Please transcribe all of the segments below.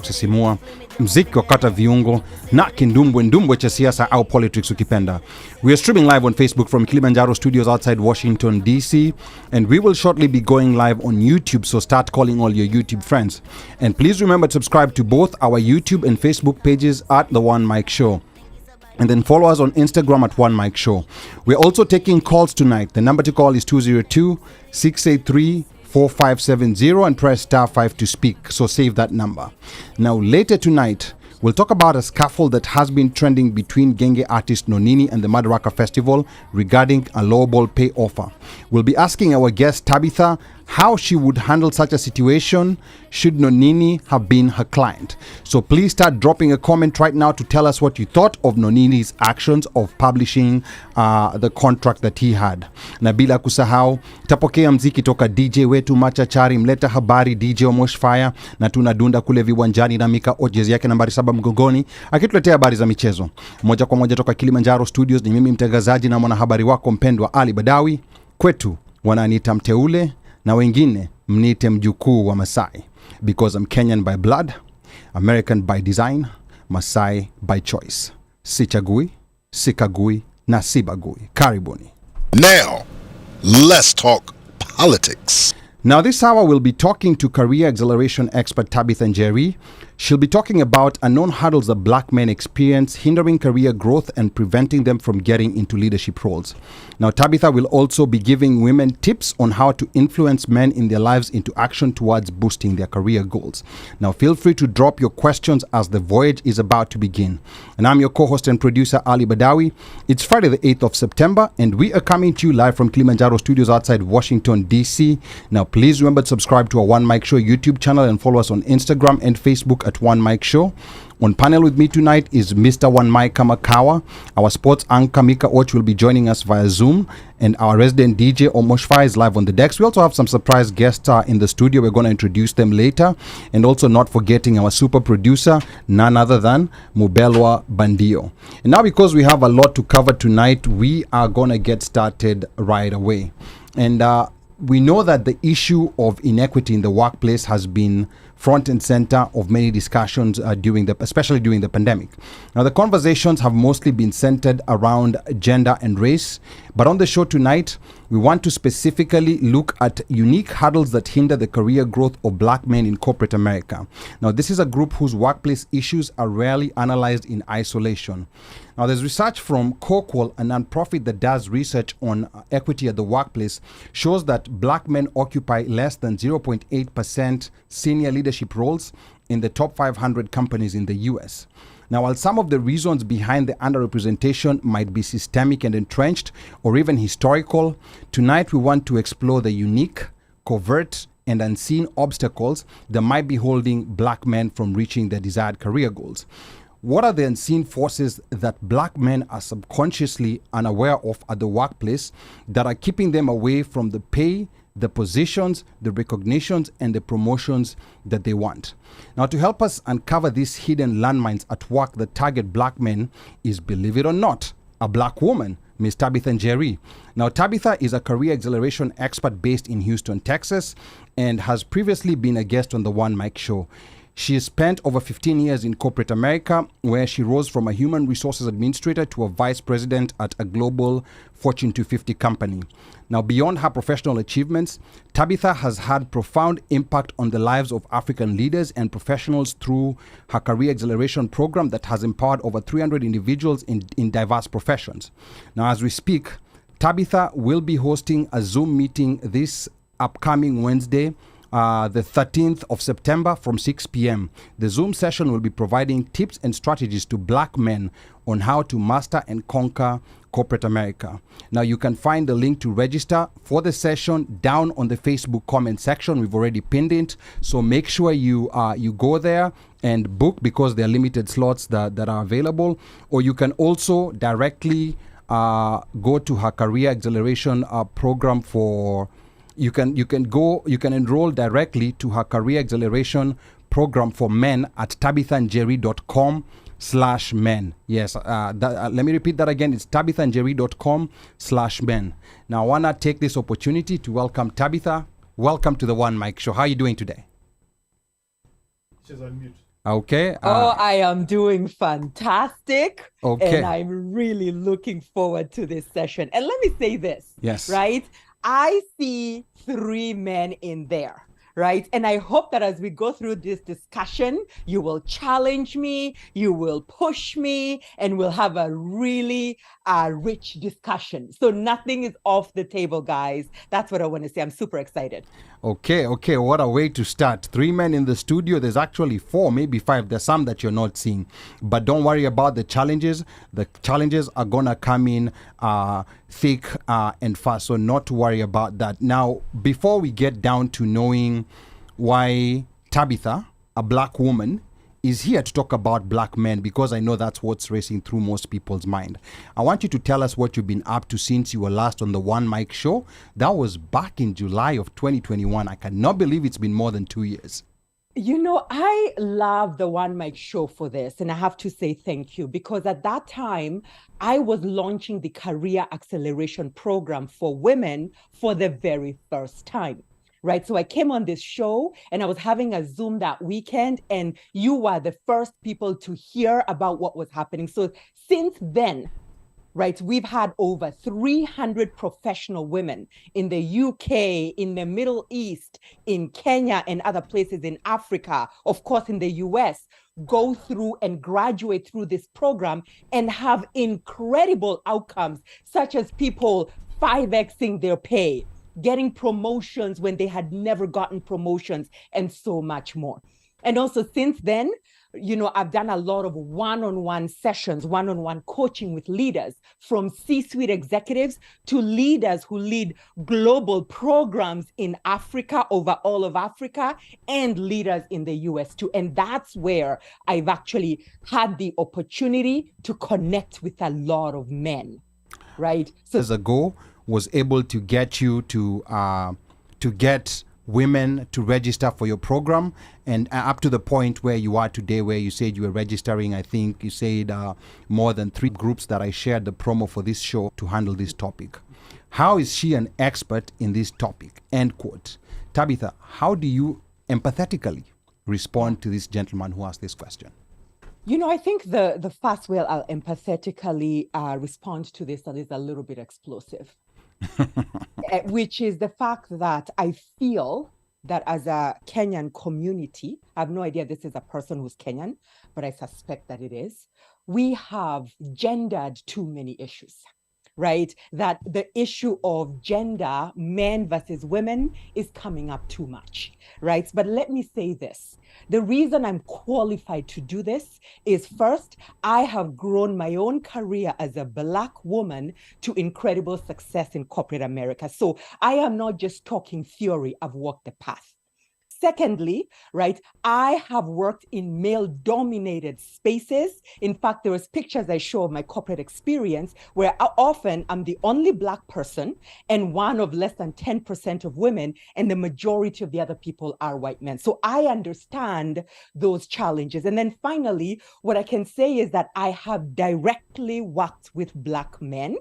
kusisimua, mziki wa kata viungo na kindumbwe cha siasa au politics ukipenda. We are streaming live on Facebook from Kilimanjaro studios outside Washington DC, and we will shortly be going live on YouTube, so start calling all your YouTube friends. And please remember to subscribe to both our YouTube and Facebook pages at The One Mic Show. And then follow us on Instagram at One Mic Show. We're also taking calls tonight. The number to call is 202-683-4570 and press star 5 to speak. So save that number. Now later tonight, we'll talk about a scuffle that has been trending between Genge artist Nonini and the Madaraka Festival regarding a lowball pay offer. We'll be asking our guest Tabitha how she would handle such a situation should Nonini have been her client. So please start dropping a comment right now to tell us what you thought of Nonini's actions of publishing the contract that he had. Na bila kusahau, tapokea mziki toka DJ wetu machachari mleta habari DJ Omosh Fire, na tunadunda kule viwanjani na Mika Ojezi yake nambari 7 mgongoni akituletea habari za michezo. Moja kwa moja toka Kilimanjaro studios, ni mimi mtangazaji na mwanahabari wako mpendwa Ali Badawi. Kwetu wananiita mteule na wengine mniite mjukuu wa Masai, because I'm Kenyan by blood, American by design, Masai by choice. Sichagui, sikagui na sibagui. Karibuni. Now, let's talk politics. Now this hour we'll be talking to career acceleration expert Tabitha Njeri. She'll be talking about unknown hurdles that black men experience, hindering career growth and preventing them from getting into leadership roles. Now Tabitha will also be giving women tips on how to influence men in their lives into action towards boosting their career goals. Now feel free to drop your questions as the voyage is about to begin. And I'm your co-host and producer Ali Badawi. It's Friday the 8th of September and we are coming to you live from Kilimanjaro studios outside Washington DC. Now please remember to subscribe to our One Mic Show YouTube channel and follow us on Instagram and Facebook at One Mic Show. On panel with me tonight is Mr. One Mic Kamakawa. Our sports anchor Mika Och will be joining us via Zoom, and our resident DJ Omosh Fire is live on the decks. We also have some surprise guests in the studio. We're going to introduce them later, and also not forgetting our super producer, none other than Mubelwa Bandio. And now, because we have a lot to cover tonight, we are going to get started right away. And we know that the issue of inequity in the workplace has been front and center of many discussions especially during the pandemic. Now, the conversations have mostly been centered around gender and race, but on the show tonight, we want to specifically look at unique hurdles that hinder the career growth of black men in corporate America. Now, this is a group whose workplace issues are rarely analyzed in isolation. Now, there's research from Coqual, a nonprofit that does research on equity at the workplace, shows that black men occupy less than 0.8% senior leadership roles in the top 500 companies in the US. Now, while some of the reasons behind the underrepresentation might be systemic and entrenched or even historical, tonight we want to explore the unique, covert, and unseen obstacles that might be holding black men from reaching their desired career goals. What are the unseen forces that black men are subconsciously unaware of at the workplace that are keeping them away from the pay, the positions, the recognitions, and the promotions that they want? Now, to help us uncover these hidden landmines at work that target black men is, believe it or not, a black woman, Ms. Tabitha Njeri. Now, Tabitha is a career acceleration expert based in Houston, Texas, and has previously been a guest on the One Mic Show. She has spent over 15 years in corporate America, where she rose from a human resources administrator to a vice president at a global Fortune 250 company. Now, beyond her professional achievements, Tabitha has had profound impact on the lives of African leaders and professionals through her career acceleration program that has empowered over 300 individuals in diverse professions. Now, as we speak, Tabitha will be hosting a Zoom meeting this upcoming Wednesday, the 13th of September from 6 p.m. The Zoom session will be providing tips and strategies to black men on how to master and conquer corporate America. Now, you can find the link to register for the session down on the Facebook comment section. We've already pinned it, so make sure you go there and book, because there are limited slots that are available. Or you can also directly go to her career acceleration program for. You can enroll directly to her career acceleration program for men at tabithanjeri.com/men. Yes, let me repeat that again. It's tabithanjeri.com/men. Now, I want to take this opportunity to welcome Tabitha. Welcome to the One Mic Show. How are you doing today? She's on mute. Okay. Oh, I am doing fantastic. Okay. And I'm really looking forward to this session. And let me say this, Yes. right? I see three men in there. Right. And I hope that as we go through this discussion, you will challenge me, you will push me, and we'll have a really rich discussion. So nothing is off the table, guys. That's what I want to say. I'm super excited. Okay, what a way to start. Three men in the studio. There's actually four, maybe five. There's some that you're not seeing. But don't worry about the challenges. The challenges are going to come in thick and fast. So not to worry about that. Now, before we get down to knowing why Tabitha, a black woman, is here to talk about black men, because I know that's what's racing through most people's mind. I want you to tell us what you've been up to since you were last on the One Mic Show. That was back in July of 2021. I cannot believe it's been more than 2 years. You know, I love the One Mic Show for this, and I have to say thank you, because at that time, I was launching the Career Acceleration Program for women for the very first time. Right. So I came on this show and I was having a Zoom that weekend, and you were the first people to hear about what was happening. So since then, right, we've had over 300 professional women in the UK, in the Middle East, in Kenya, and other places in Africa, of course, in the US, go through and graduate through this program and have incredible outcomes, such as people 5xing their pay, getting promotions when they had never gotten promotions, and so much more. And also since then, you know, I've done a lot of one-on-one sessions, one-on-one coaching with leaders, from C-suite executives to leaders who lead global programs in Africa, over all of Africa, and leaders in the US too. And that's where I've actually had the opportunity to connect with a lot of men, right? So Years ago, was able to get you to get women to register for your program, and up to the point where you are today, where you said you were registering, I think you said more than 3 groups that I shared the promo for this show to handle this topic. How is she an expert in this topic? End quote. Tabitha, how do you empathetically respond to this gentleman who asked this question? You know, I think the first way I'll empathetically respond to this that is a little bit explosive, which is the fact that I feel that as a Kenyan community, I have no idea this is a person who's Kenyan, but I suspect that it is, we have gendered too many issues. Right? That the issue of gender, men versus women, is coming up too much, right? But let me say this. The reason I'm qualified to do this is, first, I have grown my own career as a Black woman to incredible success in corporate America. So I am not just talking theory, I've walked the path. Secondly, right, I have worked in male-dominated spaces. In fact, there was pictures I show of my corporate experience where often I'm the only Black person and one of less than 10% of women, and the majority of the other people are white men. So I understand those challenges. And then finally, what I can say is that I have directly worked with Black men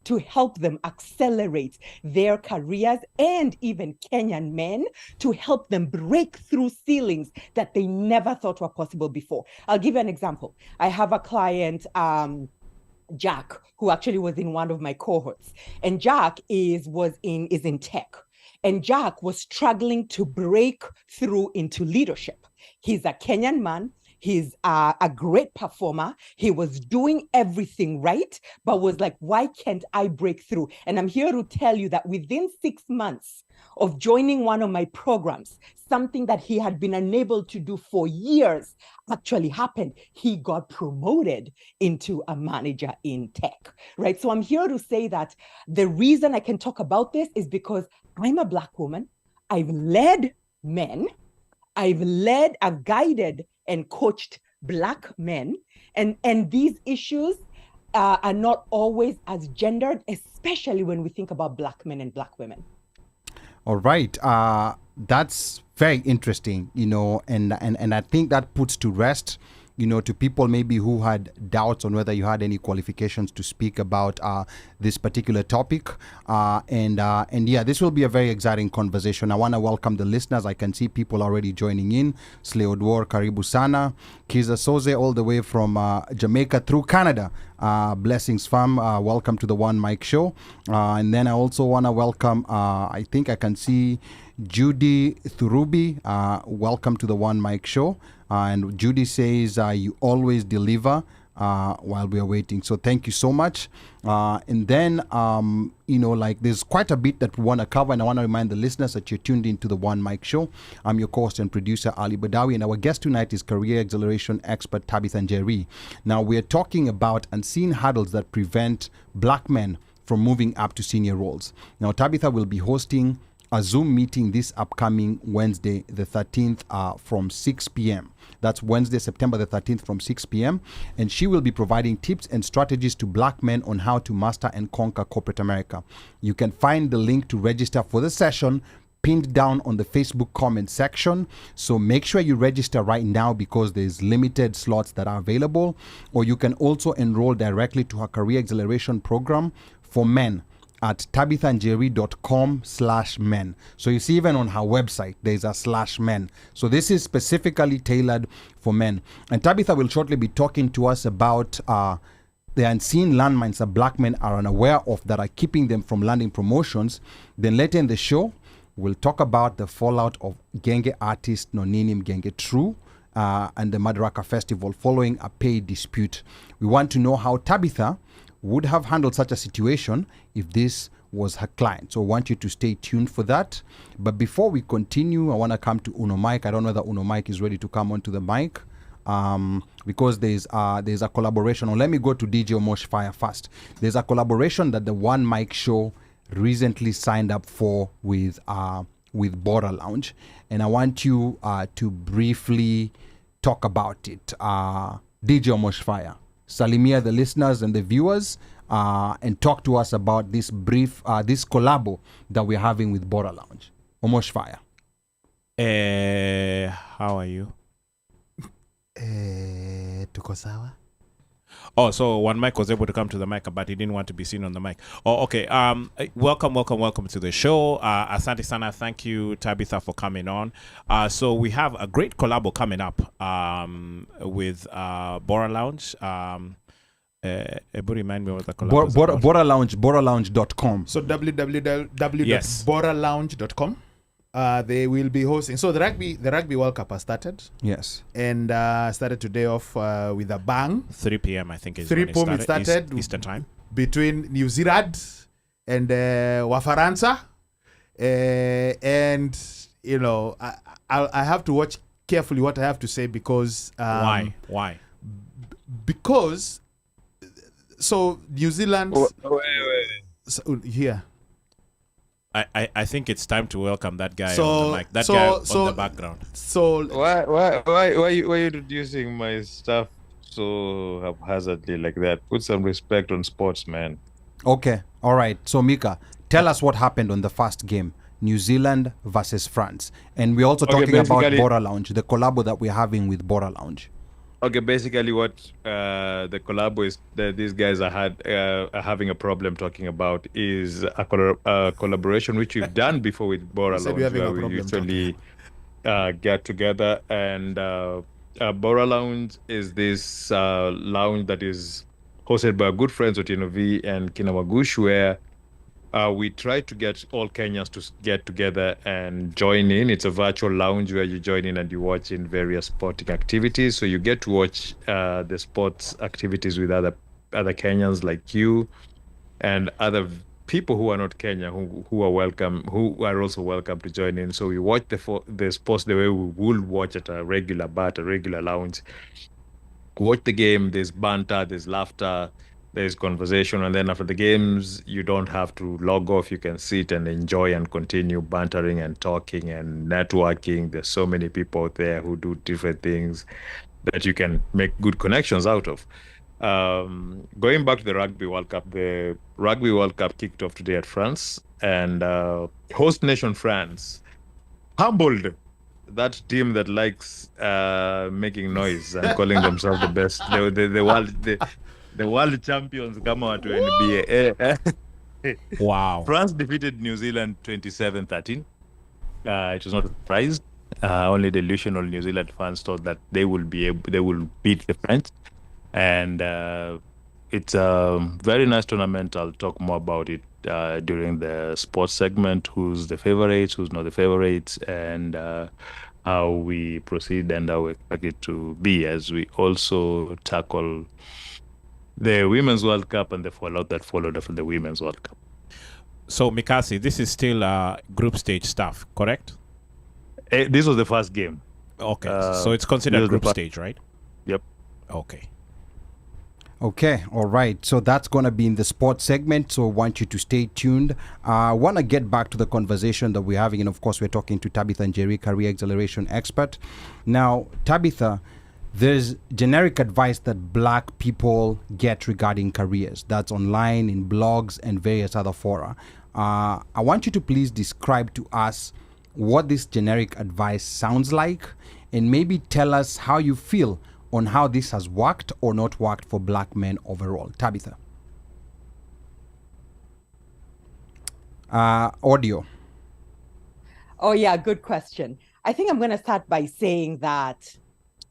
to help them accelerate their careers, and even Kenyan men to help them break through ceilings that they never thought were possible before. I'll give you an example. I have a client, Jack, who actually was in one of my cohorts, and Jack is in tech. And Jack was struggling to break through into leadership. He's a Kenyan man. He's a great performer. He was doing everything right, but was like, why can't I break through? And I'm here to tell you that within 6 months of joining one of my programs, something that he had been unable to do for years actually happened. He got promoted into a manager in tech, right? So I'm here to say that the reason I can talk about this is because I'm a Black woman. I've led men. I've guided and coached Black men. And these issues are not always as gendered, especially when we think about Black men and Black women. All right. That's very interesting, you know, and I think that puts to rest to people maybe who had doubts on whether you had any qualifications to speak about this particular topic. And yeah, this will be a very exciting conversation. I want to welcome the listeners. I can see people already joining in. Sleodwar Karibu Sana, Kiza Soze all the way from Jamaica through Canada. Blessings fam, welcome to the One Mic Show. And then I also want to welcome, I think I can see Judy Thurubi, welcome to the One Mic Show. And Judy says, you always deliver while we are waiting. So thank you so much. And then, there's quite a bit that we want to cover. And I want to remind the listeners that you're tuned into the One Mic Show. I'm your host and producer, Ali Badawi. And our guest tonight is career acceleration expert Tabitha Njeri. Now, we're talking about unseen hurdles that prevent black men from moving up to senior roles. Now, Tabitha will be hosting a Zoom meeting this upcoming Wednesday, the 13th, from 6 p.m. That's Wednesday, September the 13th from 6 p.m. And she will be providing tips and strategies to black men on how to master and conquer corporate America. You can find the link to register for the session pinned down on the Facebook comment section. So make sure you register right now because there's limited slots that are available. Or you can also enroll directly to her career acceleration program for men at tabithanjeri.com/men. So you see, even on her website, there's a /men. So this is specifically tailored for men. And Tabitha will shortly be talking to us about the unseen landmines that black men are unaware of that are keeping them from landing promotions. Then later in the show, we'll talk about the fallout of Genge artist Nonini Genge True and the Madaraka Festival following a pay dispute. We want to know how Tabitha would have handled such a situation if this was her client. So I want you to stay tuned for that. But before we continue, I want to come to Uno Mike. I don't know that Uno Mike is ready to come onto the mic because there's a collaboration. Or let me go to DJ Omosh Fire first. There's a collaboration that the One Mic Show recently signed up for with Bora Lounge. And I want you to briefly talk about it. DJ Omosh Fire. Salimia the listeners and the viewers and talk to us about this collabo that we're having with Bora Lounge. Omosh Fire. How are you? Tuko sawa. Oh, so One Mic was able to come to the mic, but he didn't want to be seen on the mic. Oh, okay. Welcome to the show. Asante Sana, thank you, Tabitha, for coming on. So we have a great collabo coming up with Bora Lounge. Remind me what the collabo is about. Bora Lounge, boralounge.com. So www.boralounge.com. They will be hosting. So the Rugby World Cup has started. Yes. And started today off with a bang. 3 p.m. I think is 3 when p.m. it started. Eastern time. Between New Zealand and Wafaransa. And, I have to watch carefully what I have to say because... Why? Because... So, New Zealand... Wait. So, here. I think it's time to welcome that guy on the mic. That guy on the background. So why are you introducing my stuff so haphazardly like that? Put some respect on sports, man. Okay, all right. So Mika, tell us what happened on the first game, New Zealand versus France, and we're also talking about Bora Lounge, the collabo that we're having with Bora Lounge. Okay, basically what the collabo is that these guys are having a problem talking about is a collaboration which we've done before with Bora Lounge, where we usually get together. And Bora Lounge is this lounge that is hosted by good friends Otieno V and Kinamagush, where we try to get all Kenyans to get together and join in. It's a virtual lounge where you join in and you watch in various sporting activities. So you get to watch the sports activities with other Kenyans like you and other people who are not Kenya who are also welcome to join in. So we watch the sports the way we would watch at a regular bar, at a regular lounge. Watch the game. There's banter. There's laughter. There's conversation, and then after the games, you don't have to log off. You can sit and enjoy and continue bantering and talking and networking. There's so many people out there who do different things that you can make good connections out of. Going back to the Rugby World Cup kicked off today at France, and host nation France humbled that team that likes making noise and calling themselves the best, the world champions, come out to NBA. Wow. France defeated New Zealand 27-13. It was not a surprise. Only delusional New Zealand fans thought that they will beat the French, and it's a very nice tournament. I'll talk more about it during the sports segment. Who's the favorites? Who's not the favorites? And how we proceed and how we expect it to be as we also tackle the Women's World Cup and the fallout that followed after the Women's World Cup. So, Mikasi, this is still group stage stuff, correct? This was the first game. Okay, so it's considered group stage, right? Yep. Okay. Okay, all right. So that's going to be in the sports segment. So I want you to stay tuned. I want to get back to the conversation that we're having. And of course, we're talking to Tabitha Njeri, career acceleration expert. Now, Tabitha, there's generic advice that black people get regarding careers. That's online, in blogs, and various other fora. I want you to please describe to us what this generic advice sounds like, and maybe tell us how you feel on how this has worked or not worked for black men overall. Tabitha. Audio. Oh, yeah, good question. I think I'm going to start by saying that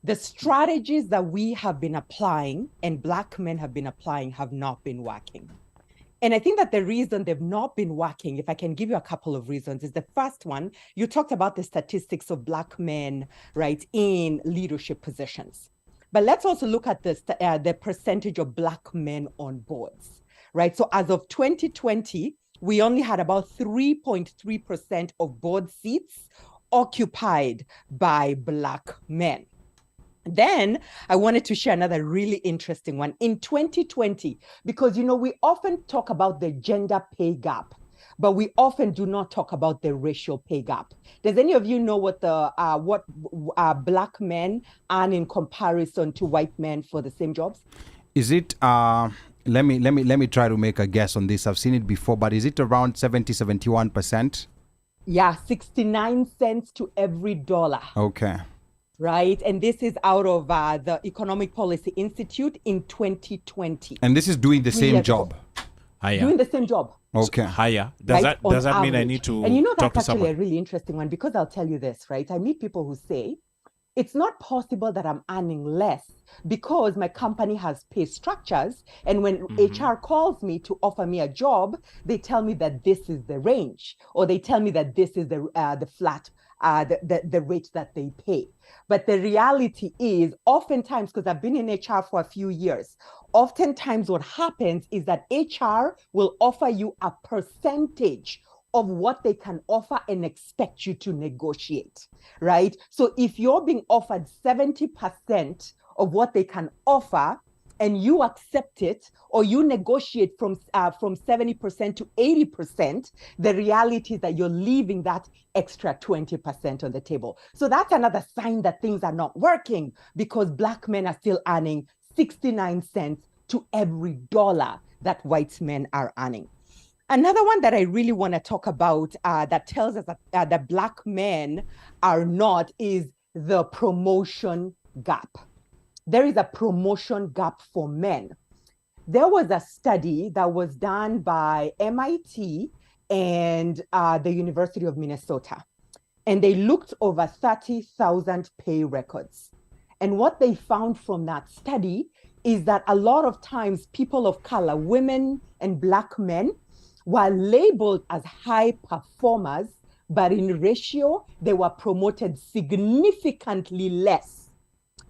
the strategies that we have been applying and black men have been applying have not been working. And I think that the reason they've not been working, if I can give you a couple of reasons, is the first one, you talked about the statistics of black men, right, in leadership positions. But let's also look at the percentage of black men on boards, right? So as of 2020, we only had about 3.3% of board seats occupied by black men. Then I wanted to share another really interesting one. In 2020, because, you know, we often talk about the gender pay gap, but we often do not talk about the racial pay gap. Does any of you know what black men earn in comparison to white men for the same jobs? Is it let me try to make a guess on this. I've seen it before, but is it around 71%? Yeah, 69 cents to every dollar. Okay. Right, and this is out of the Economic Policy Institute in 2020. And this is doing the same job. Higher. Doing the same job. Okay. Higher. Does that mean I need to? And you know, talk that's to actually someone? a really interesting one, because I'll tell you this, right? I meet people who say, it's not possible that I'm earning less because my company has pay structures. And when HR calls me to offer me a job, they tell me that this is the range, or they tell me that this is the flat, the rate that they pay. But the reality is, oftentimes, because I've been in HR for a few years, oftentimes what happens is that HR will offer you a percentage of what they can offer and expect you to negotiate, right? So if you're being offered 70% of what they can offer and you accept it, or you negotiate from 70% to 80%, the reality is that you're leaving that extra 20% on the table. So that's another sign that things are not working, because black men are still earning 69 cents to every dollar that white men are earning. Another one that I really want to talk about that tells us that black men are not is the promotion gap. There is a promotion gap for men. There was a study that was done by MIT and the University of Minnesota, and they looked over 30,000 pay records. And what they found from that study is that a lot of times people of color, women and black men, were labeled as high performers, but in ratio, they were promoted significantly less,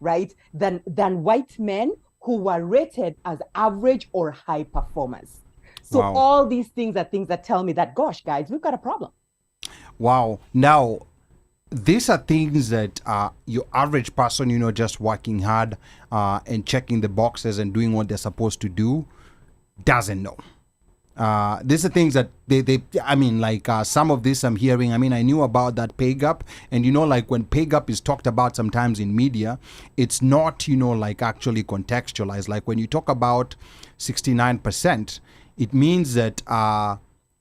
right, than white men who were rated as average or high performers. So Wow. all these things are things that tell me that, gosh, guys, we've got a problem. Wow. Now, these are things that your average person, you know, just working hard and checking the boxes and doing what they're supposed to do, doesn't know. These are things that I mean, like some of this I'm hearing. I mean, I knew about that pay gap, and you know, like when pay gap is talked about sometimes in media, it's not, you know, like actually contextualized. Like when you talk about 69%, it means that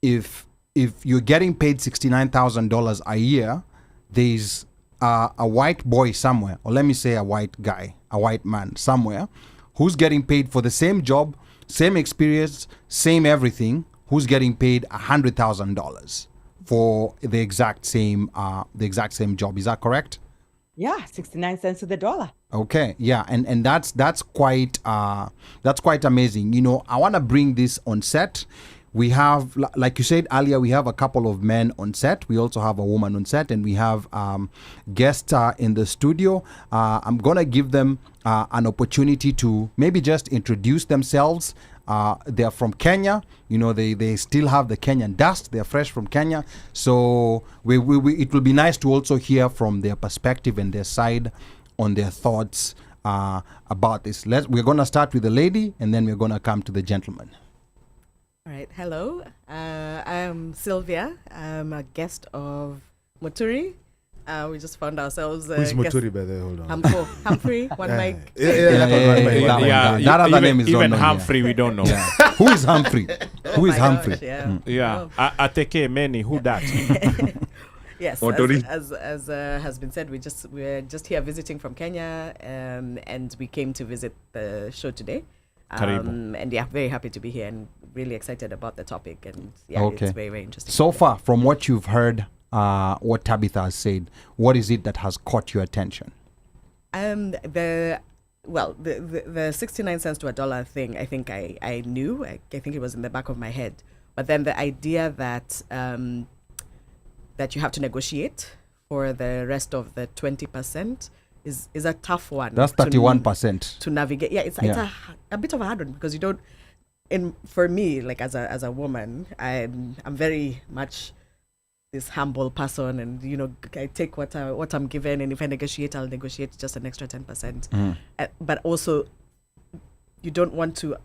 if you're getting paid $69,000 a year, there's a white boy somewhere, or let me say a white guy, a white man somewhere, who's getting paid for the same job, same experience, same everything, who's getting paid $100,000 for the exact same job. Is that correct? Yeah, 69 cents to the dollar. Okay, yeah, and that's quite amazing. You know, I want to bring this on set. We have, like you said earlier, we have a couple of men on set. We also have a woman on set, and we have guests in the studio. I'm gonna give them an opportunity to maybe just introduce themselves. They're from Kenya. You know, they still have the Kenyan dust. They're fresh from Kenya. So it will be nice to also hear from their perspective and their side on their thoughts about this. We're gonna start with the lady, and then we're gonna come to the gentleman. All right. Hello. I'm Sylvia. I'm a guest of Muturi. We just found ourselves. Who's Muturi, by the way? Hold on. Humphrey, one mic. That other name is even not known Humphrey. We don't know. Yeah. Who is Humphrey? Who is my Humphrey? gosh, yeah. Yeah, Ateke many. Who that? Yes, Muturi. as has been said, we're just here visiting from Kenya, and we came to visit the show today. Karibu. And yeah, very happy to be here and really excited about the topic. And yeah, Okay. it's very, very interesting. So far, from what you've heard, what Tabitha has said, what is it that has caught your attention? The 69 cents to a dollar thing, I think I knew. I think it was in the back of my head. But then the idea that that you have to negotiate for the rest of the 20% is a tough one. That's 31%. To navigate. Yeah, it's a bit of a hard one because you don't. For me, like as a woman, I'm very much this humble person, and you know, I take what I'm given, and if I negotiate, I'll negotiate just an extra 10%. But also, you don't want to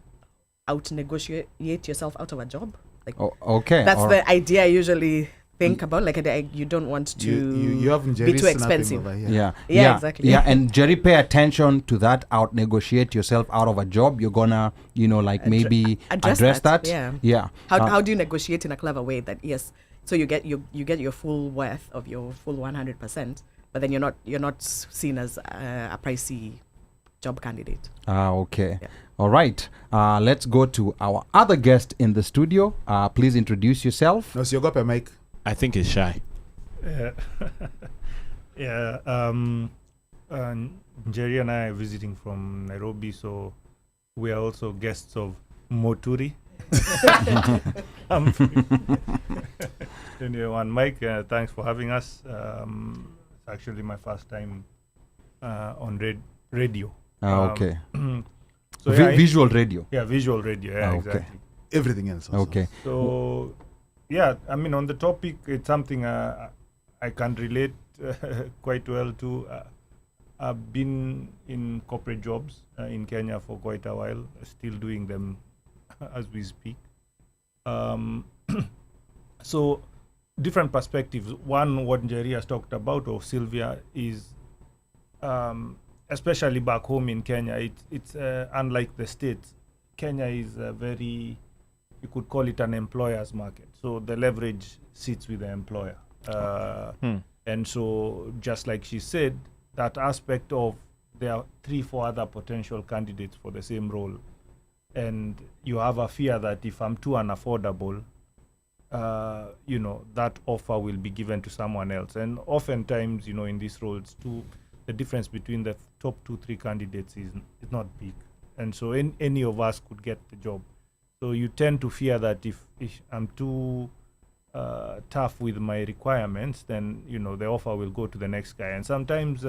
out negotiate yourself out of a job. Like Okay. that's the idea I usually think about. Like you don't want to you haven't be too expensive. Yeah, exactly. Yeah, and Jerry, pay attention to that. Out negotiate yourself out of a job. You're gonna, maybe address that. Yeah. How do you negotiate in a clever way that yes, so you get your full worth of your full 100%, but then you're not seen as a pricey job candidate. Okay. Yeah. All right. Let's go to our other guest in the studio. Please introduce yourself. No, so you got a mic. I think he's shy. Jerry and I are visiting from Nairobi, so we are also guests of Muturi. And Mike, thanks for having us. It's actually my first time on radio. Okay. So visual radio. Yeah, visual radio. Yeah, Okay. exactly. Everything else also. Okay. So, yeah, I mean, on the topic, it's something I can relate quite well to. I've been in corporate jobs in Kenya for quite a while, still doing them as we speak. So, different perspectives. One, what Jerry has talked about, or Sylvia, is especially back home in Kenya, it's unlike the States. Kenya is a very, you could call it an employer's market. So the leverage sits with the employer. And so just like she said, that aspect of there are 3-4 other potential candidates for the same role. And you have a fear that if I'm too unaffordable, that offer will be given to someone else. And oftentimes, in these roles too, the difference between the top 2-3 candidates is not big. And so any of us could get the job. So you tend to fear that if I'm too tough with my requirements, then, the offer will go to the next guy. And sometimes,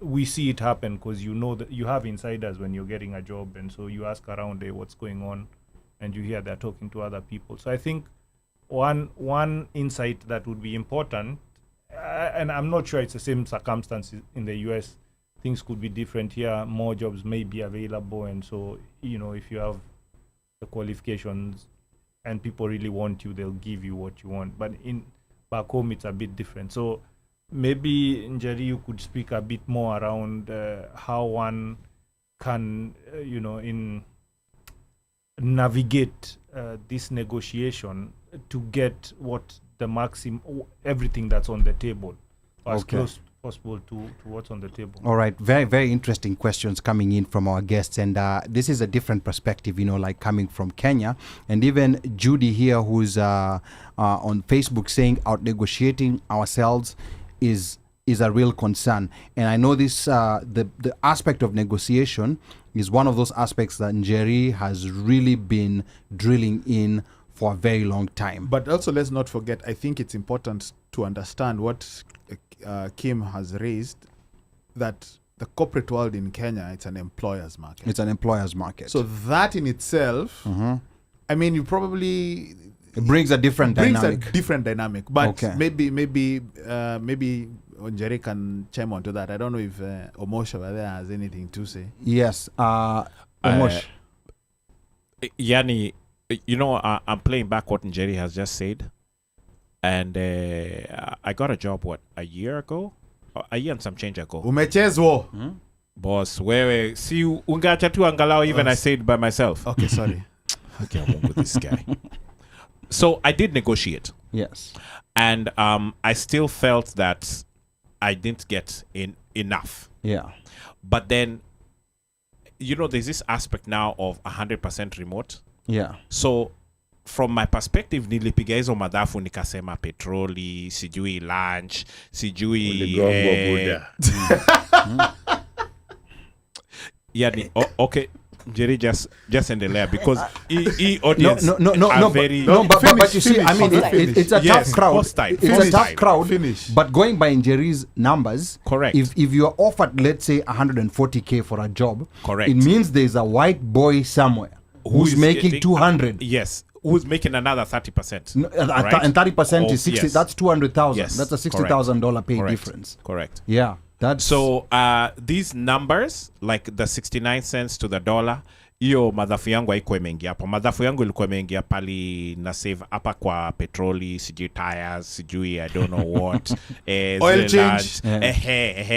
we see it happen because that you have insiders when you're getting a job. And so you ask around, hey, what's going on? And you hear they're talking to other people. So I think one insight that would be important, and I'm not sure it's the same circumstances in the US, things could be different here, more jobs may be available, and so if you have the qualifications and people really want you, they'll give you what you want. But back home it's a bit different. So maybe Njeri, you could speak a bit more around how one can navigate this negotiation to get what the maximum, everything that's on the table. as Okay. close possible to what's on the table. All right, very, very interesting questions coming in from our guests, and this is a different perspective, like coming from Kenya, and even Judy here, who's on Facebook, saying out negotiating ourselves is a real concern, and I know this the aspect of negotiation is one of those aspects that Njeri has really been drilling in for a very long time. But also, let's not forget, I think it's important to understand what Kim has raised, that the corporate world in Kenya, it's an employer's market. It's an employer's market. So that in itself, I mean, you probably... It brings a different dynamic. But Okay. maybe Njeri can chime onto that. I don't know if Omosh over there has anything to say. Yes. Omosh. Yani, I'm playing back what Njeri has just said. And I got a job, a year ago? A year and some change ago. Umechezwo. Boss, wewe, si ungacha tu angalau even I said by myself. Okay, sorry. Okay, I won't with this guy. So I did negotiate. Yes. And I still felt that I didn't get enough. Yeah. But then, there's this aspect now of 100% remote. Yeah. So from my perspective, nilipiga hizo madhafu nikasema petroli, sijui lunch, sijui yani, okay, Jerry, just endelea because e audience but you see, I mean, it's a tough crowd. Hostile. It's a tough crowd. Finish. But going by Njeri's numbers, correct. If you are offered, let's say, 140K for a job, correct, it means there's a white boy somewhere who's making 200. Yes. Who's making another 30%? Right? And 30% is 60. Yes. That's 200,000. Yes, that's a $60,000 pay correct. difference. Correct. Yeah. That's so these numbers, like the 69 cents to the dollar, hiyo madhafu yangu haikuwa imeingia hapo. Madhafu yangu ilikuwa imeingia pali na save hapa kwa petroli, sijui tires, sijui I don't know what. Oil change.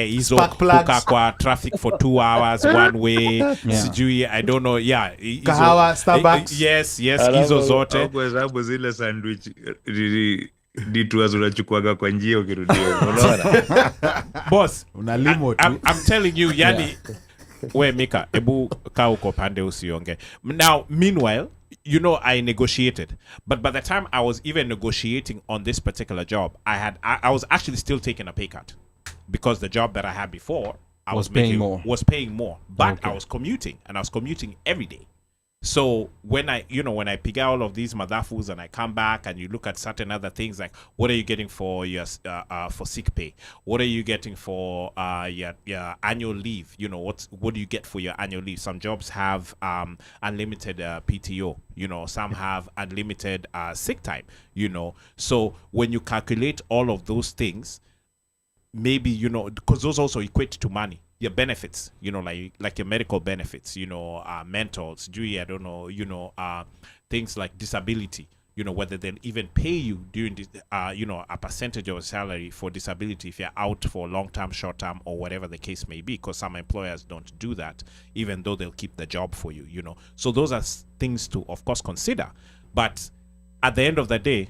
Hizo kuka kwa traffic for 2 hours one way. Sijui I don't know. Yeah. Kahawa, Starbucks. Yes, hizo zote. Kwa sababu zile sandwich detours unachukuaga kwa njia ukirudia. Unaona? Boss, unalimo tu. I'm telling you, yani we Mika, ebu ka uko pande usionge. Now, meanwhile, I negotiated. But by the time I was even negotiating on this particular job, I was actually still taking a pay cut. Because the job that I had before, was paying more. But okay. I was commuting, and I was commuting every day. So when I pick out all of these madhafus and I come back and you look at certain other things like what are you getting for your for sick pay? What are you getting for your annual leave? What do you get for your annual leave? Some jobs have unlimited PTO. Some have unlimited sick time. So when you calculate all of those things, maybe because those also equate to money. Your benefits, like your medical benefits, mentals, I don't know, things like disability, whether they'll even pay you during this, a percentage of salary for disability if you're out for long-term, short-term, or whatever the case may be, because some employers don't do that, even though they'll keep the job for you, So those are things to, of course, consider. But at the end of the day,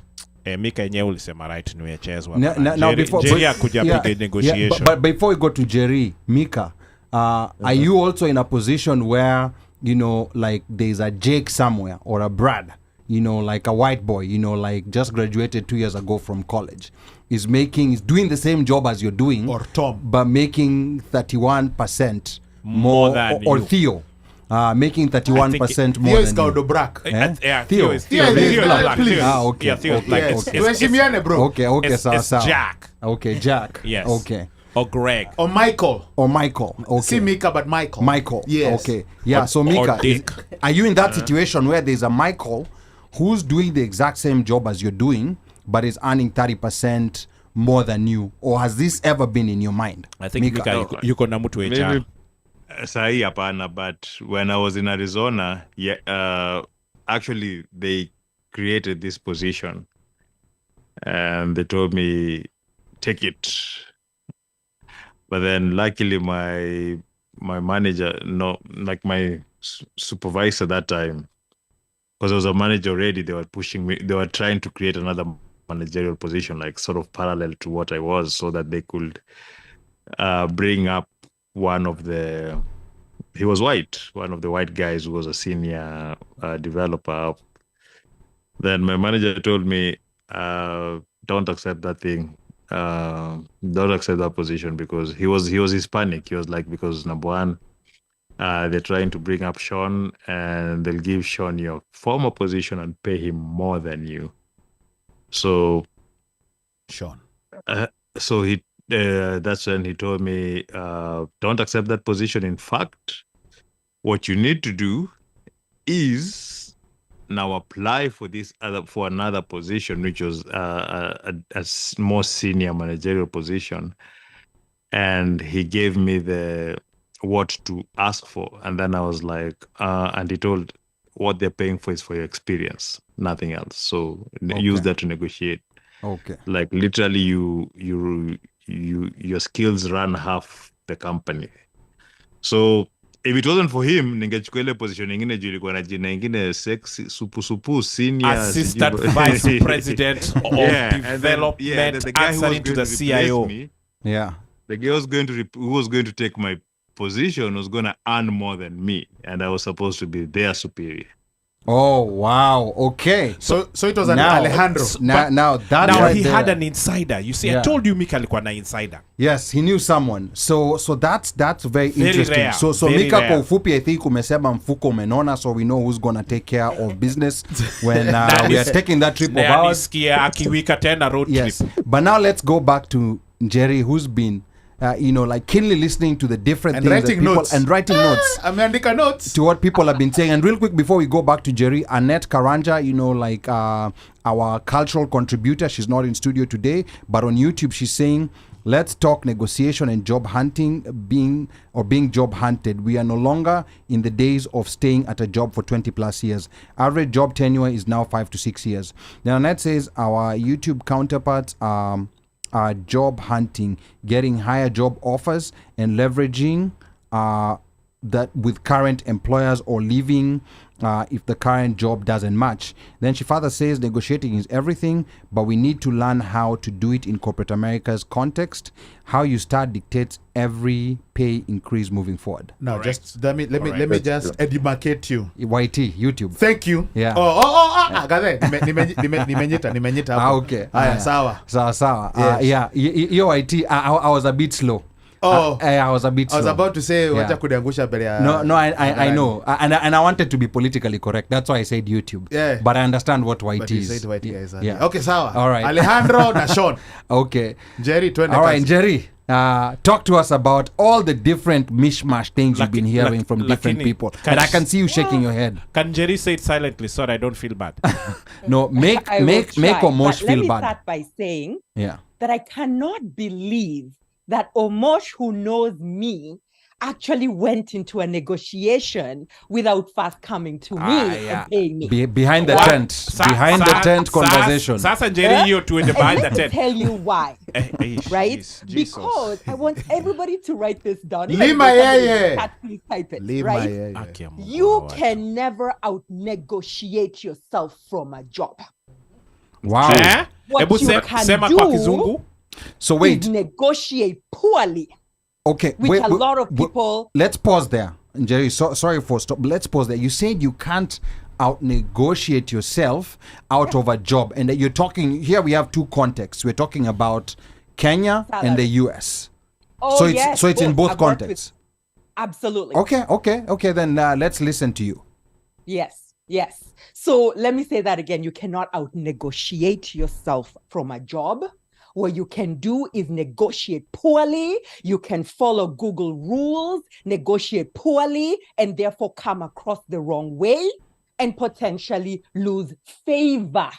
Mika yenyewe ulisema right ni wechezwa. Now Jerry akuja piga negotiation. But before we go to Jerry, Mika, are you also in a position where, like there's a Jake somewhere or a Brad, like a white boy, like just graduated 2 years ago from college, is doing the same job as you're doing, or Tom, but making 31% more than or you. Theo. Making 31% more Theo than is you. black. Theo is black. Okay. Yeah, Theo is black. Yes. Bro. Okay, it's Jack. Okay, Jack. Yes. Okay. Or Greg. Or Michael. Okay. See Mika, but Michael. Yes. Okay. Yeah, so Mika, Dick. are you in that situation where there's a Michael who's doing the exact same job as you're doing, but is earning 30% more than you? Or has this ever been in your mind? I think Mika, yuko na mtu HR. Sahi hapana, but when I was in Arizona, actually they created this position and they told me take it. But then luckily my manager, my supervisor that time, because I was a manager already, they were pushing me, they were trying to create another managerial position, like sort of parallel to what I was, so that they could bring up one of the, he was white, one of the white guys who was a senior developer. Then my manager told me, don't accept that thing. Don't accept that position, because he was Hispanic. He was like, because number one, they're trying to bring up Sean, and they'll give Sean your former position and pay him more than you. So, Sean. So he, that's when he told me, don't accept that position. In fact, what you need to do is now apply for another position, which was a more senior managerial position. And he gave me what to ask for. And then I was like, and he told, what they're paying for is for your experience, nothing else. So use that to negotiate. Okay. Like literally your skills run half the company. So if it wasn't for him, ningechukua ile position ingine juu ilikuwa na jina ingine sexy, supu senior assistant vice president of development, the guy who was answering to going the to CIO. me, The guy who was going to take my position was going to earn more than me, and I was supposed to be their superior. Oh wow! Okay, so it was an Alejandro. Now he had an insider. You see, I told you Mika alikuwa na insider. Yes, he knew someone. So that's very interesting. Rare. So Very Mika, rare. kwa ufupi, I think umesema mfuko umenona, so we know who's gonna take care of business when we are taking that trip of ours. Nisikia akiwika tena road Yes, trip. but now let's go back to Jerry, who's been like keenly listening to the different and things writing that people, notes and writing notes. Ameandika notes To what people have been saying. And real quick before we go back to Jerry, Annette Karanja, like our cultural contributor, she's not in studio today, but on YouTube she's saying, let's talk negotiation and job hunting, being job hunted. We are no longer in the days of staying at a job for 20 plus years. Average job tenure is now 5 to 6 years. Then Annette says our YouTube counterparts are job hunting, getting higher job offers and leveraging that with current employers, or leaving if the current job doesn't match. Then she further says negotiating is everything, but we need to learn how to do it in corporate America's context. How you start dictates every pay increase moving forward. Now, Correct. just let me just demarcate you. YT YouTube. Thank you. Yeah. Gaze, nimenyita hapo. Okay. Haya, sawa. Sawa. Yes. Yo YT, I was a bit slow. I was a bit slow. I was about to say, Yeah. wacha kudiangusha mbele ya. No, I know. And I wanted to be politically correct. That's why I said YouTube. Yeah. But I understand what YT But you is. said white guys. Yeah. Okay, sawa. All right. Alejandro na Sean. Okay. Jerry, twende All right, kazi. Jerry. Talk to us about all the different mishmash things you've been hearing from different people. And I can see you shaking your head. Can Jerry say it silently so that I don't feel bad? No, make I will try, Omosh but let feel me bad. start by saying Yeah. that I cannot believe that Omosh, who knows me, actually went into a negotiation without first coming to me and paying me. Behind the What? tent. Behind the tent conversation. Sasa Jerry, you two in the And behind the let me tent. tell you why. Right? Jesus. Because I want everybody to write this down. Lima yeye. Please type it. Leave right? my area. Okay, You can never out negotiate yourself from a job. Wow. Eh? What Ebu you se- can sema do kwa kizungu. So is wait. negotiate poorly, Okay. which wait, a lot of people. Let's pause there. Jerry, sorry for stop. Let's pause there. You said you can't out negotiate yourself out of a job. And that you're talking here, we have two contexts. We're talking about Kenya and the US. Oh, so it's yes, so it's in both I've worked with- contexts. Absolutely. Okay. Then let's listen to you. Yes. So let me say that again. You cannot out negotiate yourself from a job. What you can do is negotiate poorly. You can follow Google rules, negotiate poorly, and therefore come across the wrong way and potentially lose favor.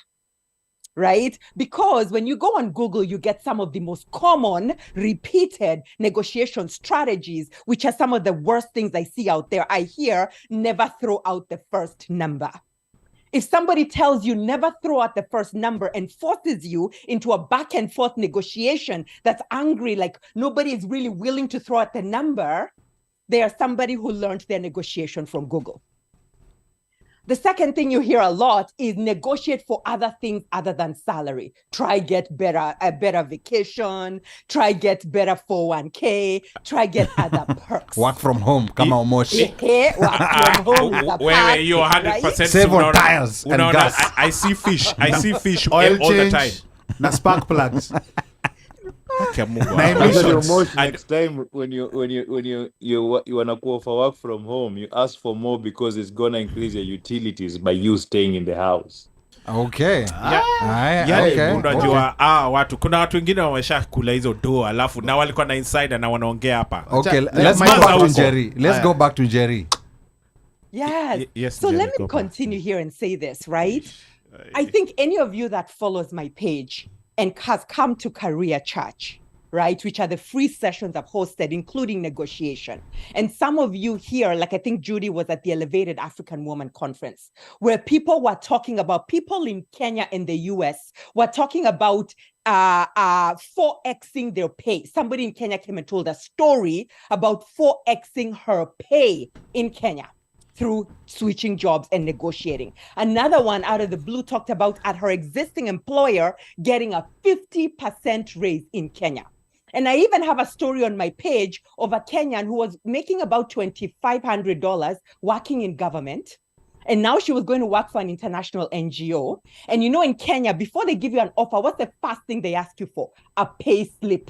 Right? Because when you go on Google, you get some of the most common repeated negotiation strategies, which are some of the worst things I see out there. I hear never throw out the first number. If somebody tells you never throw out the first number and forces you into a back and forth negotiation that's angry, like nobody is really willing to throw out the number, they are somebody who learned their negotiation from Google. The second thing you hear a lot is negotiate for other things other than salary. Try get a better vacation. Try get better 401k. Try get other perks. Work from home. Come on, Moshi. Okay, work from home. is a Wait, perk, you're 100% right? Save on tires and gas. I see fish. I see fish Oil all the change, time. na spark plugs. Okay, move on. Nine Because your missions. most next time when you wanna go for work from home, you ask for more because it's gonna increase your utilities by you staying in the house. Okay. Aye, Yani okay. unajua watu kuna watu wengine wamesha kula hizo do alafu na walikuwa na insider na wanaongea hapa. Okay, Let let's my go back to thoughts- Jerry. Let's Aye. go back to Jerry. Yes. Yes, So Jenny, let go me back. continue here and say this, right? I think any of you that follows my page and has come to Career Church, right, which are the free sessions I've hosted, including negotiation. And some of you here, like I think Judy was at the Elevated African Woman Conference, where people were talking about people in Kenya and the US were talking about 4xing their pay. Somebody in Kenya came and told a story about 4xing her pay in Kenya through switching jobs and negotiating. Another one out of the blue talked about at her existing employer getting a 50% raise in Kenya. And I even have a story on my page of a Kenyan who was making about $2,500 working in government. And now she was going to work for an international NGO. And you know, in Kenya, before they give you an offer, what's the first thing they ask you for? A pay slip.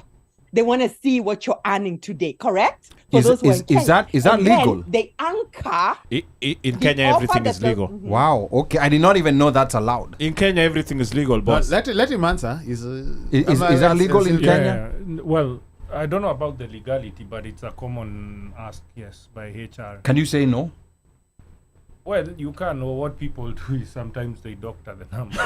They want to see what you're earning today, correct? For Is those who are in that Kenya. legal? Then they anchor. In Kenya, offer everything that is the- legal. Wow. Okay, I did not even know that's allowed. In Kenya, everything is legal, But boss. let him answer. Is that legal in Kenya? Well, I don't know about the legality, but it's a common ask, yes, by HR. Can you say no? Well, you can, or what people do is sometimes they doctor the number.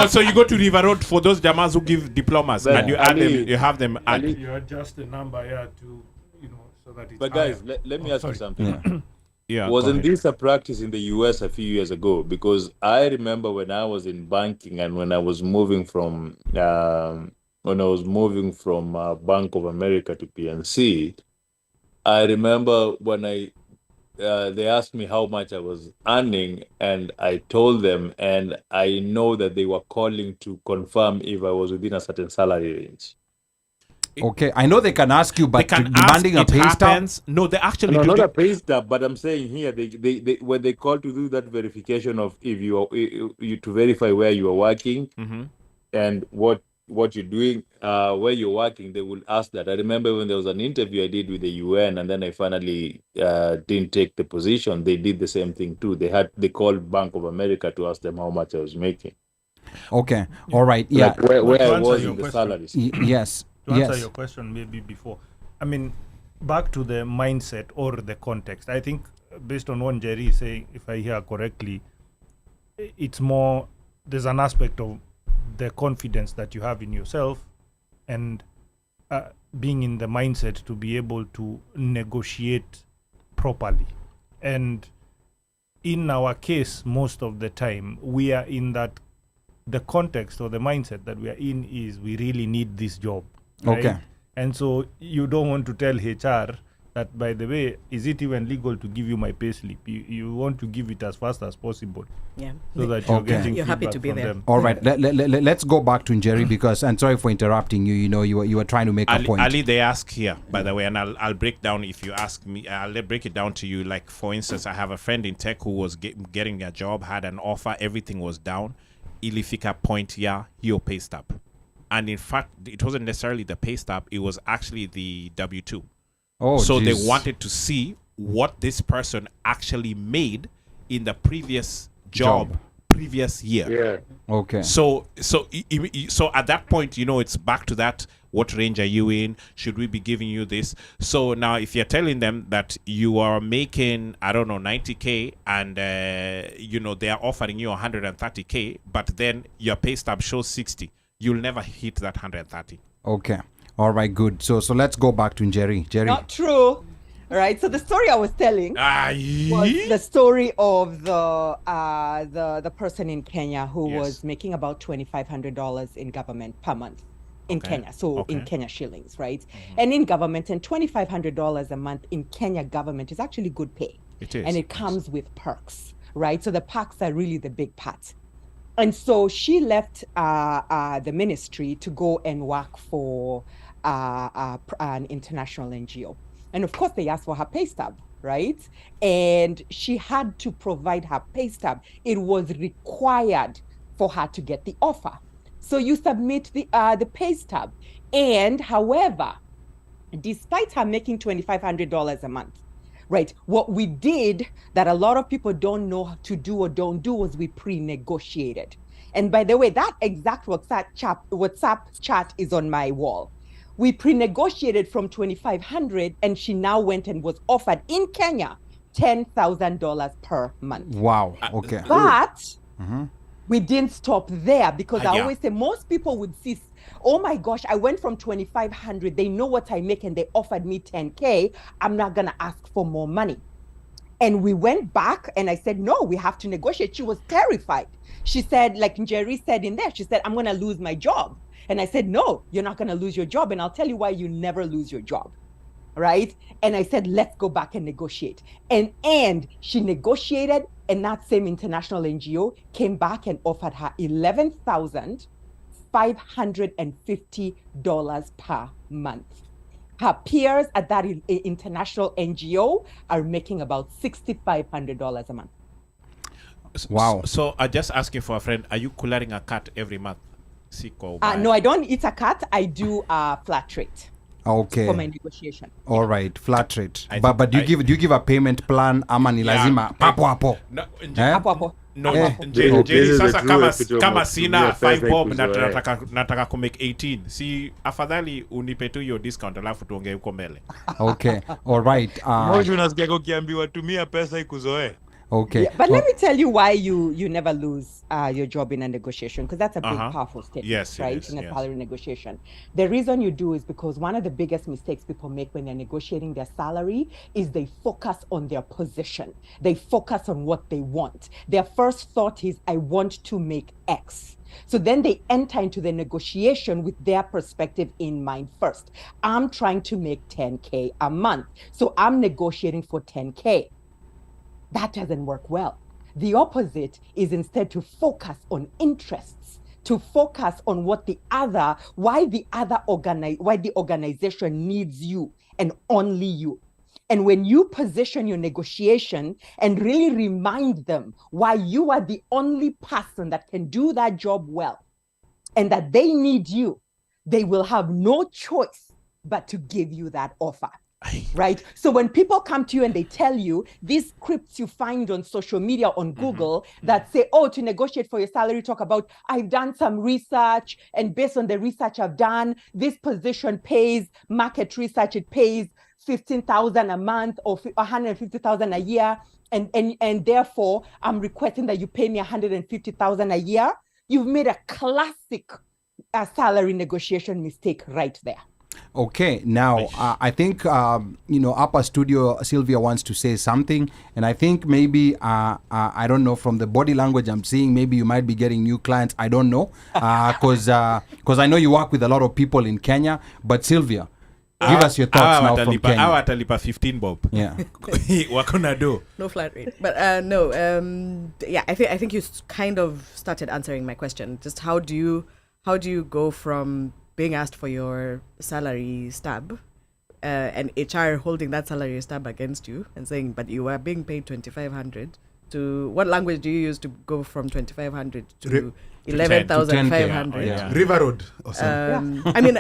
So you go to River Road for those jamas who give diplomas But and you add Ali- them, you have them add. Ali- You adjust the number here to, so that it's But guys, higher. let me ask you sorry. something. Yeah, Wasn't go ahead. this a practice in the US a few years ago? Because I remember when I was in banking and when I was moving from Bank of America to PNC, I remember when they asked me how much I was earning, and I told them, and I know that they were calling to confirm if I was within a certain salary range. Okay, I know they can ask you, They but can demanding a ask, it pay stub. happens. No, they actually No, do. not the- a pay stub, but I'm saying here they when they call to do that verification of if you to verify where you are working Mhm. and what you're doing, where you're working, they will ask that. I remember when there was an interview I did with the UN, and then I finally didn't take the position. They did the same thing too. They called Bank of America to ask them how much I was making, Okay, all right, yeah, like where To I answer was your in the question. salaries. yes, To answer yes. your question maybe before, I mean, back to the mindset or the context. I think based on what Jerry is saying, if I hear correctly, it's more, there's an aspect of the confidence that you have in yourself and being in the mindset to be able to negotiate properly. And in our case, most of the time, we are in that, the context or the mindset that we are in is we really need this job. Right? Okay. And so you don't want to tell HR that, by the way, is it even legal to give you my payslip? You want to give it as fast as possible Yeah. so that you're Okay. getting You're happy feedback to be from there. them. All right, let's go back to Njeri because, and sorry for interrupting you. You know, you were trying to make a point. Ali, they ask here, by the way, and I'll break down if you ask me. I'll break it down to you. Like, for instance, I have a friend in tech who was getting a job, had an offer, everything was down. Ilifika point here, your pay stub. And in fact, it wasn't necessarily the pay stub, it was actually the W-2. Oh, So they jeez. wanted to see what this person actually made in the previous job. Previous year. Yeah. Okay. So at that point, you know, it's back to that. What range are you in? Should we be giving you this? So now, if you're telling them that you are making, I don't know, 90K, and you know they are offering you 130K, but then your pay stub shows 60, you'll never hit that 130. Okay. All right. Good. So let's go back to Njeri. Jerry. Not true. All right. So the story I was telling was the story of the person in Kenya who Yes. was making about $2,500 in government per month in Okay. Kenya. So in Okay. Kenya shillings, right? And in government, and $2,500 a month in Kenya government is actually good pay. It is. And it comes with perks, right? So the perks are really the big part. And so she left the ministry to go and work for an international NGO. And of course, they asked for her pay stub, right? And she had to provide her pay stub. It was required for her to get the offer. So you submit the pay stub. And however, despite her making $2,500 a month, right, what we did that a lot of people don't know to do or don't do was we pre-negotiated. And by the way, that exact WhatsApp chat is on my wall. We pre-negotiated from $2,500, and she now went and was offered in Kenya $10,000 per month. Wow. Okay. But we didn't stop there, because I Yeah. always say most people would see, oh my gosh, I went from 2,500. They know what I make and they offered me 10K. I'm not going to ask for more money. And we went back and I said, no, we have to negotiate. She was terrified. She said, like Jerry said in there, she said, I'm going to lose my job. And I said, no, you're not going to lose your job. And I'll tell you why you never lose your job. Right? And I said, let's go back and negotiate. And she negotiated, and that same international NGO came back and offered her $11,550 per month. Her peers at that international NGO are making about $6,500 a month. Wow. So I just asking for a friend, are you collaring a cat every month? No, I don't eat a cat. I do a flat rate. Okay. For my negotiation. All right, flat rate. I But think do you give a payment plan ama ni lazima papo hapo? No, Hapo hapo. no, Okay. Jerry, sasa kama Kama sina 5 bob na kuzoea. nataka ku make 18. Si afadhali unipe tu hiyo discount alafu tuongee huko mbele. Okay. All right. Moja unasikia ukiambiwa tumia pesa ikuzoee. Okay. Yeah, but let me tell you why you never lose your job in a negotiation, because that's a big, powerful statement, Yes, it right? is, In a yes. salary negotiation. The reason you do is because one of the biggest mistakes people make when they're negotiating their salary is they focus on their position. They focus on what they want. Their first thought is, I want to make X. So then they enter into the negotiation with their perspective in mind first. I'm trying to make 10K a month. So I'm negotiating for 10K. That doesn't work well. The opposite is instead to focus on interests, to focus on why the organization needs you and only you. And when you position your negotiation and really remind them why you are the only person that can do that job well and that they need you, they will have no choice but to give you that offer. Right? So when people come to you and they tell you these scripts you find on social media, on Google, that say, oh, to negotiate for your salary, talk about, I've done some research, and based on the research I've done, this position pays, market research, it pays $15,000 a month or $150,000 a year. And therefore, I'm requesting that you pay me $150,000 a year. You've made a classic salary negotiation mistake right there. Okay, now I think Upper Studio Sylvia wants to say something, and I think maybe I don't know, from the body language I'm seeing, maybe you might be getting new clients. I don't know, because I know you work with a lot of people in Kenya. But Sylvia, give us your thoughts now from Kenya. Hawa watalipa 15 bob. Yeah. Wakona do. No flat rate. But no, yeah, I think you kind of started answering my question. Just how do you go from being asked for your salary stub, and HR holding that salary stub against you and saying, but you are being paid 2,500, to what language do you use to go from 2,500 to 11,500? Yeah. River Road or something. I mean,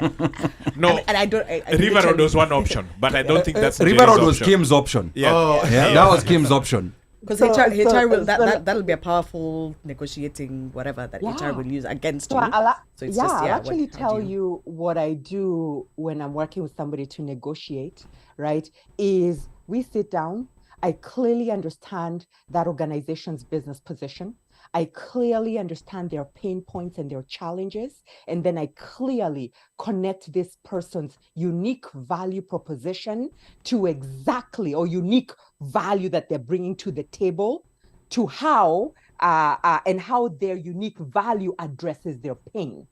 No, and I don't. I River Road literally- was one option, but I don't think that's River Jerry's Road was option. Kim's option. Yeah. Yeah, that was Kim's option. Because So- HR will so- that'll be a powerful negotiating whatever that HR will use against So you. I'll What- actually how tell do you what I do when I'm working with somebody to negotiate, right? Is we sit down, I clearly understand that organization's business position. I clearly understand their pain points and their challenges. And then I clearly connect this person's unique value proposition to exactly, or unique value that they're bringing to the table, to how and how their unique value addresses their pain.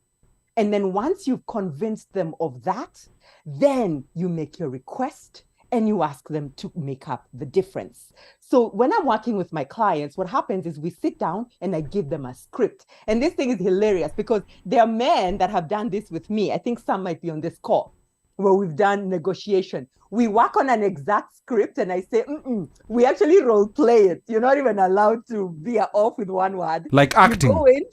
And then once you've convinced them of that, then you make your request and you ask them to make up the difference. So when I'm working with my clients, what happens is we sit down and I give them a script. And this thing is hilarious because there are men that have done this with me. I think some might be on this call where we've done negotiation. We work on an exact script and I say, we actually role play it. You're not even allowed to veer off with one word. Like acting. You go in,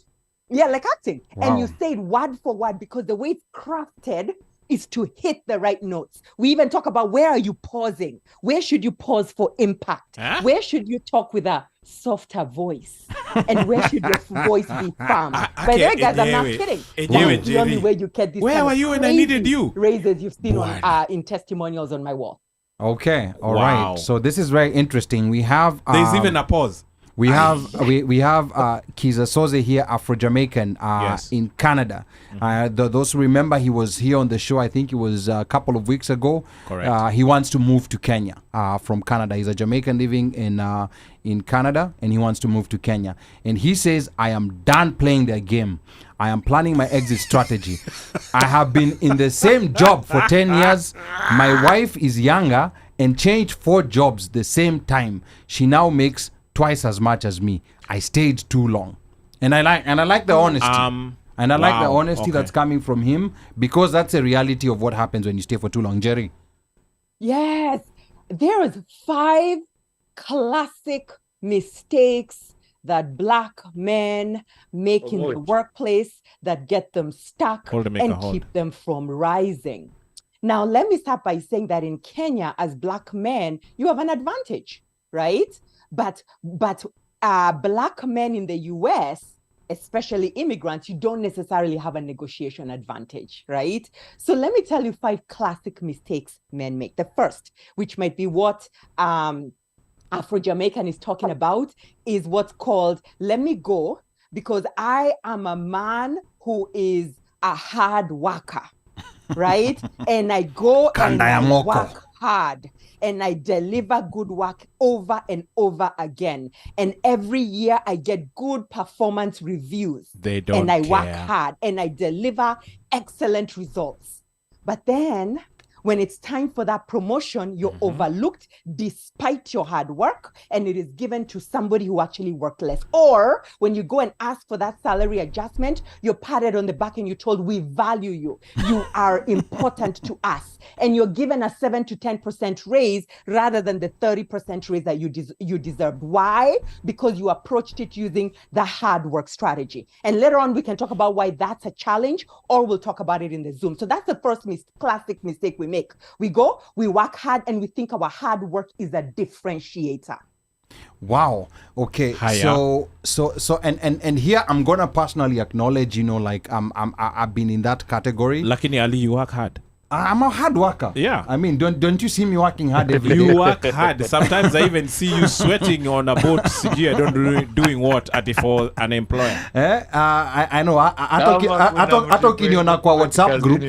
yeah, like acting. Wow. And you say it word for word because the way it's crafted is to hit the right notes. We even talk about where are you pausing? Where should you pause for impact? Huh? Where should you talk with a softer voice? And where should your voice be firm? By the way, guys, I'm not kidding. That's the only way you get this. Where were you when I needed you? Raises you've seen on in testimonials on my wall. Okay, all right. Wow. So this is very interesting. We have There's even a pause. we have Kiza Soze here, Afro-Jamaican Yes. in Canada. Those who remember, he was here on the show, I think it was a couple of weeks ago. Correct. He wants to move to Kenya from Canada. He's a Jamaican living in Canada, and he wants to move to Kenya. And he says, I am done playing their game. I am planning my exit strategy. I have been in the same job for 10 years. My wife is younger and changed 4 jobs the same time. She now makes twice as much as me. I stayed too long. And I like the honesty. And I like the wow, honesty okay. that's coming from him, because that's a reality of what happens when you stay for too long. Jerry. Yes, there is 5 classic mistakes that Black men make in the workplace that get them stuck Hold it, make a and hold. keep them from rising. Now, let me start by saying that in Kenya, as Black men, you have an advantage, right? But Black men in the US, especially immigrants, you don't necessarily have a negotiation advantage, right? So let me tell you 5 classic mistakes men make. The first, which might be what Afro-Jamaican is talking about, is what's called, let me go because I am a man who is a hard worker, right? And I go and I Kandayamoko. work hard and I deliver good work over and over again. And every year I get good performance reviews. They don't And I work care. hard and I deliver excellent results. But then when it's time for that promotion, you're overlooked despite your hard work, and it is given to somebody who actually worked less. Or when you go and ask for that salary adjustment, you're patted on the back and you're told, we value you. You are important to us. And you're given a 7 to 10% raise rather than the 30% raise that you deserved. Why? Because you approached it using the hard work strategy. And later on, we can talk about why that's a challenge, or we'll talk about it in the Zoom. So that's the first classic mistake we make. We go, we work hard, and we think our hard work is a differentiator. Wow. Okay. Hiya. So and here I'm gonna personally acknowledge, I've been in that category. Lakini Ali, you work hard. I'm a hard worker. Yeah. I mean, don't you see me working hard every day? You work hard. Sometimes I even see you sweating on a boat. CG, I don't know doing what for an employer. I know. Hata ukiniona kwa WhatsApp group,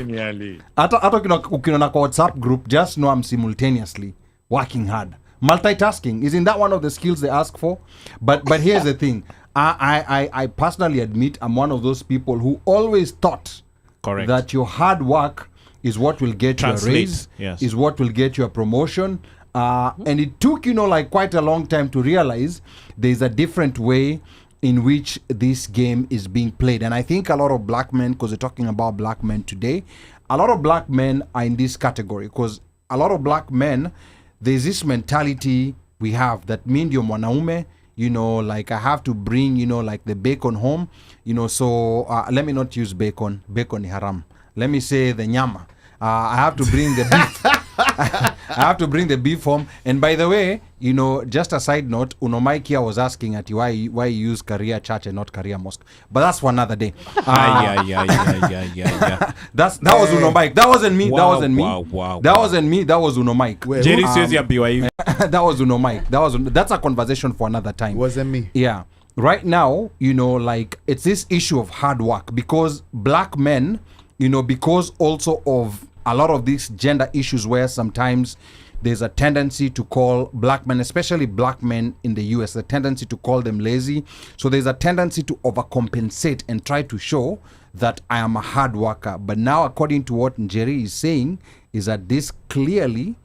hata ukiniona kwa WhatsApp group, just know I'm simultaneously working hard. Multitasking, isn't that one of the skills they ask for? But here's the thing. I personally admit I'm one of those people who always thought Correct. that your hard work is what will get you a Translate, raise, yes. is what will get you a promotion. And it took, quite a long time to realize there's a different way in which this game is being played. And I think a lot of Black men, because we're talking about Black men today, a lot of Black men are in this category, because a lot of Black men, there's this mentality we have that mi ndio mwanaume, I have to bring, the bacon home, so let me not use bacon ni haram. Let me say the nyama. I have to bring the beef. I have to bring the beef home. And by the way, just a side note, Mike here was asking at you why you use Career Church and not Career Mosque. But that's for another day. Yeah. That was Mike. That wasn't me. Wow, That wasn't me. wow. That wasn't me. That was Mike. Jerry says you're BYU. That was Mike. That's a conversation for another time. Wasn't me. Yeah. Right now, it's this issue of hard work, because Black men, because also of a lot of these gender issues where sometimes there's a tendency to call Black men, especially Black men in the US, a tendency to call them lazy. So there's a tendency to overcompensate and try to show that I am a hard worker. But now, according to what Njeri is saying, is that this clearly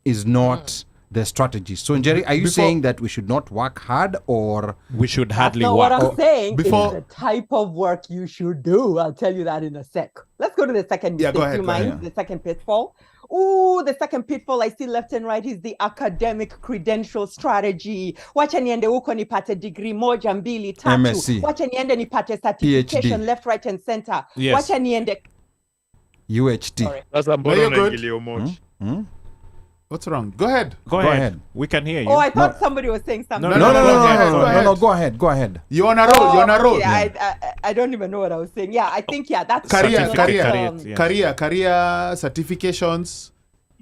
is not the strategy. So, Njeri, are you saying that we should not work hard, or we should hardly That's not work? what I'm saying. Before- It's the type of work you should do. I'll tell you that in a sec. Let's go to the second Yeah, mistake. go ahead, Do you go mind? ahead. The second pitfall. Ooh, the second pitfall I see left and right is the academic credential strategy. Wacha niende huko nipate degree moja mbili tatu. MSc. Wacha niende nipate certification PhD. left, right, and center. Yes. Wacha niende. UHT? Sorry. Sasa No, you're good. unaingilia moja. What's wrong? Go ahead. Go Go ahead. ahead. We can hear you. Oh, I thought somebody was saying something. No, No, no, no, go no, ahead, no, go no, ahead. no, go ahead, go ahead. You're on a roll. You're on a roll. Okay, I don't even know what I was saying. Yeah, I think that's Career, like, career. Yeah. Career certifications.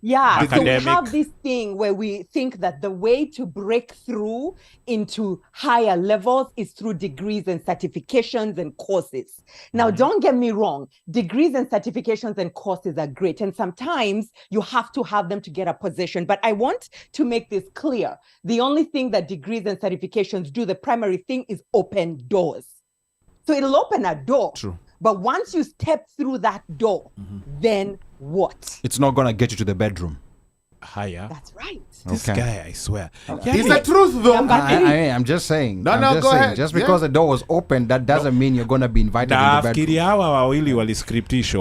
Yeah, so we Academic. have this thing where we think that the way to break through into higher levels is through degrees and certifications and courses. Now, don't get me wrong, degrees and certifications and courses are great. And sometimes you have to have them to get a position. But I want to make this clear. The only thing that degrees and certifications do, the primary thing, is open doors. So it'll open a door. True. But once you step through that door, then what? It's not gonna get you to the bedroom. Higher. That's right. This Okay. guy, I swear. It's the truth, though. Number three. I'm just saying. No, I'm no, just go saying, ahead. Just Yeah. because the door was open, that doesn't mean you're gonna be invited in the nafikiri bedroom. hawa wawili waliscriptisho.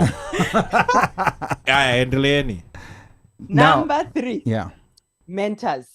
Aya, endeleeni. Now- Number three, Yeah. mentors.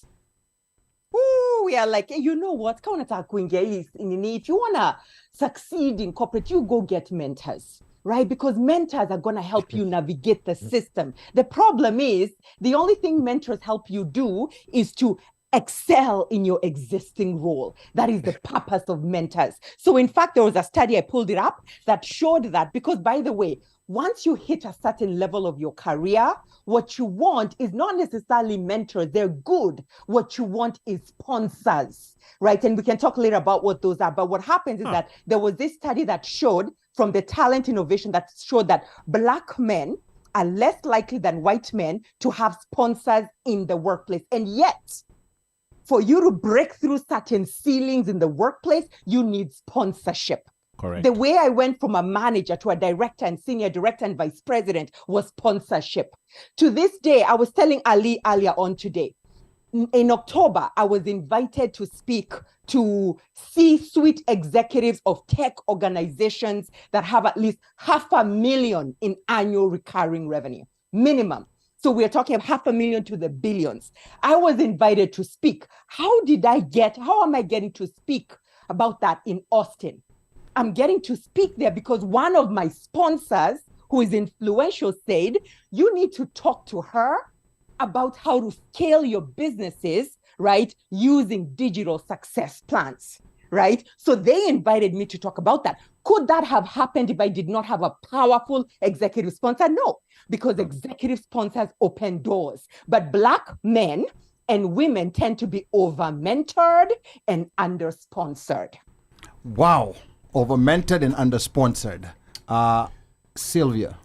Ooh, we are like, you know what? Kama unataka kuingia hii nini, if you wanna succeed in corporate, you go get mentors. Right? Because mentors are going to help you navigate the system. The problem is the only thing mentors help you do is to excel in your existing role. That is the purpose of mentors. So in fact, there was a study, I pulled it up, that showed that, because by the way, once you hit a certain level of your career, what you want is not necessarily mentors. They're good. What you want is sponsors, right? And we can talk later about what those are. But what happens is that there was this study that showed from the talent innovation that showed that Black men are less likely than white men to have sponsors in the workplace. And yet, for you to break through certain ceilings in the workplace, you need sponsorship. Correct. The way I went from a manager to a director and senior director and vice president was sponsorship. To this day, I was telling Ali earlier on today, in October, I was invited to speak to C-suite executives of tech organizations that have at least 500,000 in annual recurring revenue, minimum. So we're talking of 500,000 to the billions. I was invited to speak. How am I getting to speak about that in Austin? I'm getting to speak there because one of my sponsors, who is influential, said, you need to talk to her about how to scale your businesses, right, using digital success plans, right? So they invited me to talk about that. Could that have happened if I did not have a powerful executive sponsor? No, because executive sponsors open doors. But Black men and women tend to be over-mentored and under-sponsored. Wow. Over-mentored and under-sponsored. Sylvia.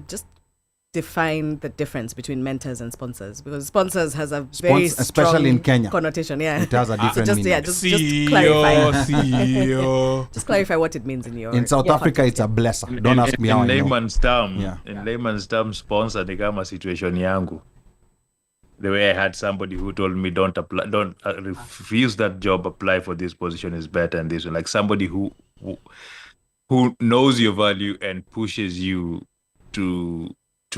Just define the difference between mentors and sponsors, because sponsors has a very especially strong in Kenya. connotation. Yeah, It has a different just, meaning. yeah, just CEO, clarify. CEO. Just clarify what it means in your In South your Africa, context, it's a blesser. Don't ask me how I in know. layman's term, Yeah. in layman's term, sponsor ni kama situation yangu. The way I had somebody who told me don't apply, don't refuse that job, apply for this position is better, and this one, like somebody who knows your value and pushes you to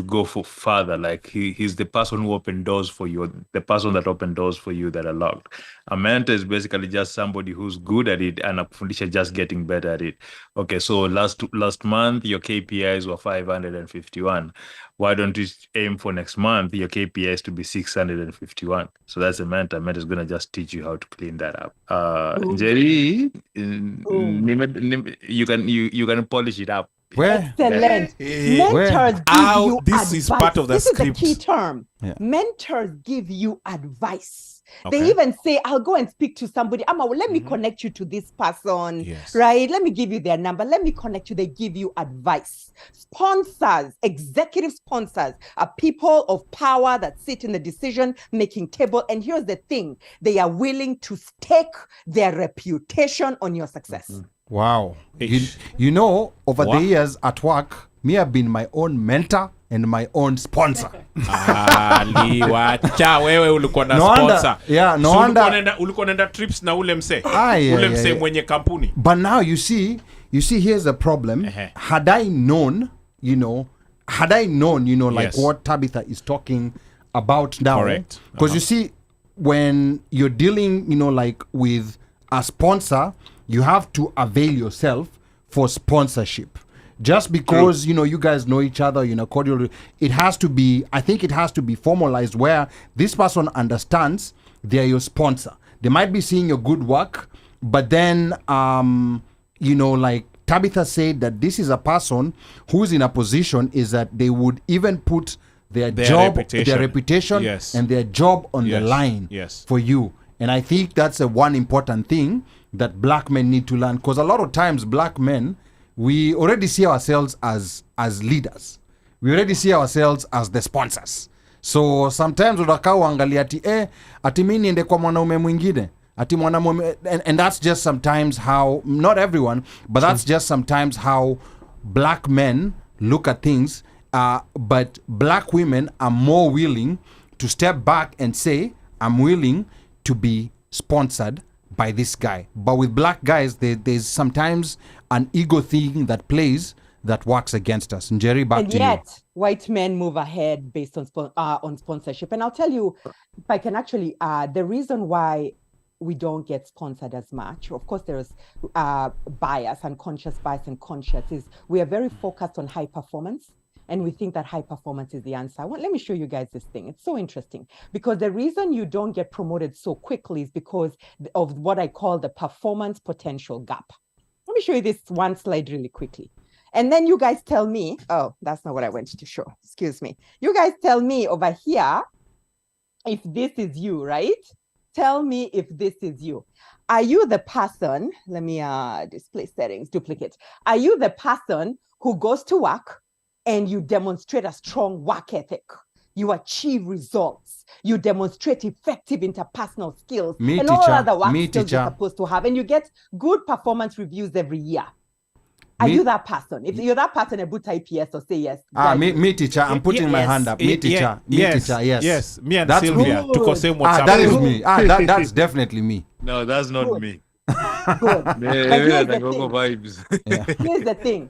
go for further. Like he's the person who opened doors for you, the person that opened doors for you that are locked. A mentor is basically just somebody who's good at it and akufundisha just getting better at it. Okay, so last month your KPIs were 551. Why don't you aim for next month your KPIs to be 651? So that's a mentor. Mentor is gonna just teach you how to clean that up. Jerry, you can polish it up. Where? Excellent. Mentors give Ow, you this advice. is part of the this script. is the key term. Yeah. Mentors give you advice. Okay. They even say, I'll go and speak to somebody. Let me connect you to this person. Yes. Right? Let me give you their number. Let me connect you. They give you advice. Sponsors, executive sponsors, are people of power that sit in the decision-making table. And here's the thing. They are willing to stake their reputation on your success. Wow. Ish. You know, over Wow. the years at work, me have been my own mentor and my own sponsor. Liwacha wewe ulikuwa na No wonder- sponsor. yeah, no So wonder- ulikuwa nenda trips na ule mse. Yeah, Ule mse yeah. mwenye kampuni. But now you see here's the problem. Had I known, like Yes. what Tabitha is talking about now. Correct. Because you see, when you're dealing, like with a sponsor, you have to avail yourself for sponsorship. Just because, you guys know each other, cordial, it has to be, I think it has to be formalized where this person understands they're your sponsor. They might be seeing your good work, but then, like Tabitha said, that this is a person who's in a position is that they would even put their job, their reputation, yes. and their job on the line for you. And I think that's a one important thing that black men need to learn, because a lot of times black men, we already see ourselves as leaders. We already see ourselves as the sponsors. So sometimes unakaa uangalia ati mimi niende kwa mwanaume mwingine. Ati mwanamume, and that's just sometimes how, not everyone, but that's just sometimes how black men look at things. But black women are more willing to step back and say, I'm willing to be sponsored by this guy. But with black guys, there's sometimes an ego thing that plays that works against us. And Jerry, back and to yet, you. white men move ahead based on sponsorship. And I'll tell you, if I can actually, the reason why we don't get sponsored as much, of course, there's bias, unconscious bias and conscious, is we are very focused on high performance. And we think that high performance is the answer. Let me show you guys this thing. It's so interesting because the reason you don't get promoted so quickly is because of what I call the performance potential gap. Let me show you this one slide really quickly. And then you guys tell me, oh, that's not what I wanted to show. Excuse me. You guys tell me over here if this is you, right? Tell me if this is you. Are you the person, let me display settings, duplicate. Are you the person who goes to work and you demonstrate a strong work ethic? You achieve results. You demonstrate effective interpersonal skills and all other work skills you're supposed to have. And you get good performance reviews every year. Are you that person? If you're that person, a boot IPS or say yes. Me teacher, I'm putting my hand up. Me teacher, yes. Yes, me and That's Sylvia. That is me. That's definitely me. No, that's not me. Good. Here's Here's the thing.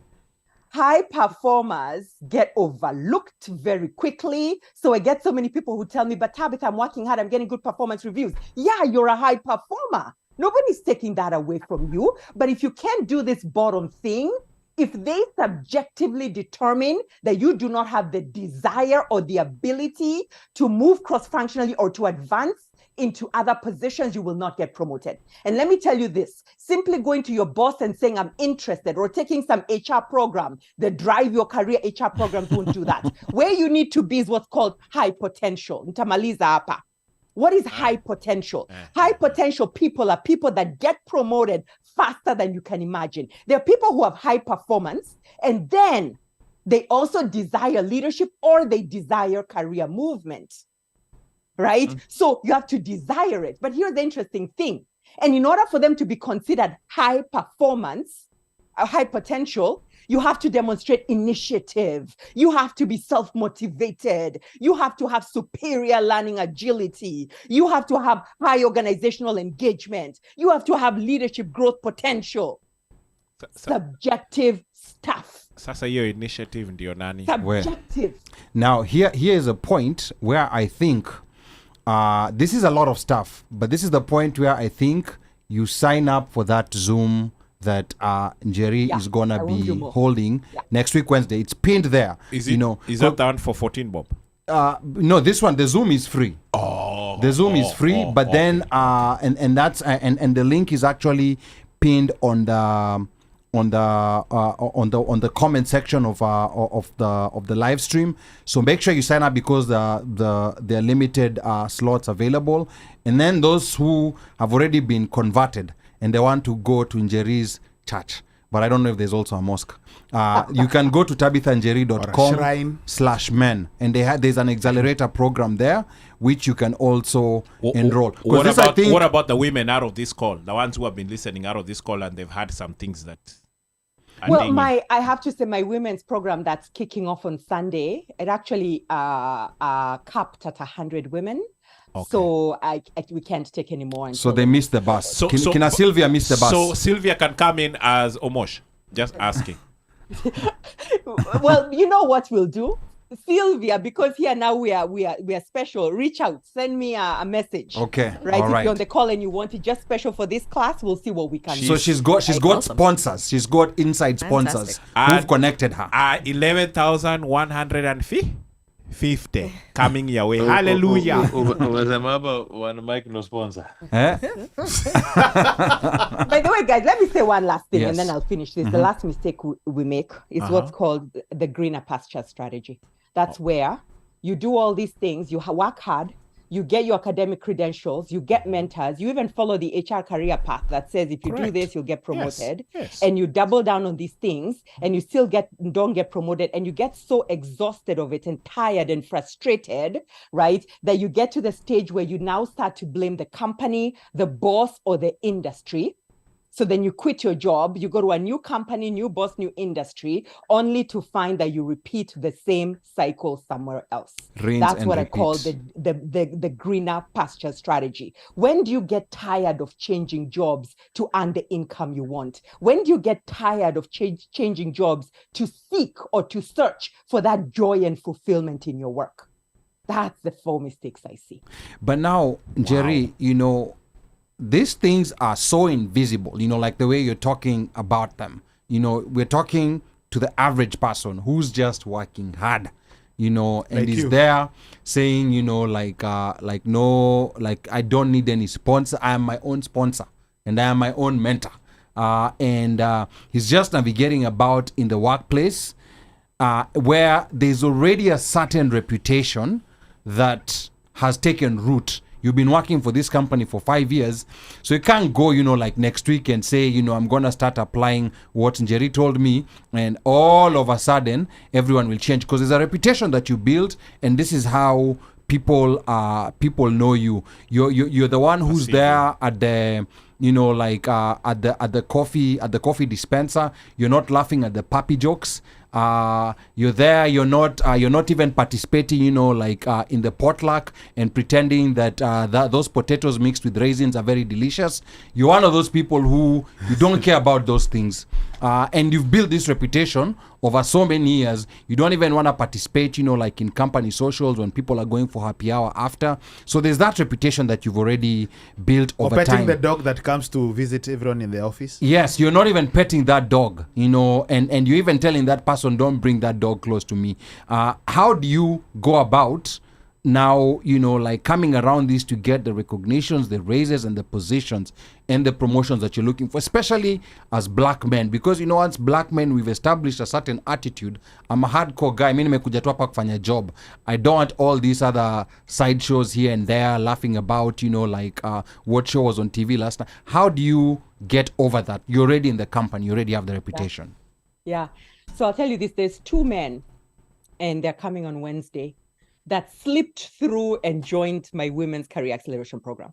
High performers get overlooked very quickly. So I get so many people who tell me, but Tabitha, I'm working hard, I'm getting good performance reviews. Yeah, you're a high performer. Nobody's taking that away from you. But if you can't do this bottom thing, if they subjectively determine that you do not have the desire or the ability to move cross-functionally or to advance into other positions, you will not get promoted. And let me tell you this, simply going to your boss and saying, I'm interested, or taking some HR program, the Drive Your Career HR programs won't do that. Where you need to be is what's called high potential. Nitamaliza hapa. What is high potential? High potential people are people that get promoted faster than you can imagine. There are people who have high performance, and then they also desire leadership or they desire career movement. Right? So you have to desire it. But here's the interesting thing. And in order for them to be considered high performance, high potential, you have to demonstrate initiative. You have to be self-motivated. You have to have superior learning agility. You have to have high organizational engagement. You have to have leadership growth potential. Subjective stuff. Sasa hiyo initiative ndio nani? Subjective. Now, here is a point where I think this is a lot of stuff, but this is the point where I think you sign up for that Zoom that Njeri is gonna be holding next week Wednesday. It's pinned there. Is it? Is that the one for 14 bob? No, this one, the Zoom is free. The Zoom is free, but then and that's and the link is actually pinned on the comment section of the live stream. So make sure you sign up because there are limited slots available. And then those who have already been converted and they want to go to Njeri's church, but I don't know if there's also a mosque. You can go to tabithanjeri.com/men, and there's an accelerator program there which you can also enroll. What about the women out of this call, the ones who have been listening out of this call and they've had some things that Well, I have to say my women's program that's kicking off on Sunday, it actually capped at 100 women. Okay. So we can't take any more. So they missed the bus. So can Sylvia miss the bus? So Sylvia can come in as Omosh. Just asking. Well, you know what we'll do? Sylvia, because here now we are special. Reach out, send me a message. Okay, right. All if right. you're on the call and you want it just special for this class, we'll see what we can do. So she's got sponsors. She's got inside sponsors who've connected her. 11,150 coming your way. Hallelujah. One mic no sponsor. By the way, guys, let me say one last thing and then I'll finish this. The last mistake we make is what's called the greener pasture strategy. That's where you do all these things, you work hard, you get your academic credentials, you get mentors, you even follow the HR career path that says if you do this, you'll get promoted. Yes. And you double down on these things and you still don't get promoted, and you get so exhausted of it and tired and frustrated, right? That you get to the stage where you now start to blame the company, the boss, or the industry. So then you quit your job, you go to a new company, new boss, new industry, only to find that you repeat the same cycle somewhere else. That's what I call the greener pasture strategy. When do you get tired of changing jobs to earn the income you want? When do you get tired of changing jobs to seek or to search for that joy and fulfillment in your work? That's the 4 mistakes I see. But now, Jerry, these things are so invisible, like the way you're talking about them. We're talking to the average person who's just working hard, and is there saying, I don't need any sponsor. I am my own sponsor and I am my own mentor. And he's just navigating about in the workplace where there's already a certain reputation that has taken root. You've been working for this company for 5 years, so you can't go, next week and say, I'm going to start applying what Njeri told me, and all of a sudden, everyone will change, because there's a reputation that you build, and this is how people know you. You're the one who's there at the, at the coffee dispenser. You're not laughing at the puppy jokes. You're there, you're not even participating, in the potluck and pretending that those potatoes mixed with raisins are very delicious. You're one of those people who you don't care about those things. And you've built this reputation over so many years. You don't even want to participate, in company socials when people are going for happy hour after. So there's that reputation that you've already built over time. Or petting the dog that comes to visit everyone in the office. Yes, you're not even petting that dog, and you're even telling that person, don't bring that dog close to me. How do you go about now, coming around this to get the recognitions, the raises, and the positions and the promotions that you're looking for, especially as black men? Because, as black men, we've established a certain attitude. I'm a hardcore guy. Mimi nimekuja tu hapa kufanya job. I don't want all these other side shows here and there, laughing about, what show was on TV last night. How do you get over that? You're already in the company. You already have the reputation. Yeah. So I'll tell you this. There's 2 men, and they're coming on Wednesday, that slipped through and joined my Women's Career Acceleration Program.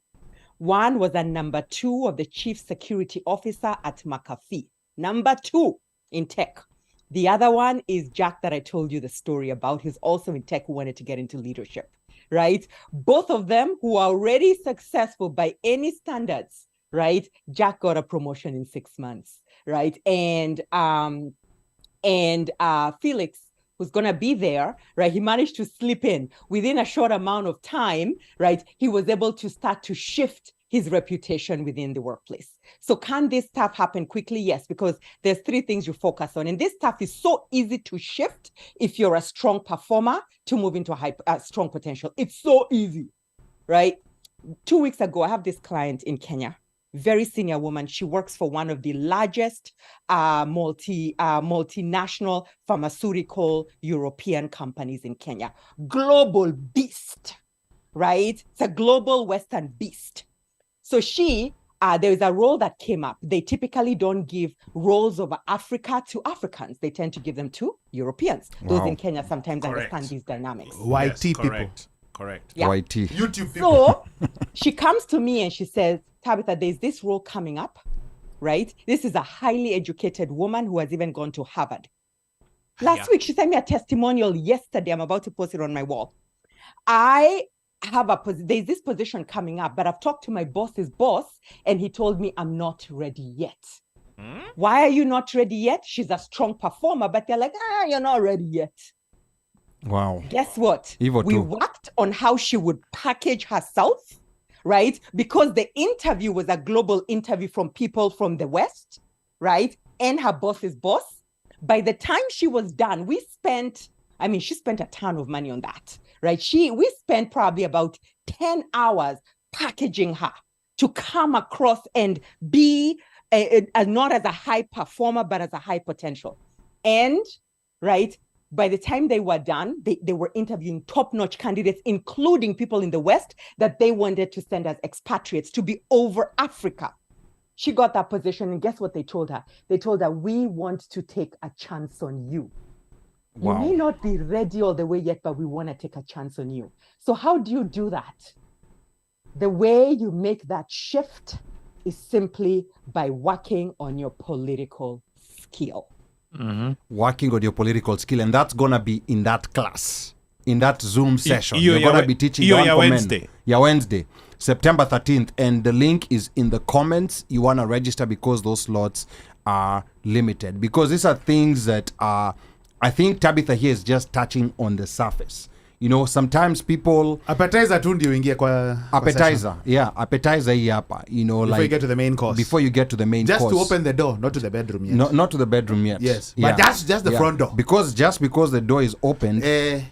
One was a number 2 of the Chief Security Officer at McAfee. Number 2 in tech. The other one is Jack that I told you the story about. He's also in tech, who wanted to get into leadership, right? Both of them who are already successful by any standards, right? Jack got a promotion in 6 months, right? And Felix, who's going to be there, right? He managed to slip in within a short amount of time, right? He was able to start to shift his reputation within the workplace. So can this stuff happen quickly? Yes, because there's 3 things you focus on. And this stuff is so easy to shift if you're a strong performer to move into a strong potential. It's so easy, right? 2 weeks ago, I have this client in Kenya, very senior woman. She works for one of the largest multinational pharmaceutical European companies in Kenya. Global beast, right? It's a global Western beast. So there is a role that came up. They typically don't give roles over Africa to Africans. They tend to give them to Europeans. Wow. Those in Kenya sometimes understand these dynamics. YT people. Correct. Yeah. YT. YouTube people. So she comes to me and she says, Tabitha, there's this role coming up, right? This is a highly educated woman who has even gone to Harvard. Last week, she sent me a testimonial yesterday. I'm about to post it on my wall. I have there's this position coming up, but I've talked to my boss's boss, and he told me I'm not ready yet. Why are you not ready yet? She's a strong performer, but they're like, you're not ready yet. Wow. Guess what? We worked on how she would package herself, right? Because the interview was a global interview from people from the West, right? And her boss's boss. By the time she was done, she spent a ton of money on that, right? We spent probably about 10 hours packaging her to come across and be not as a high performer, but as a high potential. And, right, by the time they were done, they were interviewing top-notch candidates, including people in the West that they wanted to send as expatriates to be over Africa. She got that position, and guess what they told her? They told her, we want to take a chance on you. Wow. You may not be ready all the way yet, but we want to take a chance on you. So how do you do that? The way you make that shift is simply by working on your political skill. Working on your political skill, and that's gonna be in that class, in that Zoom session. You're gonna be teaching Wednesday. Yeah, Wednesday, September 13th, and the link is in the comments. You wanna register because those slots are limited. Because these are things that are, I think Tabitha here is just touching on the surface. You know, sometimes people appetizer tu ndio ingie kwa appetizer. Yeah, appetizer hii hapa. You know, before you get to the main course. Before you get to the main course. Just to open the door, not to the bedroom yet. Not to the bedroom yet. Yes. Yeah. But that's just the front door. Because the door is opened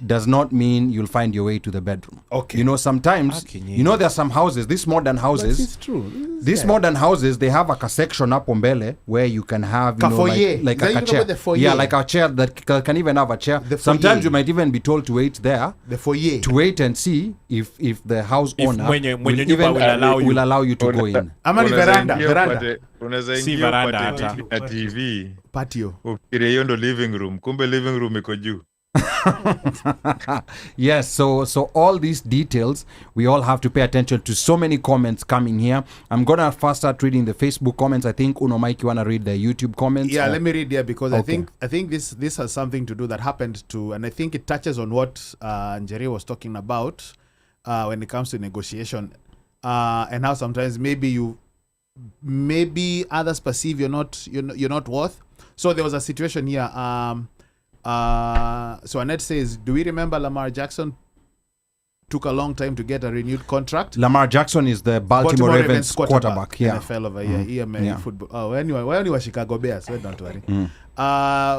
does not mean you'll find your way to the bedroom. Okay. You know, sometimes you know there are some houses, these modern houses. This is true. These modern houses, they have a section hapo mbele where you can have like a chair. Yeah, like a chair that can even have a chair. Sometimes you might even be told to wait there. The foyer. To wait and see if the house owner will allow you to go in. Ama ni veranda. Unaweza ingia kwa TV. Patio. Ukire hiyo ndo living room. Kumbe living room iko juu. Yes, so all these details, we all have to pay attention to. So many comments coming here. I'm gonna first start reading the Facebook comments. I think Uno Mike, you wanna read the YouTube comments? Yeah, let me read there because I think this has something to do that happened to, and I think it touches on what Njeri was talking about when it comes to negotiation and how sometimes maybe others perceive you're not worth. So there was a situation here. So Annette says, do we remember Lamar Jackson took a long time to get a renewed contract? Lamar Jackson is the Baltimore Ravens quarterback. Yeah. NFL over here. He football. Oh, anyway, when he was Chicago Bears, so don't worry.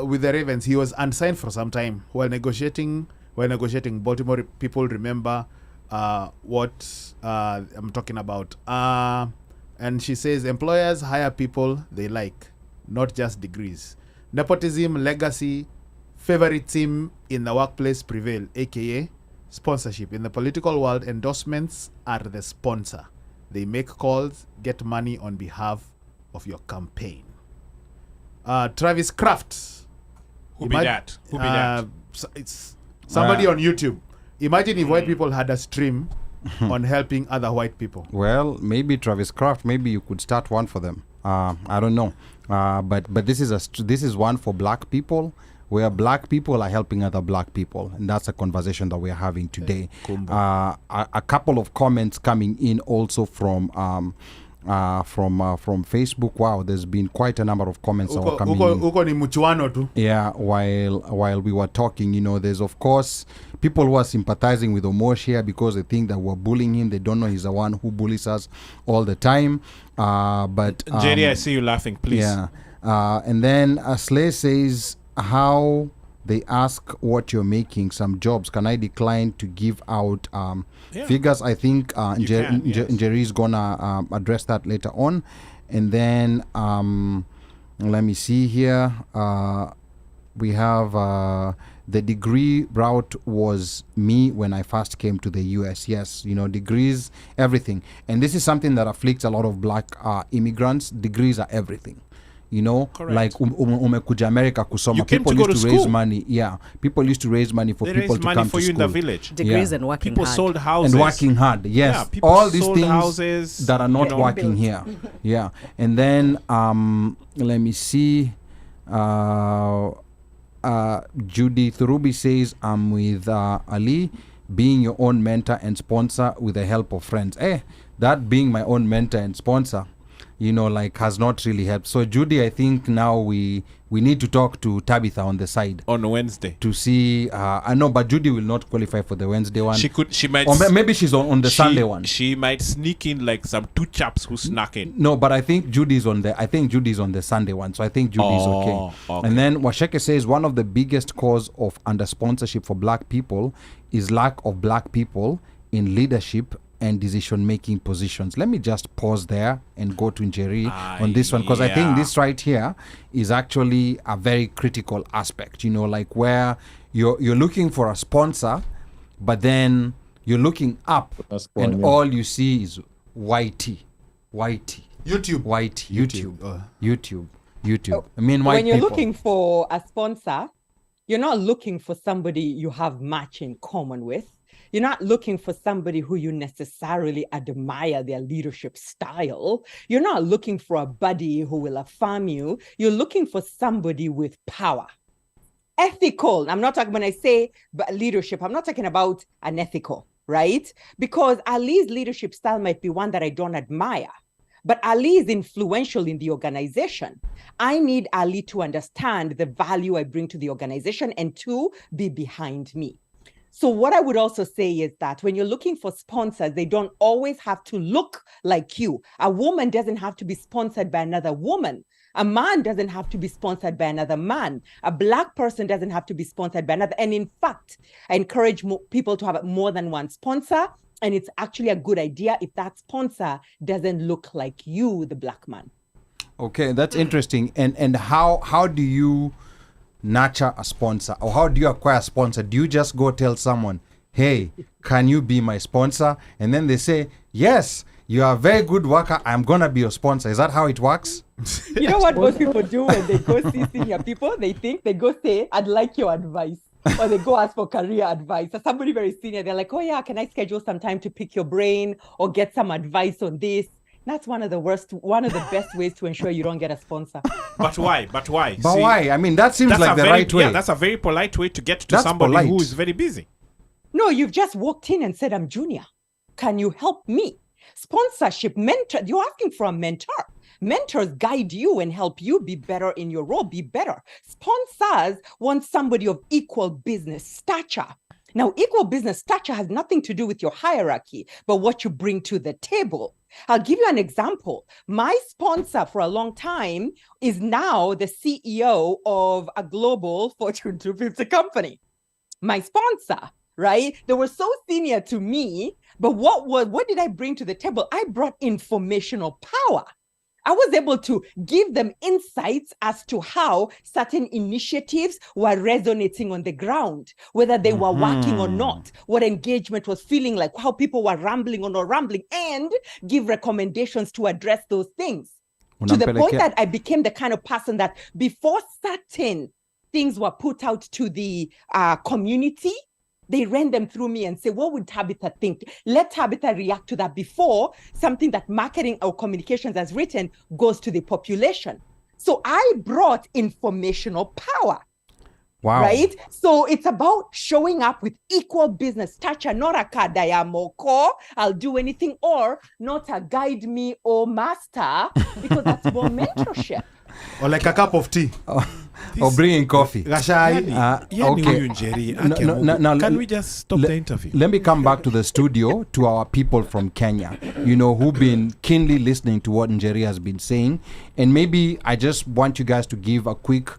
With the Ravens, he was unsigned for some time. While negotiating, Baltimore people remember what I'm talking about. And she says, employers hire people they like, not just degrees. Nepotism, legacy, favoritism in the workplace prevail, aka sponsorship. In the political world, endorsements are the sponsor. They make calls, get money on behalf of your campaign. Travis Kraft. Who be that? It's somebody on YouTube. Imagine if white people had a stream on helping other white people. Well, maybe Travis Kraft, maybe you could start one for them. I don't know. But this is one for black people, where black people are helping other black people, and that's a conversation that we're having today. A couple of comments coming in also from Facebook. Wow, there's been quite a number of comments that were coming in. Yeah, while we were talking, you know, there's of course people who are sympathizing with Omosh here because they think that we're bullying him. They don't know he's the one who bullies us all the time. But JD, I see you laughing, please. Yeah. And then Slay says, how they ask what you're making, some jobs, can I decline to give out figures? I think Njeri's gonna address that later on. And then let me see here. We have the degree route was me when I first came to the US. Yes, you know, degrees, everything. And this is something that afflicts a lot of black immigrants. Degrees are everything. you know. Correct. Like umekuja America kusoma. You came People to go used to to raise school. money. Yeah, people used to raise money for They people raised to money come for to you in school. the village. Degrees Yeah. and working People hard. sold houses. And working hard, yes. Yeah, people all these sold things houses, that are not you know. working here. Yeah. And then let me see. Judy Thurubi says, I'm with Ali, being your own mentor and sponsor with the help of friends. That being my own mentor and sponsor, you know, like has not really helped. So Judy, I think now we need to talk to Tabitha on the side On Wednesday. to see. I know, but Judy will not qualify for the Wednesday one. She might. Or maybe she's on the Sunday one. She might sneak in like some two chaps who snuck in. No, but I think Judy's on the Sunday one. So I think Judy's Oh, okay. And then Washeke says one of the biggest cause of under sponsorship for black people is lack of black people in leadership and decision-making positions. Let me just pause there and go to Njeri on this one, because I think this right here is actually a very critical aspect, you know, like where you're looking for a sponsor, but then you're looking up and all you see is YT. YouTube. YouTube. I mean, white When you're people. looking for a sponsor, you're not looking for somebody you have much in common with. You're not looking for somebody who you necessarily admire their leadership style. You're not looking for a buddy who will affirm you. You're looking for somebody with power. Ethical. I'm not talking, when I say leadership, I'm not talking about unethical, right? Because Ali's leadership style might be one that I don't admire. But Ali is influential in the organization. I need Ali to understand the value I bring to the organization and to be behind me. So what I would also say is that when you're looking for sponsors, they don't always have to look like you. A woman doesn't have to be sponsored by another woman. A man doesn't have to be sponsored by another man. A black person doesn't have to be sponsored by another. And in fact, I encourage people to have more than one sponsor. And it's actually a good idea if that sponsor doesn't look like you, the black man. Okay, that's interesting. And how do you nurture a sponsor, or how do you acquire a sponsor? Do you just go tell someone, hey, can you be my sponsor? And then they say, yes, you are a very good worker, I'm gonna be your sponsor. Is that how it works? You know what most people do when they go see senior people? They go say, I'd like your advice. Or they go ask for career advice. So somebody very senior, they're like, oh yeah, can I schedule some time to pick your brain or get some advice on this? That's one of the best ways to ensure you don't get a sponsor. But why? But why? I mean, that seems like the right way. Yeah, that's a very polite way to get to somebody who is very busy. No, you've just walked in and said, I'm junior. Can you help me? Sponsorship, mentor, you're asking for a mentor. Mentors guide you and help you be better in your role, be better. Sponsors want somebody of equal business stature. Now, equal business stature has nothing to do with your hierarchy, but what you bring to the table. I'll give you an example. My sponsor for a long time is now the CEO of a global Fortune 250 company. My sponsor, right? They were so senior to me, but what did I bring to the table? I brought informational power. I was able to give them insights as to how certain initiatives were resonating on the ground, whether they were working or not, what engagement was feeling like, how people were rambling or not rambling, and give recommendations to address those things. To the point that I became the kind of person that before certain things were put out to the community, they ran them through me and say, what would Tabitha think? Let Tabitha react to that before something that marketing or communications has written goes to the population. So I brought informational power. Wow. Right? So it's about showing up with equal business stature, not a kadayamoko, I'll do anything, or not a guide me or master, because that's more mentorship. Or like a cup of tea. Or bringing coffee. Gashai. Now, can we just stop the interview? Let me come back to the studio to our people from Kenya, you know, who've been keenly listening to what Njeri has been saying. And maybe I just want you guys to give a quick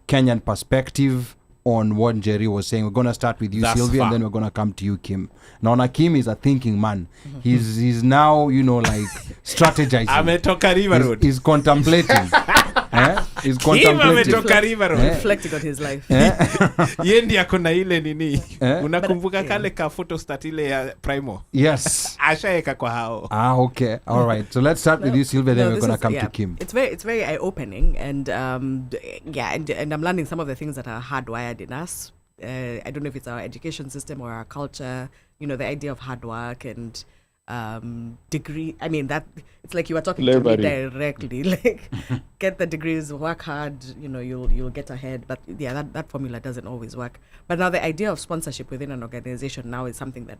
Kenyan perspective on what Njeri was saying. We're going to start with you, Sylvia, and then we're going to come to you, Kim. Now, Kim is a thinking man. He's now, you know, like strategizing. Ametoka River Road. He's contemplating. He's Kim contemplating. ametoka River Road. Reflecting on his life. Ye ndiye akona ile nini. Unakumbuka yeah. kale ka photostat ile ya Primo? Yes. Ashaeka kwa hao. Okay. All right. So let's start with you, Sylvia. Then we're this gonna is- come yeah, to Kim. It's very eye opening, and and I'm learning some of the things that are hardwired in us. I don't know if it's our education system or our culture. You know, the idea of hard work and degree. I mean, that it's like you were talking to me directly. Like, get the degrees, work hard. You know, you'll get ahead. But yeah, that formula doesn't always work. But now the idea of sponsorship within an organization now is something that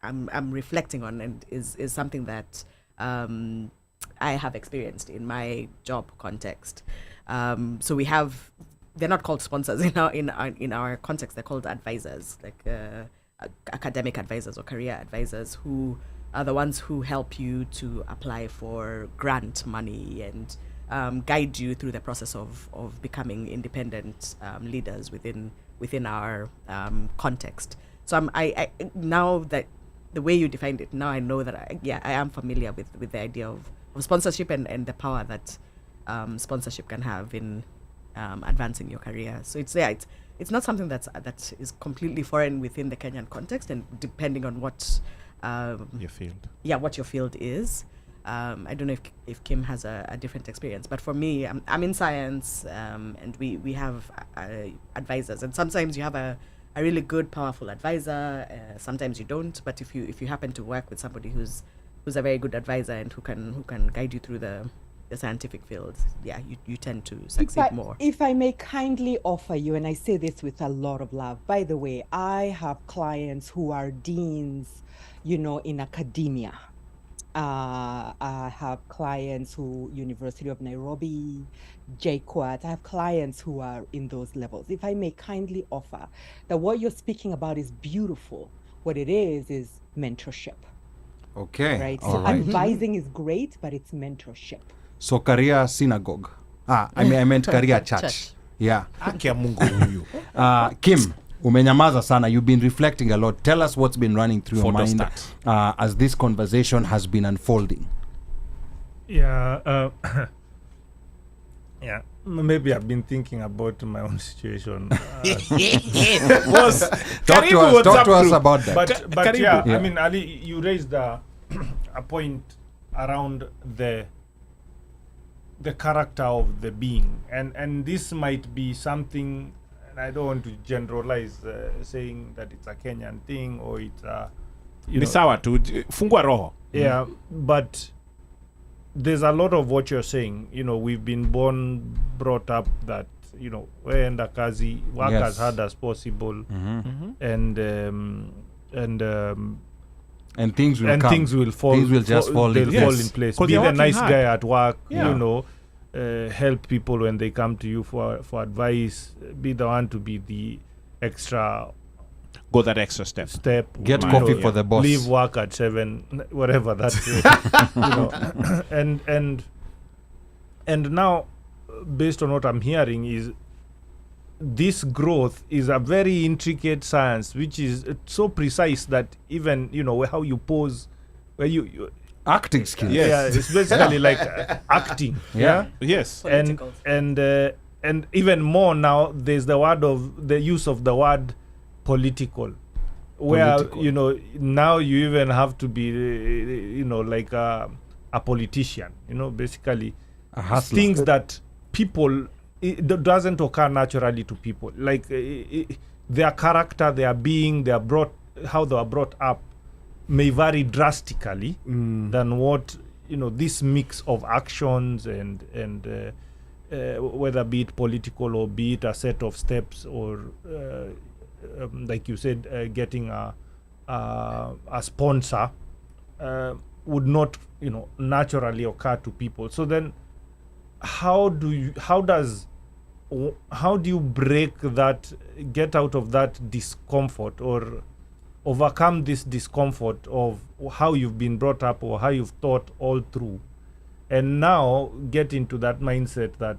I'm reflecting on, and is something that I have experienced in my job context. So we have, they're not called sponsors in our context. They're called advisors, like academic advisors or career advisors, who are the ones who help you to apply for grant money and guide you through the process of becoming independent leaders within our context. So I now that the way you defined it, now I know that I am familiar with the idea of sponsorship and the power that sponsorship can have in advancing your career. So it's not something that is completely foreign within the Kenyan context, and depending on what Your field. what your field is. I don't know if Kim has a different experience, but for me, I'm in science, and we have advisors, and sometimes you have a really good, powerful advisor. Sometimes you don't, but if you happen to work with somebody who's a very good advisor and who can guide you through the scientific fields, you tend to succeed more. If I may kindly offer you, and I say this with a lot of love, by the way, I have clients who are deans, in academia. I have clients who, University of Nairobi, JKUAT, I have clients who are in those levels. If I may kindly offer that what you're speaking about is beautiful. What it is mentorship. Okay. Right? All So right. advising is great, but it's mentorship. So career synagogue. I meant career church. Church. Yeah. Haki ya Mungu huyu. Kim, umenyamaza sana. You've been reflecting a lot. Tell us what's been running through your mind as this conversation has been unfolding. Yeah. Yeah. Maybe I've been thinking about my own situation. Boss, Talk to karibu, us, talk to us WhatsApp about that. But Karibu. yeah, Yeah. I mean, Ali, you raised a point around the character of the being, and this might be something, and I don't want to generalize, saying that it's a Kenyan thing or it's a Ni sawa tu, fungua roho. yeah, but there's a lot of what you're saying. We've been brought up that, weenda kazi, work Yes. as hard as possible, and things will come. things will fall. Things will just fall they'll into fall place. in place. 'Cause Be you're the working nice hard. guy at work. Yeah. Help people when they come to you for advice. Be the one to be the extra Go that extra step. Get you coffee know, for the boss. Leave work at 7, whatever that is. And now, based on what I'm hearing, is this growth is a very intricate science, which is so precise that even how you pose, where you Acting skills. Yes. yeah, it's basically like acting. Yeah. Yes. Politicals. And even more now, there's the use of the word political, where Political. now you even have to be like a politician, basically A hustler. things that people that doesn't occur naturally to people, like their character, their being, how they are brought up may vary drastically than what this mix of actions and whether be it political or be it a set of steps or like you said, getting a sponsor would not naturally occur to people. So then how do you break that, get out of that discomfort or overcome this discomfort of how you've been brought up or how you've thought all through, and now get into that mindset that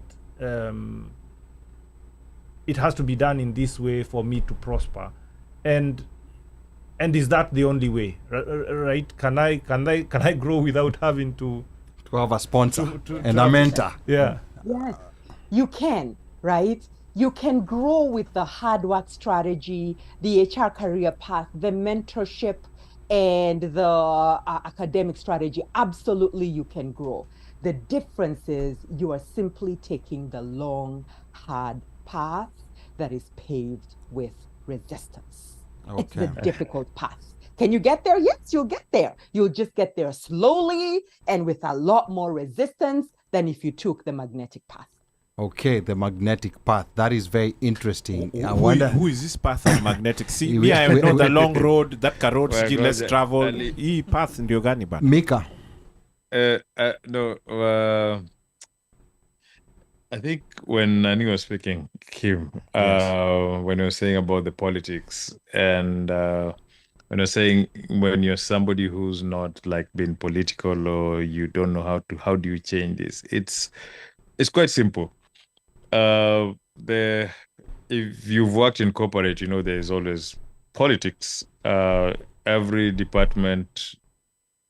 it has to be done in this way for me to prosper, and is that the only way, right? Can I grow without having to To have a sponsor to and a mentor. yeah Yes. You can, right? You can grow with the hard work strategy, the HR career path, the mentorship, and the academic strategy. Absolutely, you can grow. The difference is you are simply taking the long, hard path that is paved with resistance. It's the difficult path. Can you get there? Yes, you'll get there. You'll just get there slowly and with a lot more resistance than if you took the magnetic path. Okay, the magnetic path. That is very interesting. I Who, wonder who is this path of magnetic? See, We- I we- know the we- long road, that carrot, Well, still less God, travel. Ali- Hii path ndio gani bana? Mika. No. I think when Nani was speaking, Kim, when you were saying about the politics, and when you're saying when you're somebody who's not like been political or you don't know how do you change this? It's quite simple. If you've worked in corporate, you know there's always politics. Every department,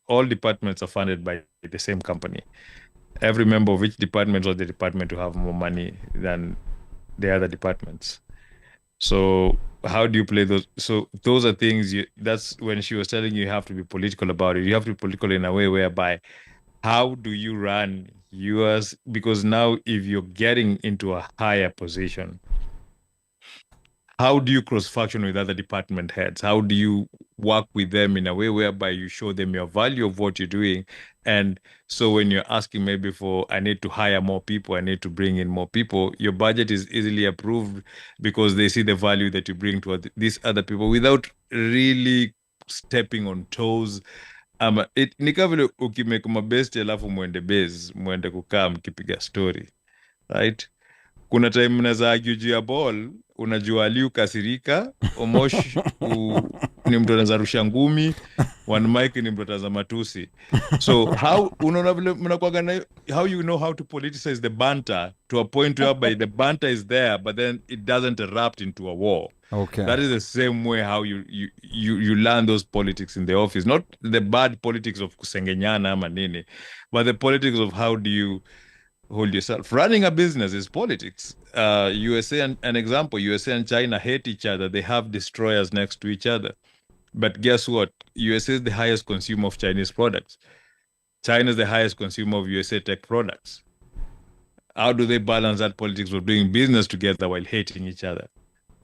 all departments are funded by the same company. Every member of each department or the department to have more money than the other departments. So how do you play those? So those are things that's when she was telling you have to be political about it. You have to be political in a way whereby how do you run yours? Because now if you're getting into a higher position, how do you cross-function with other department heads? How do you work with them in a way whereby you show them your value of what you're doing? And so when you're asking maybe for, I need to hire more people, I need to bring in more people, your budget is easily approved because they see the value that you bring to these other people without really stepping on toes. Ni kama vile ukimeka mabesti alafu mwende kukaa mkipiga story, right? Kuna time mnaweza argue juu ya ball, unajua Ali kasirika, Omosh ni mtu anaweza rusha ngumi, One Mike ni mtu ataza matusi. So how unaona vile mnakuwa na how you know how to politicize the banter to a point whereby the banter is there but then it doesn't erupt into a war. Okay. That is the same way how you learn those politics in the office, not the bad politics of kusengenyana ama nini, but the politics of how do you hold yourself. Running a business is politics. USA, an example, USA and China hate each other. They have destroyers next to each other. But guess what? USA is the highest consumer of Chinese products. China is the highest consumer of USA tech products. How do they balance that politics of doing business together while hating each other?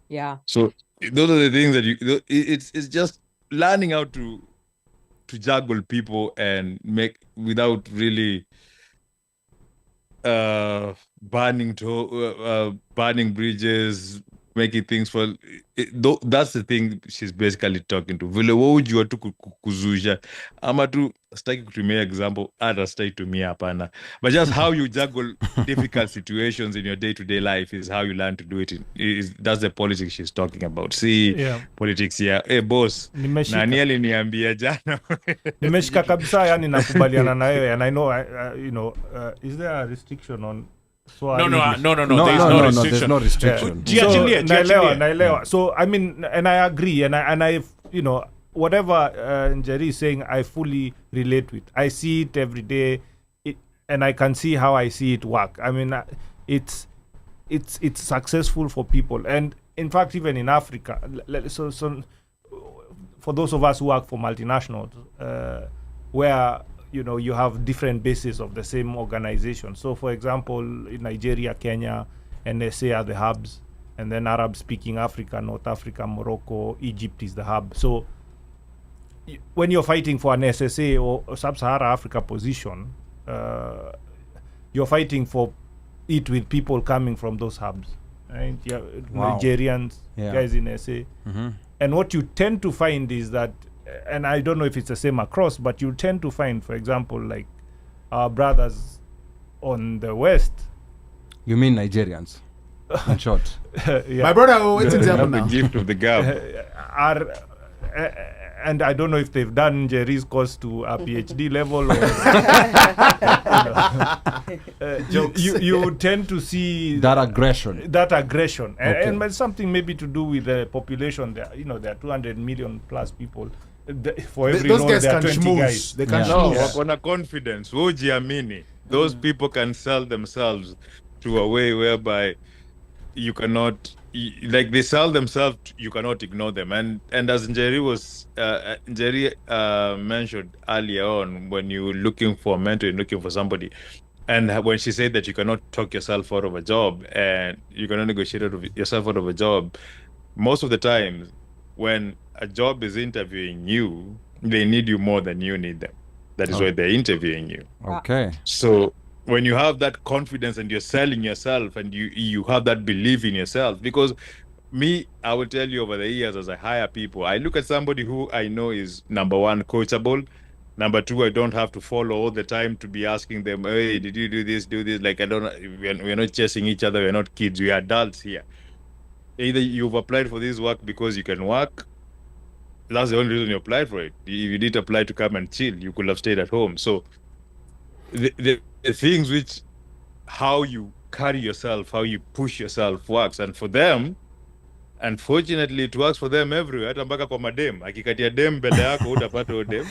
Yeah. So those are the things that it's just learning how to juggle people and make without really burning bridges, making things for that's the thing she's basically talking to. Vile wewe ujua tu kuzusha ama tu sitaki kutumia example hata sitaki tumia hapana, but just how you juggle difficult situations in your day-to-day life is how you learn to do it. That's the politics she's talking about. Politics here. Hey boss, nani aliniambia jana? Nimeshika kabisa, yani nakubaliana na wewe, and I know is there a restriction on No, there's no restriction. There's no restriction. Naelewa. So I mean, and I agree, and I whatever Njeri is saying, I fully relate with. I see it every day, and I can see how I see it work. I mean, it's successful for people, and in fact, even in Africa. So for those of us who work for multinationals, where you have different bases of the same organization. So, for example, in Nigeria, Kenya, NSA are the hubs, and then Arab-speaking Africa, North Africa, Morocco, Egypt is the hub. So, when you're fighting for an SSA or Sub-Saharan Africa position, you're fighting for it with people coming from those hubs, right? Wow. Nigerians, guys in SA. Mm-hmm. And what you tend to find is that, and I don't know if it's the same across, but you tend to find, for example, like our brothers on the West. You mean Nigerians, in short? Yeah. My brother, what's example The now? gift of the gab. Are and I don't know if they've done Jerry's course to a PhD level. Or, you tend to see that aggression. And it's something maybe to do with the population. There are 200 million plus people. For every Those node, guys there are can 20 schmooze. guys. They can No, schmooze. wana confidence. Ujiamini. Those people can sell themselves to a way whereby you cannot, like they sell themselves, you cannot ignore them. And as Njeri mentioned earlier on, when you're looking for a mentor, you're looking for somebody. And when she said that you cannot talk yourself out of a job and you cannot negotiate yourself out of a job, most of the time when a job is interviewing you, they need you more than you need them. That is why they're interviewing you. Okay. So when you have that confidence and you're selling yourself and you have that belief in yourself, because I will tell you, over the years as I hire people, I look at somebody who I know is, number one, coachable. Number two, I don't have to follow all the time to be asking them, hey, did you do this? Like, we're not chasing each other. We're not kids. We're adults here. Either you've applied for this work because you can work. That's the only reason you applied for it. If you didn't apply to come and chill, you could have stayed at home. So the things which, how you carry yourself, how you push yourself works. And for them, unfortunately, it works for them everywhere. Hata mpaka kwa madem. Akikatia dem mbele yako utapata dem.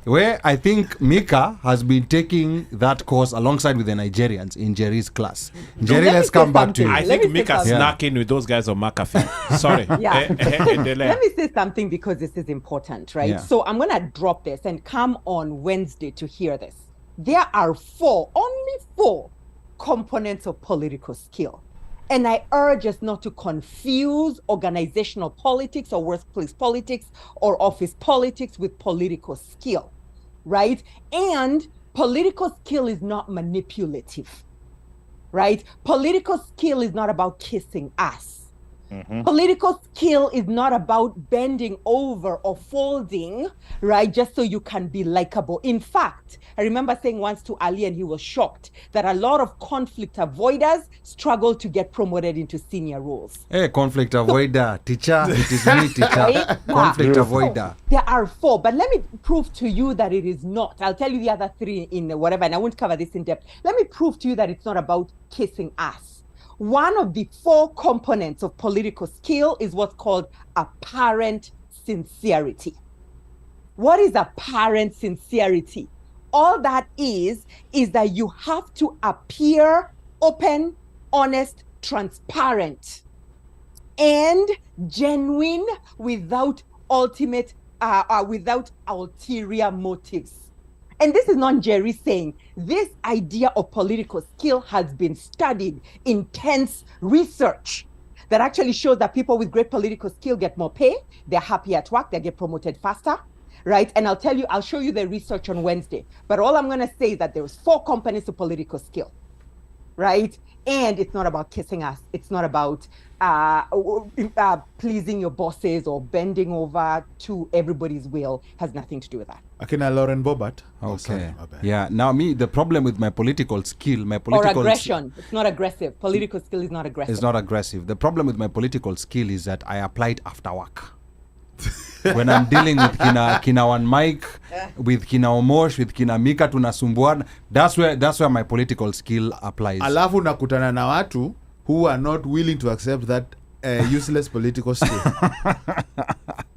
Where I think Mika has been taking that course alongside with the Nigerians in Jerry's class. Jerry, let's come back to you. I think Mika snuck in with those guys on McAfee. Sorry. Yeah. Let me say something because this is important, right? Yeah. So I'm going to drop this and come on Wednesday to hear this. There are only four components of political skill. And I urge us not to confuse organizational politics or workplace politics or office politics with political skill, right? And political skill is not manipulative, right? Political skill is not about kissing ass. Mm-hmm. Political skill is not about bending over or folding, right? Just so you can be likable. In fact, I remember saying once to Ali, and he was shocked, that a lot of conflict avoiders struggle to get promoted into senior roles. Hey, conflict avoider, teacher, it is me, teacher. Right? Conflict avoider. So, there are four, but let me prove to you that it is not. I'll tell you the other three in whatever, and I won't cover this in depth. Let me prove to you that it's not about kissing ass. One of the four components of political skill is what's called apparent sincerity. What is apparent sincerity? All that is that you have to appear open, honest, transparent, and genuine without without ulterior motives. And this is not Jerry saying. This idea of political skill has been studied, intense research that actually shows that people with great political skill get more pay, they're happy at work, they get promoted faster, right? And I'll show you the research on Wednesday. But all I'm going to say is that there's four components of political skill, right? And it's not about kissing ass. It's not about pleasing your bosses or bending over to everybody's will. Has nothing to do with that. Akina Lauren Boebert. Okay. Yeah. Now, the problem with my political skill, or aggression. It's not aggressive. Political skill is not aggressive. It's not aggressive. The problem with my political skill is that I apply it after work. When I'm dealing with kina One Mike, with kina Omosh, with kina Mika tunasumbuana, that's where my political skill applies. Alafu nakutana na watu who are not willing to accept that useless political skill.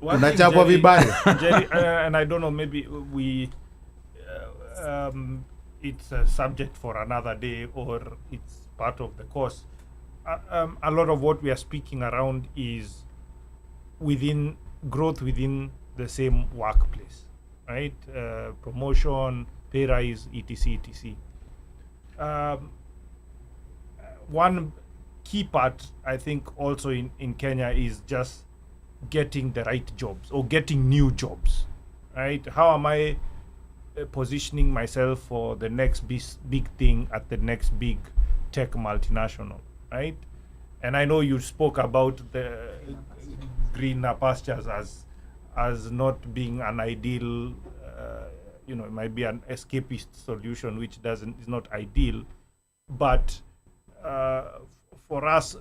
Unachapwa vibaya. Jerry, and I don't know, maybe it's a subject for another day or it's part of the course. A lot of what we are speaking around is growth within the same workplace, right? Promotion, pay rise, etc. One key part, I think, also in Kenya is just getting the right jobs or getting new jobs, right? How am I positioning myself for the next big thing at the next big tech multinational, right? And I know you spoke about the greener pastures as not being an ideal, it might be an escapist solution, which is not ideal, but for us,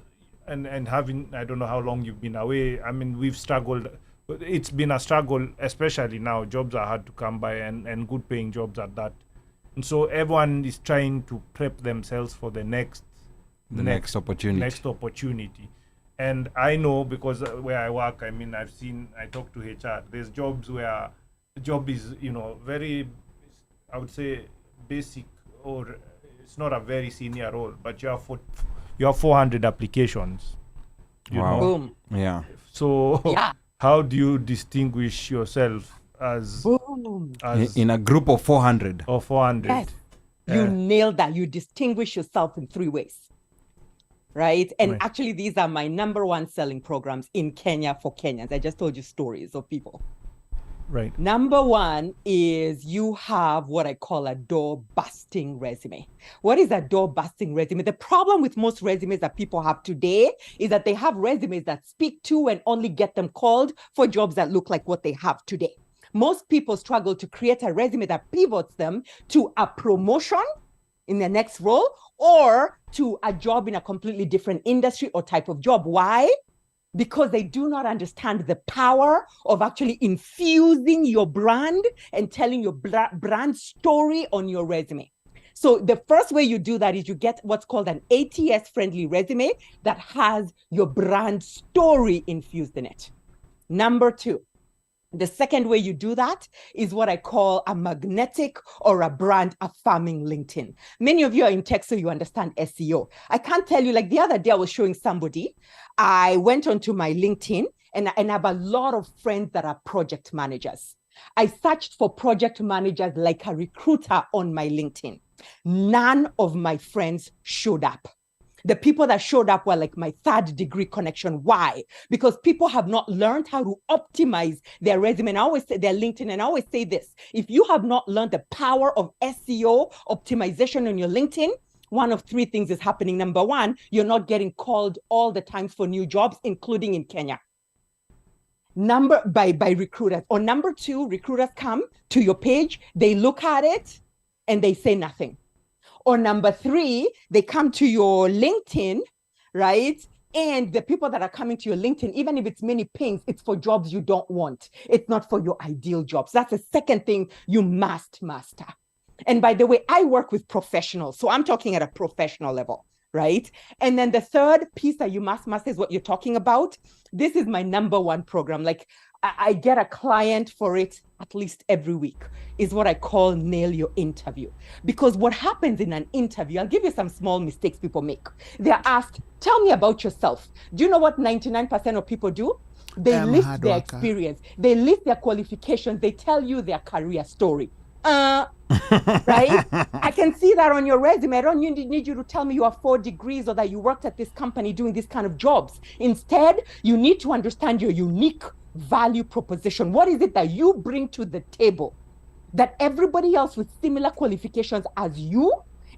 and having, I don't know how long you've been away, I mean, we've struggled. It's been a struggle, especially now. Jobs are hard to come by, and good paying jobs at that. And so everyone is trying to prep themselves for the next opportunity. And I know, because where I work, I mean, I talk to HR. There's jobs where the job is, very, I would say, basic or it's not a very senior role, but you have 400 applications. You Wow. know? Boom. Yeah. So Yeah. how do you distinguish yourself Boom. as In a group of 400. or 400? Yes. You nailed that. You distinguish yourself in 3 ways. Right. And Right. actually, these are my number one selling programs in Kenya for Kenyans. I just told you stories of people. Right. Number one is you have what I call a door busting resume. What is a door busting resume? The problem with most resumes that people have today is that they have resumes that speak to and only get them called for jobs that look like what they have today. Most people struggle to create a resume that pivots them to a promotion in the next role or to a job in a completely different industry or type of job. Why? Because they do not understand the power of actually infusing your brand and telling your brand story on your resume. So the first way you do that is you get what's called an ATS friendly resume that has your brand story infused in it. Number two, the second way you do that is what I call a magnetic or a brand affirming LinkedIn. Many of you are in tech, so you understand SEO. I can't tell you, like the other day I was showing somebody, I went onto my LinkedIn and I have a lot of friends that are project managers. I searched for project managers like a recruiter on my LinkedIn. None of my friends showed up. The people that showed up were like my third degree connection. Why? Because people have not learned how to optimize their resume. And I always say their LinkedIn. And I always say this, if you have not learned the power of SEO optimization on your LinkedIn, one of three things is happening. Number one, you're not getting called all the time for new jobs, including in Kenya. By recruiters. Or number two, recruiters come to your page, they look at it, and they say nothing. Or number three, they come to your LinkedIn, right? And the people that are coming to your LinkedIn, even if it's many pings, it's for jobs you don't want. It's not for your ideal jobs. That's the second thing you must master. And by the way, I work with professionals. So I'm talking at a professional level, right? And then the third piece that you must master is what you're talking about. This is my number one program. Like I get a client for it at least every week, is what I call nail your interview. Because what happens in an interview, I'll give you some small mistakes people make. They're asked, tell me about yourself. Do you know what 99% of people do? They list their experience. They list their qualifications. They tell you their career story. Right? I can see that on your resume. I don't need you to tell me you have 4 degrees or that you worked at this company doing this kind of jobs. Instead, you need to understand your unique value proposition. What is it that you bring to the table that everybody else with similar qualifications as you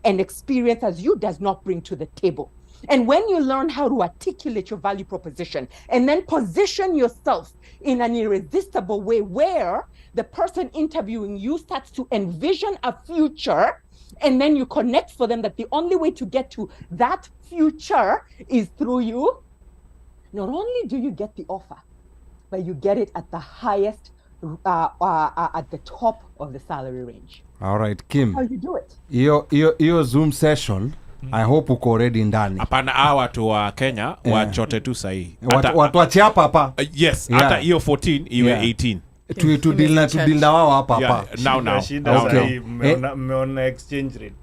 and experience as you does not bring to the table? And when you learn how to articulate your value proposition and then position yourself in an irresistible way where the person interviewing you starts to envision a future, and then you connect for them that the only way to get to that future is through you, not only do you get the offer, but you get it at the highest, at the top of the salary range. All right, Kim. How you do it? Your Zoom session, I hope uko already ndani. Hapana, hawa watu wa Kenya wachote tu sahi. Watu wachiapa hapa. Yes, hata hiyo 14 iwe 18. To deal na wao hapa hapa. Okay. Mmeona exchange rate.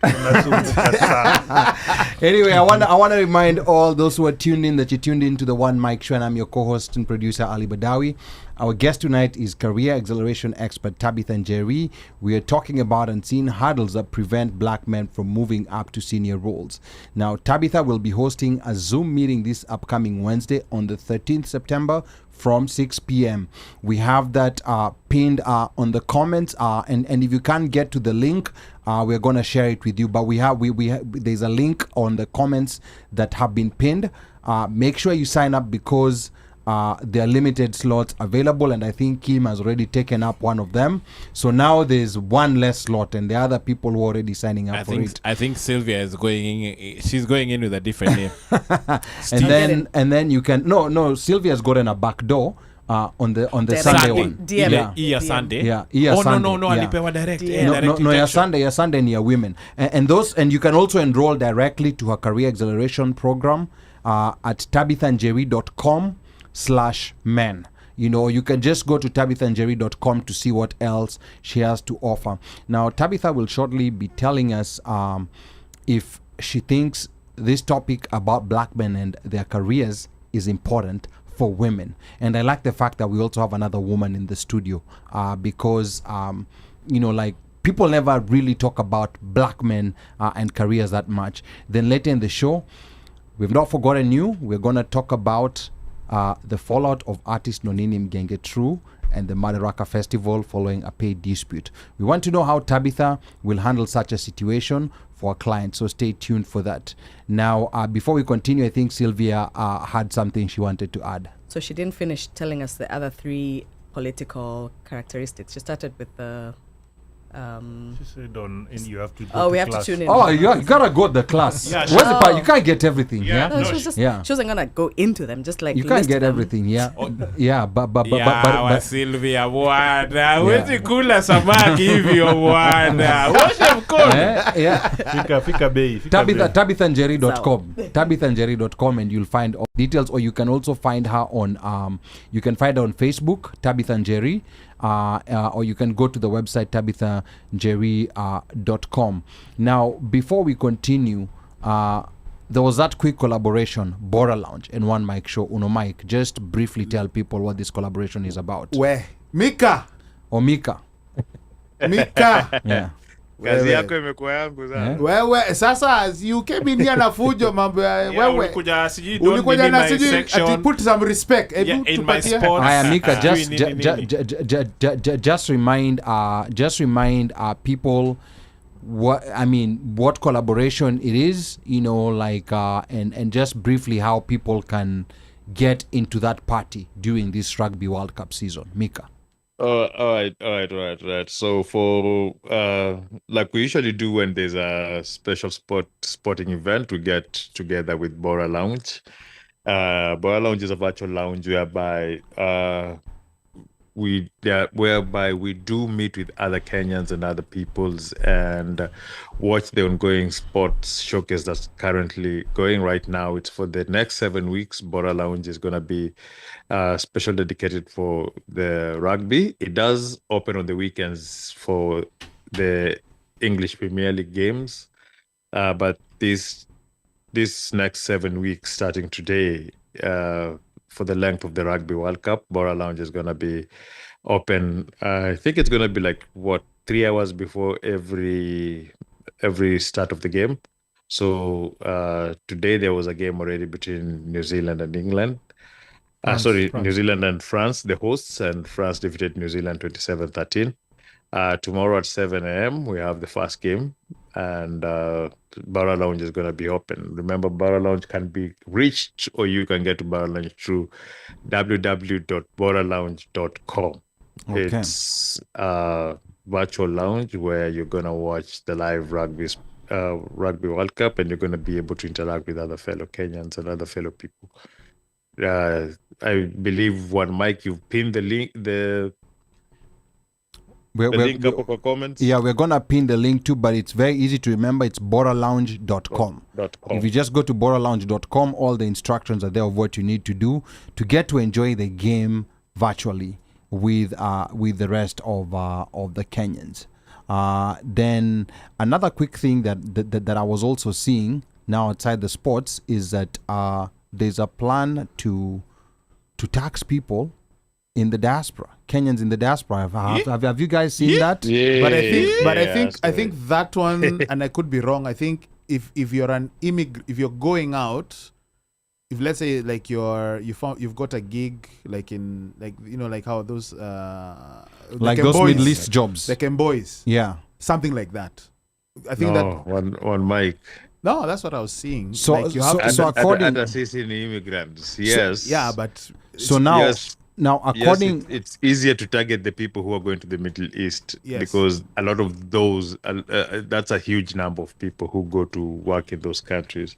Anyway, I want to remind all those who are tuned in that you tuned in to the One Mic Show, and I'm your co-host and producer Ali Badawi. Our guest tonight is career acceleration expert Tabitha Njeri. We are talking about unseen hurdles that prevent black men from moving up to senior roles. Now, Tabitha will be hosting a Zoom meeting this upcoming Wednesday on the 13th September from 6 p.m. We have that pinned on the comments, and if you can't get to the link, we're going to share it with you. But we have there's a link on the comments that have been pinned. Make sure you sign up because there are limited slots available, and I think Kim has already taken up one of them. So now there's one less slot, and the other people who are already signing up for it. I think Sylvia is going in. She's going in with a different name. and then you can Sylvia's gotten a back door on the Sunday one. DM. Sunday. Yeah. Sunday. No. Alipewa direct. No. Sunday near women, and you can also enroll directly to her career acceleration program at tabithanjeri.com/men. You can just go to tabithanjeri.com to see what else she has to offer. Now, Tabitha will shortly be telling us if she thinks this topic about black men and their careers is important for women. And I like the fact that we also have another woman in the studio because, like, people never really talk about black men and careers that much. Then later in the show, we've not forgotten you. We're going to talk about the fallout of artist Nonini Mgenge True and the Madaraka Festival following a paid dispute. We want to know how Tabitha will handle such a situation for a client, so stay tuned for that. Now, before we continue, I think Sylvia had something she wanted to add. So she didn't finish telling us the other 3 political characteristics. She started with the... She said you have to go Oh, we have class. to tune in. Oh, you gotta go to the class. Yeah, Where's the part? You can't get everything. Yeah. Yeah, No, she was just, Yeah. she wasn't gonna go into them, just like you can't list get them. everything. Yeah, Oh. yeah, but Sylvia bwana wezi kula samaki hivyo bwana washa mkono. yeah. Fika bei. Tabithanjeri.com Tabithanjeri.com, and you'll find all details, or you can also find her on on Facebook, Tabithanjeri, or you can go to the website tabithanjeri.com. Now, before we continue, there was that quick collaboration, Bora Lounge and One Mic Show. Uno Mike, just briefly tell people what this collaboration is about. Where? Mika. Or Mika. Yeah. Kazi yako imekuwa yangu sana. Wewe sasa you came in here na fujo mambo ya wewe. Ulikuja sijui don't Ulikuja be in na my sijui section. ati put some respect. Yeah, Ebu in my tupatie. sports. Aya, Mika, Nini. just remind people what collaboration it is, and just briefly how people can get into that party during this Rugby World Cup season. Mika. All right. So for like we usually do when there's a special sporting event, we get together with Bora Lounge. Bora Lounge is a virtual lounge whereby we do meet with other Kenyans and other peoples and watch the ongoing sports showcase that's currently going right now. It's for the next 7 weeks. Bora Lounge is going to be special dedicated for the rugby. It does open on the weekends for the English Premier League games, but this next 7 weeks, starting today, for the length of the Rugby World Cup, Bora Lounge is going to be open. I think it's going to be 3 hours before every start of the game. So today there was a game already between New Zealand and England. France. New Zealand and France, the hosts, and France defeated New Zealand 27-13. Tomorrow at 7 a.m. we have the first game, and Bora Lounge is going to be open. Remember, Bora Lounge can be reached, or you can get to Bora Lounge through www.boralounge.com. Okay. It's a virtual lounge where you're going to watch the live Rugby World Cup, and you're going to be able to interact with other fellow Kenyans and other fellow people. I believe One Mic, you've pinned the link, the link up for comments. Yeah, we're gonna pin the link too, but it's very easy to remember. It's boralounge.com. If you just go to boralounge.com, all the instructions are there of what you need to do to get to enjoy the game virtually with the rest of the Kenyans. Then another quick thing that I was also seeing now outside the sports is that there's a plan to tax people in the diaspora, Kenyans in the diaspora. Have you guys seen that? Yeah. I think that one, and I could be wrong. I think if you're an if you're going out, if let's say you've got a gig like how those like those Middle East jobs, like boys, yeah, something like that. I think one Mic. No, that's what I was seeing. So according to assisting immigrants, yes. According, it's easier to target the people who are going to the Middle East because a lot of those, that's a huge number of people who go to work in those countries,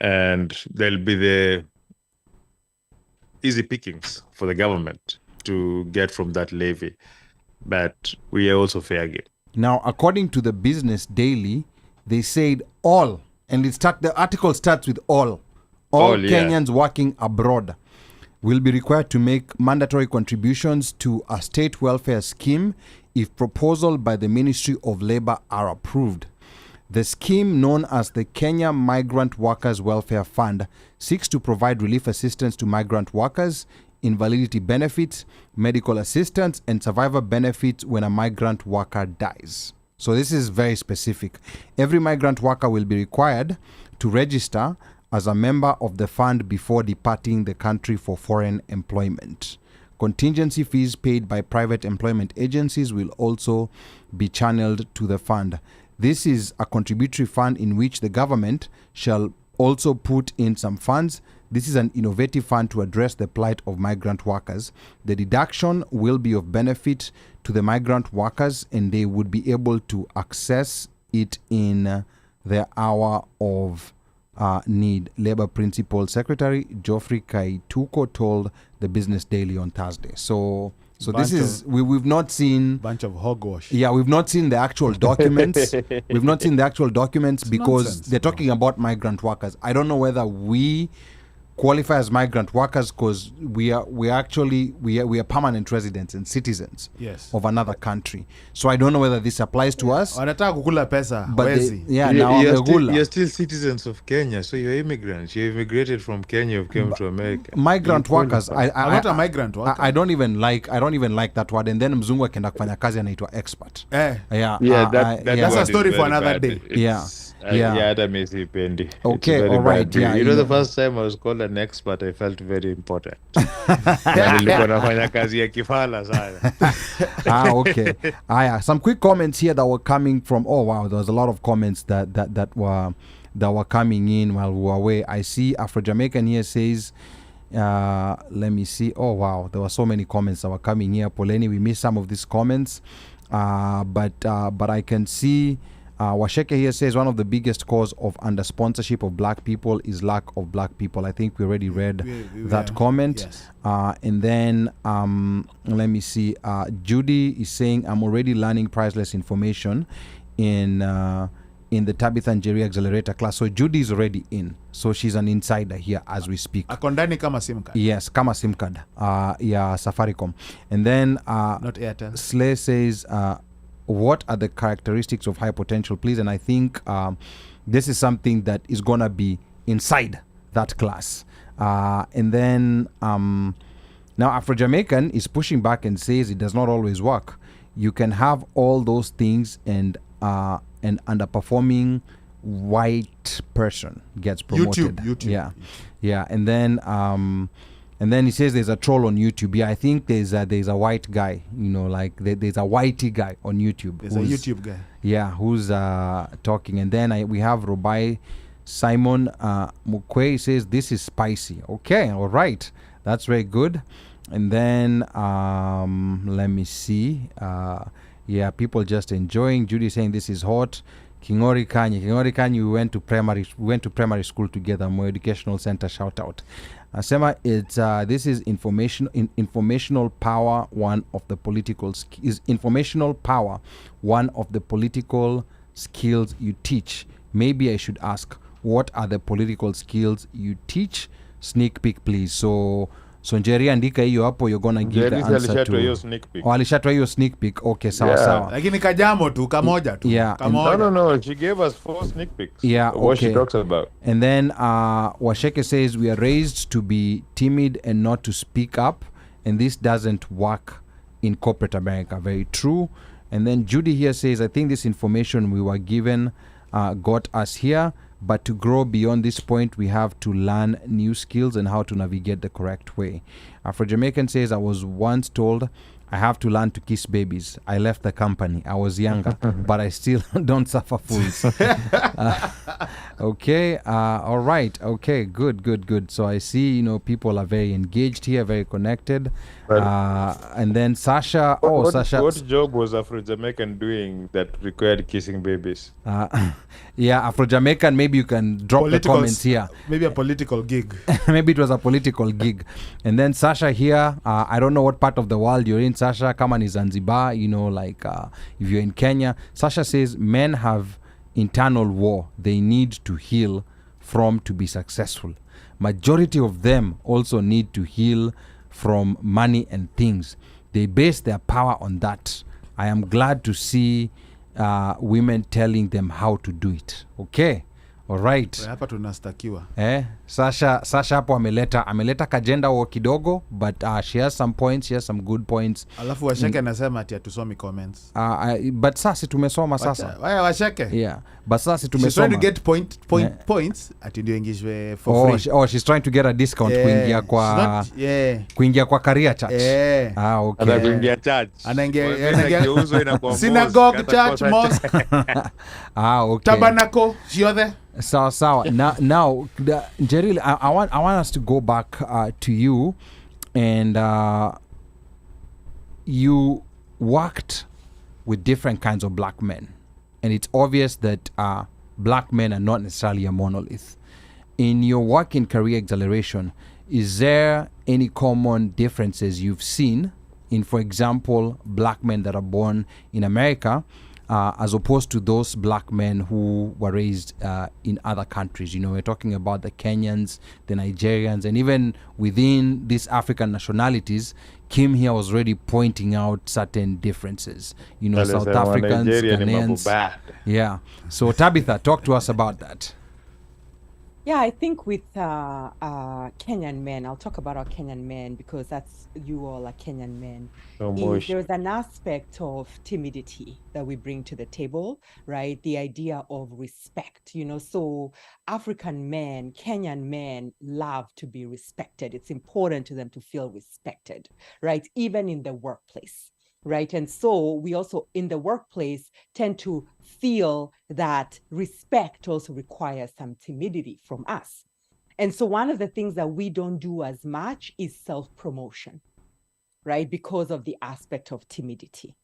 and there'll be the easy pickings for the government to get from that levy, but we are also fair game. Now, according to the Business Daily, they said all, and the article starts with all Kenyans working abroad will be required to make mandatory contributions to a state welfare scheme if proposals by the Ministry of Labor are approved. The scheme, known as the Kenya Migrant Workers Welfare Fund, seeks to provide relief assistance to migrant workers, invalidity benefits, medical assistance, and survivor benefits when a migrant worker dies. So this is very specific. Every migrant worker will be required to register as a member of the fund before departing the country for foreign employment. Contingency fees paid by private employment agencies will also be channeled to the fund. This is a contributory fund in which the government shall also put in some funds. This is an innovative fund to address the plight of migrant workers. The deduction will be of benefit to the migrant workers, and they would be able to access it in their hour of need. Labor Principal Secretary Geoffrey Kaituko told the Business Daily on Thursday. So this is we've not seen bunch of hogwash. Yeah, we've not seen the actual documents. We've not seen the actual documents because nonsense, they're talking about migrant workers. I don't know whether we qualify as migrant workers because we are permanent residents and citizens of another country. So I don't know whether this applies to us. Wanataka kukula pesa, But wezi. You're still citizens of Kenya, so you're immigrants. You immigrated from Kenya, you've come to America. Migrant workers. I'm not a migrant worker. I don't even like that word. And then mzungu akienda kufanya kazi anaitwa expert. That's a story for another day. Hata mimi sipendi. Okay, all right. You know, the first time I was called an expert, I felt very important. Nilikuwa nafanya kazi ya kifala sana. Okay. Some quick comments here that were coming from. Oh wow, there was a lot of comments that were coming in while we were away. I see Afro-Jamaican here says, let me see. Oh wow, there were so many comments that were coming here. Poleni, we missed some of these comments, but I can see. Washeke here says one of the biggest cause of under sponsorship of black people is lack of black people. I think we already read that comment. Yes. And then let me see. Judy is saying I'm already learning priceless information in the Tabitha Njeri Accelerator class. So Judy is already in. So she's an insider here as we speak. Akondani kama SIM card. Yes, kama SIM card. Safaricom. And then not Airtel. Slay says what are the characteristics of high potential, please? And I think this is something that is going to be inside that class. And then now Afro-Jamaican is pushing back and says it does not always work. You can have all those things and an underperforming white person gets promoted. YouTube. Yeah. And then he says there's a troll on YouTube. Yeah, I think there's a white guy, like there's a whitey guy on YouTube. There's a YouTube guy. Yeah, who's talking. And then we have Robai Simon Mukwe says this is spicy. Okay, all right. That's very good. And then let me see. People just enjoying. Judy saying this is hot. Kingori Kanye, we went to primary school together. More Educational Center, shout out. Sema, it's this is informational power. One of the political skills you teach. Maybe I should ask, what are the political skills you teach? Sneak peek, please. So Njeri andika hiyo hapo, you're gonna give the answer to. Alishatwa hiyo sneak peek. Okay, sawa. Lakini kajamo tu, kamoja tu. Yeah. No, she gave us 4 sneak peeks. Yeah, what she talks about. And then Washeke says we are raised to be timid and not to speak up, and this doesn't work in corporate America. Very true. And then Judy here says, I think this information we were given got us here. But to grow beyond this point, we have to learn new skills and how to navigate the correct way. Afro-Jamaican says, I was once told I have to learn to kiss babies. I left the company. I was younger, but I still don't suffer fools. Okay. All right. Okay. Good. So I see, people are very engaged here, very connected. And then Sasha. Sasha. What job was Afro-Jamaican doing that required kissing babies? Afro-Jamaican, maybe you can drop the comments here. Maybe a political gig. Maybe it was a political gig. And then Sasha here, I don't know what part of the world you're in, Sasha. Kama ni Zanzibar, if you're in Kenya. Sasha says men have internal war they need to heal from to be successful. Majority of them also need to heal from money and things. They base their power on that. I am glad to see women telling them how to do it. Okay, all right. Hapa tunastakiwa. Sasha hapo ameleta kajenda wa kidogo, but she has some points, she has some good points. Alafu Washeke anasema ati atusomi comments. But sasa tumesoma sasa. Waya Washeke. Yeah, but sasa tumesoma. She's trying to get points ati ndio ingishwe for free. She's trying to get a discount kuingia kwa Career Church. Okay. Anaingia church. Anaingia inakuwa synagogue, church, mosque. Okay. Tabernacle, there. So now Jerry, I want us to go back to you, and you worked with different kinds of black men, and it's obvious that black men are not necessarily a monolith. In your work in career acceleration, is there any common differences you've seen in, for example, black men that are born in America as opposed to those black men who were raised in other countries? You know, we're talking about the Kenyans, the Nigerians, and even within these African nationalities, Kim here was already pointing out certain differences. You know, South Africans, Ghanaians. Yeah. So Tabitha, talk to us about that. Yeah, I think with Kenyan men, I'll talk about our Kenyan men because you all are Kenyan men. There's an aspect of timidity that we bring to the table, right? The idea of respect, you know. So African men, Kenyan men love to be respected. It's important to them to feel respected, right? Even in the workplace. Right. And so we also in the workplace tend to feel that respect also requires some timidity from us. And so one of the things that we don't do as much is self-promotion, right? Because of the aspect of timidity.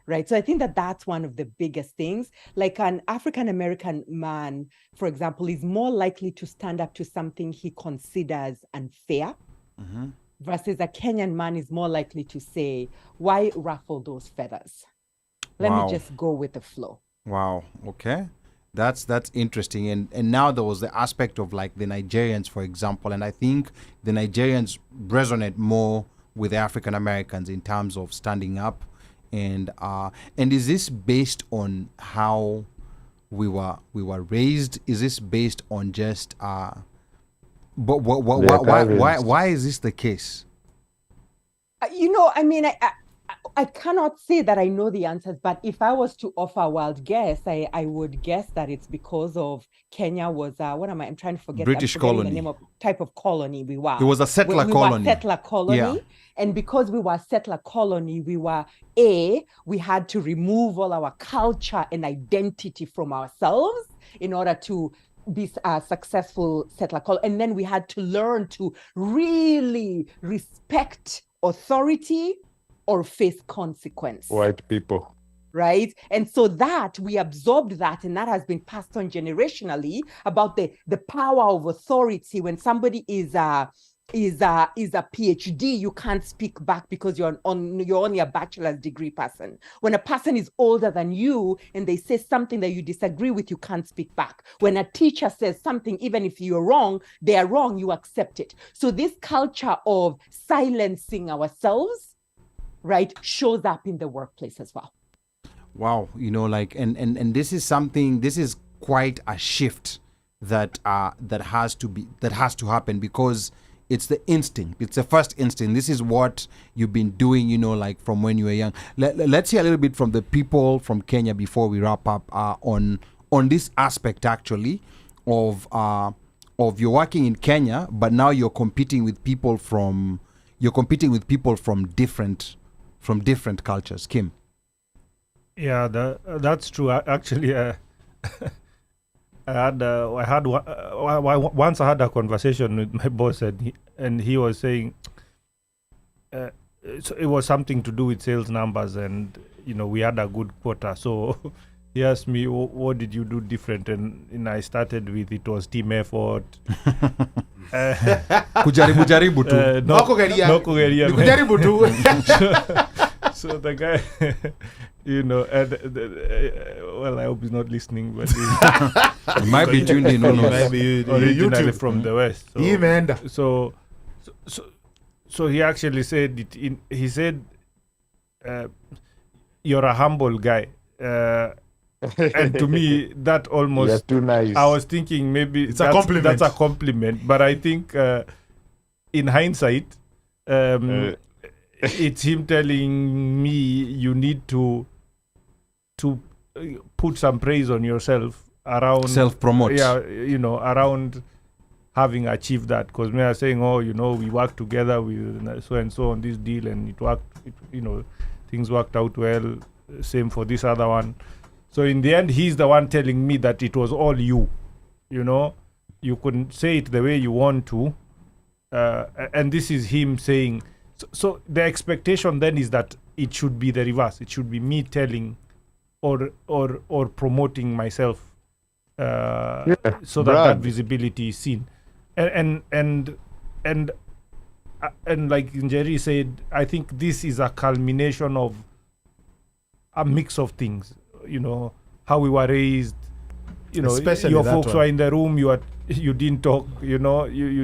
Right. So I think that that's one of the biggest things. Like an African-American man, for example, is more likely to stand up to something he considers unfair. Mm-hmm. Versus a Kenyan man is more likely to say, why ruffle those feathers? Let me just go with the flow. Wow. Okay. That's interesting. And now there was the aspect of like the Nigerians, for example, and I think the Nigerians resonate more with the African Americans in terms of standing up. And is this based on how we were raised? Is this based on just but why is this the case? You know, I mean, I cannot say that I know the answers, but if I was to offer a wild guess, I would guess that it's because of Kenya was I'm trying to forget British colony. The name of type of colony we were. It was a settler colony. Were settler colony. Yeah. And because we were a settler colony, we had to remove all our culture and identity from ourselves in order to be a successful settler colony. And then we had to learn to really respect authority or face consequence. White people. Right? And so that we absorbed that, and that has been passed on generationally about the power of authority. When somebody is a PhD, you can't speak back because you're only a bachelor's degree person. When a person is older than you and they say something that you disagree with, you can't speak back. When a teacher says something, even if you're wrong, they are wrong, you accept it. So this culture of silencing ourselves, right, shows up in the workplace as well. Wow, you know, like, and this is quite a shift that has to happen, because it's the instinct. It's the first instinct. This is what you've been doing, you know, like from when you were young. Let's hear a little bit from the people from Kenya before we wrap up on this aspect actually of you're working in Kenya, but now you're competing with people from different cultures. Kim. Yeah, that's true. Actually, once I had a conversation with my boss, and he was saying so it was something to do with sales numbers, and you know we had a good quota. So he asked me, "What did you do different?" And I started with it was team effort. Kujaribu tu. No kugeria. Kujaribu tu. So the guy, you know, well, I hope he's not listening, but he might be tuned in. Originally from the West. So, so he actually said it. He said, "You're a humble guy. And to me, that almost You're too nice. I was thinking maybe It's a compliment. That's a compliment, but I think in hindsight, it's him telling me you need to put some praise on yourself around Self-promote. Yeah, around having achieved that. Because we are saying, we worked together with so and so on this deal, and it worked. Things worked out well. Same for this other one. So in the end, he's the one telling me that it was all you. You couldn't say it the way you want to, and this is him saying. So the expectation then is that it should be the reverse. It should be me telling, or promoting myself, so that visibility is seen, and like Njeri said, I think this is a culmination of a mix of things. How we were raised. Especially your that folks one. were in the room. You didn't talk. You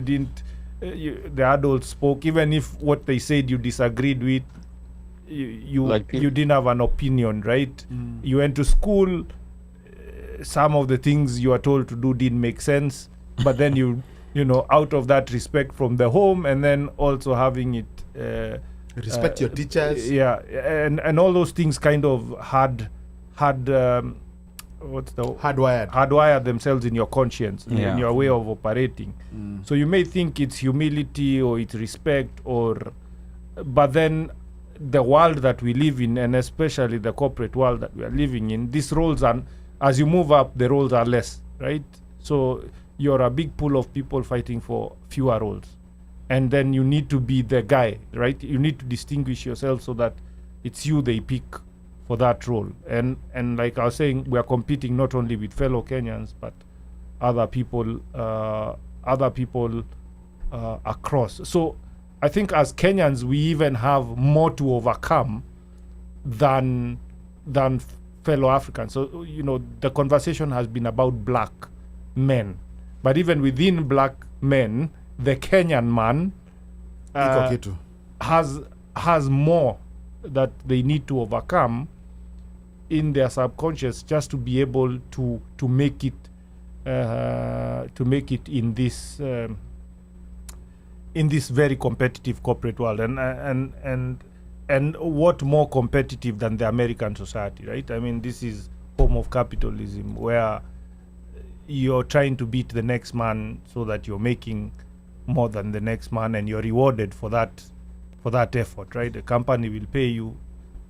didn't. The adults spoke, even if what they said you disagreed with. You didn't have an opinion, right? You went to school. Some of the things you are told to do didn't make sense, but then out of that respect from the home, and then also having it Respect your teachers. Yeah, and all those things kind of had what's the hardwired themselves in your conscience, in your way of operating. So you may think it's humility or it's respect, but then the world that we live in, and especially the corporate world that we are living in, these roles are, as you move up, the roles are less, right? So you're a big pool of people fighting for fewer roles. And then you need to be the guy, right? You need to distinguish yourself so that it's you they pick for that role. And like I was saying, we are competing not only with fellow Kenyans, but other people across. So I think as Kenyans, we even have more to overcome than fellow Africans. So, the conversation has been about black men. But even within black men, the Kenyan man has more that they need to overcome in their subconscious just to be able to make it in this very competitive corporate world. And what more competitive than the American society, right? I mean, this is home of capitalism, where you're trying to beat the next man so that you're making more than the next man, and you're rewarded for that effort, right? The company will pay you.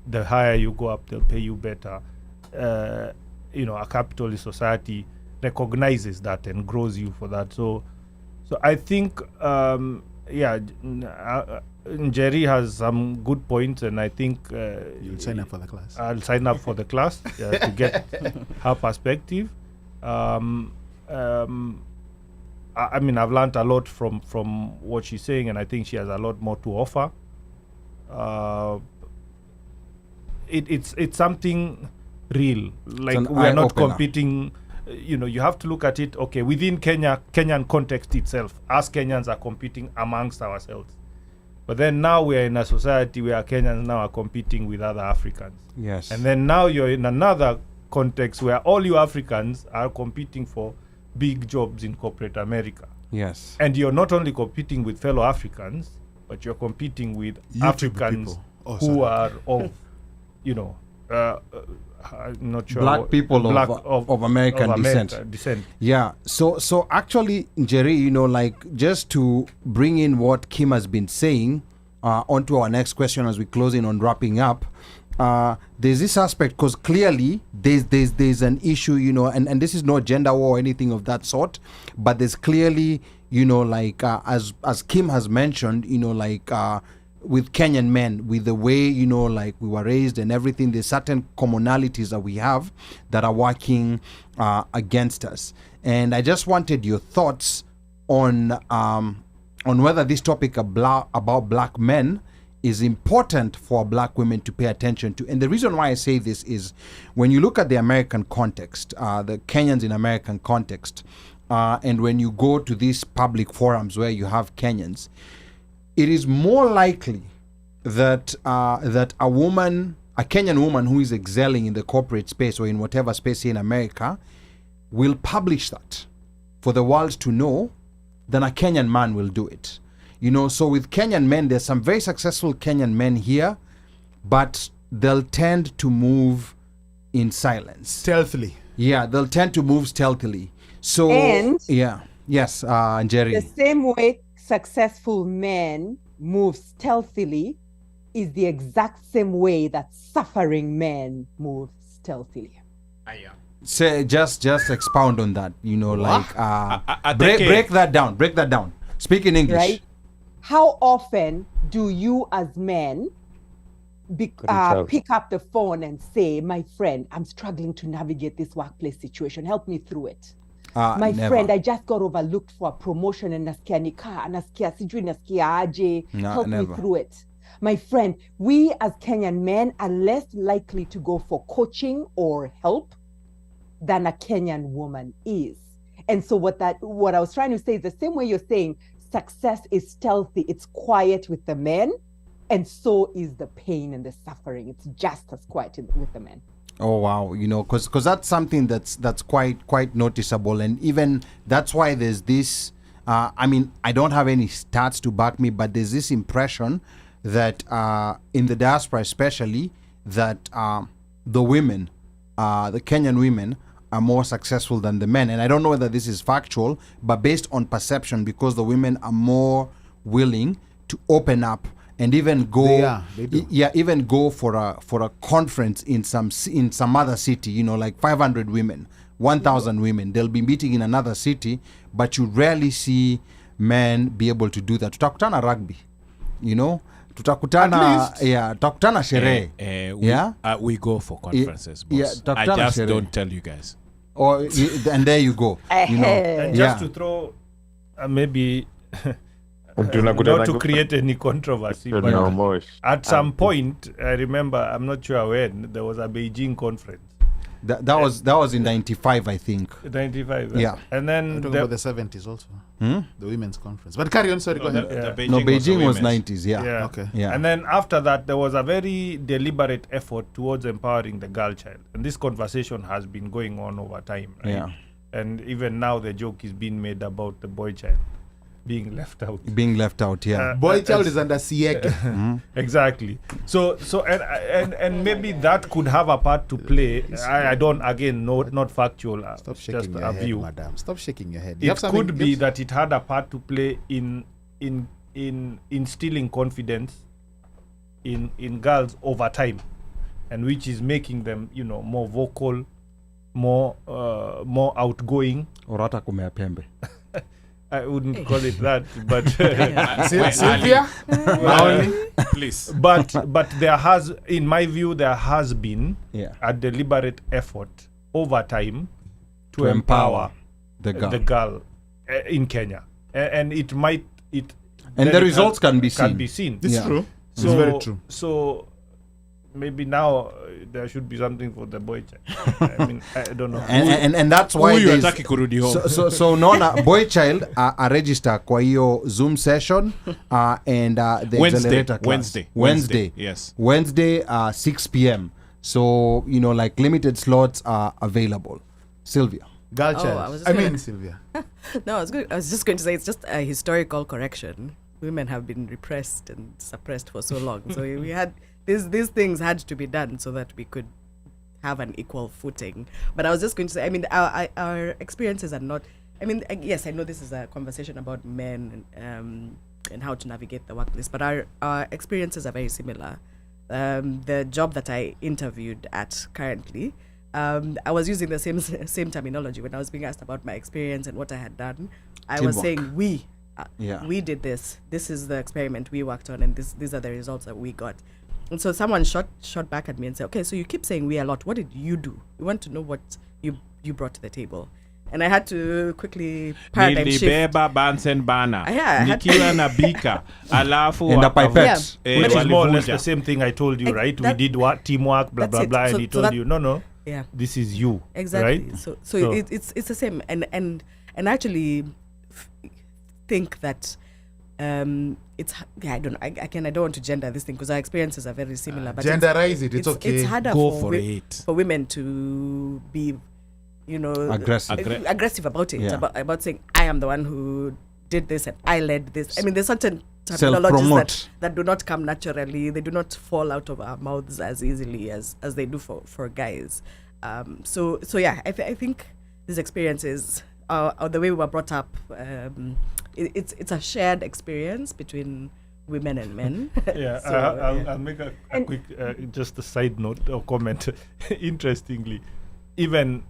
The higher you go up, they'll pay you better. A capitalist society recognizes that and grows you for that. So I think Njeri has some good points, and I think you'll sign up for the class. I'll sign up for the class to get her perspective. I mean, I've learned a lot from what she's saying, and I think she has a lot more to offer. It's something real. Like, we are not competing. You have to look at it. Okay, within Kenyan context itself, us Kenyans are competing amongst ourselves. But then now we are in a society where Kenyans now are competing with other Africans. Yes. And then now you're in another context where all you Africans are competing for big jobs in corporate America. Yes. And you're not only competing with fellow Africans, but you're competing with Africans who are of, I'm not sure. Black people of American descent. Yeah. So actually, Njeri, just to bring in what Kim has been saying onto our next question as we close in on wrapping up, there's this aspect, because clearly there's an issue, and this is not gender war or anything of that sort, but there's clearly, as Kim has mentioned, with Kenyan men, with the way, we were raised and everything, there's certain commonalities that we have that are working against us. And I just wanted your thoughts on whether this topic about black men is important for black women to pay attention to. And the reason why I say this is, when you look at the American context, the Kenyans in American context, and when you go to these public forums where you have Kenyans, it is more likely that a woman a Kenyan woman who is excelling in the corporate space or in whatever space here in America will publish that for the world to know, then a Kenyan man will do it. You know, so with Kenyan men, there's some very successful Kenyan men here, but they'll tend to move in silence. Stealthily. Yeah, they'll tend to move stealthily. So, And yes, Jerry. the same way successful men move stealthily is the exact same way that suffering men move stealthily. Say, just expound on that. You know, like I break that down. Break that down. Speak in English. Right? How often do you as men pick up the phone and say, my friend, I'm struggling to navigate this workplace situation. Help me through it. My Never. friend, I just got overlooked for a promotion and nasikia nika, nasikia sijui nasikia aje. Help never. me through it. My friend, we as Kenyan men are less likely to go for coaching or help than a Kenyan woman is. And so what I was trying to say is the same way you're saying success is stealthy, it's quiet with the men, and so is the pain and the suffering. It's just as quiet with the men. Oh wow, you know, because that's something that's quite noticeable, and even that's why there's this. I mean, I don't have any stats to back me, but there's this impression that in the diaspora, especially, that the women, the Kenyan women, are more successful than the men. And I don't know whether this is factual, but based on perception, because the women are more willing to open up and even go, they do. even go for a conference in some other city. You know, like 500 women, 1,000 women. They'll be meeting in another city, but you rarely see men be able to do that. Tutakutana rugby, you know. Tutakutana sherehe. We go for conferences, boss. Yeah, I just don't tell you guys. And there you go. You know, And just to throw maybe not to create any controversy, but at some point, I remember, I'm not sure when, there was a Beijing conference. that was in 95, I think. 95. Yeah. And then I'm talking about the 70s also. The women's conference. But carry on, sorry, go ahead. Beijing was 90s, yeah. Okay. Yeah. And then after that, there was a very deliberate effort towards empowering the girl child. And this conversation has been going on over time, right? Yeah. And even now, the joke is being made about the boy child being left out. Yeah. Boy child is under Siege. Exactly. So and maybe that could have a part to play. I don't, again, not factual. Stop just shaking your a head, view. madam. Stop shaking your head. It could be that it had a part to play in instilling confidence in girls over time, and which is making them, you know, more vocal, more outgoing. Orata kumea pembe. I wouldn't call it that, but Sylvia? Please. but there has, in my view, there has been Yeah. a deliberate effort over time to empower the girl. girl in Kenya, and it might And the results can be seen. It's Yeah. true. So, It's very true. So maybe now there should be something for the boy child. I mean, I don't know. And that's why Huyu there's- hataki kurudi home. so unaona boy child a register kwa hiyo Zoom session and the accelerator class. Wednesday. Yes. Wednesday 6 p.m. So, you know, like limited slots are available. Sylvia. Girl I child. was I just mean, Sylvia. No, I was just going to say it's just a historical correction. Women have been repressed and suppressed for so long. So we had these things had to be done so that we could have an equal footing. But I was just going to say, I mean, our experiences are not. I mean, yes, I know this is a conversation about men and how to navigate the workplace, but our experiences are very similar. The job that I interviewed at currently, I was using the same terminology when I was being asked about my experience and what I had done. I was Teamwork. saying we. Yeah. We did this. This is the experiment we worked on, and these are the results that we got. And so someone shot back at me and said, "Okay, so you keep saying we a lot. What did you do? We want to know what you brought to the table." And I had to quickly paradigm shift. Nilibeba Bunsen burner. Yeah, I had- Nikiwa na bika. Alafu And a wakavu- pipette. Which is more or less walivunja. the same thing I told you, right? That- We did teamwork, blah, That's blah, it. blah, So- and he so told that- you, no, Yeah. this is you. Exactly. Right? So it's the same, and I actually think that it's I don't want to gender this thing because our experiences are very similar. But genderize it's okay. It's harder Go for women to be, aggressive about it. Yeah. About saying I am the one who did this and I led this. I mean, there's certain terminologies that do not come naturally. They do not fall out of our mouths as easily as they do for guys. So yeah, I think these experiences are the way we were brought up. It's a shared experience between women and men. Yeah, so, I'll make a quick just a side note or comment. Interestingly, even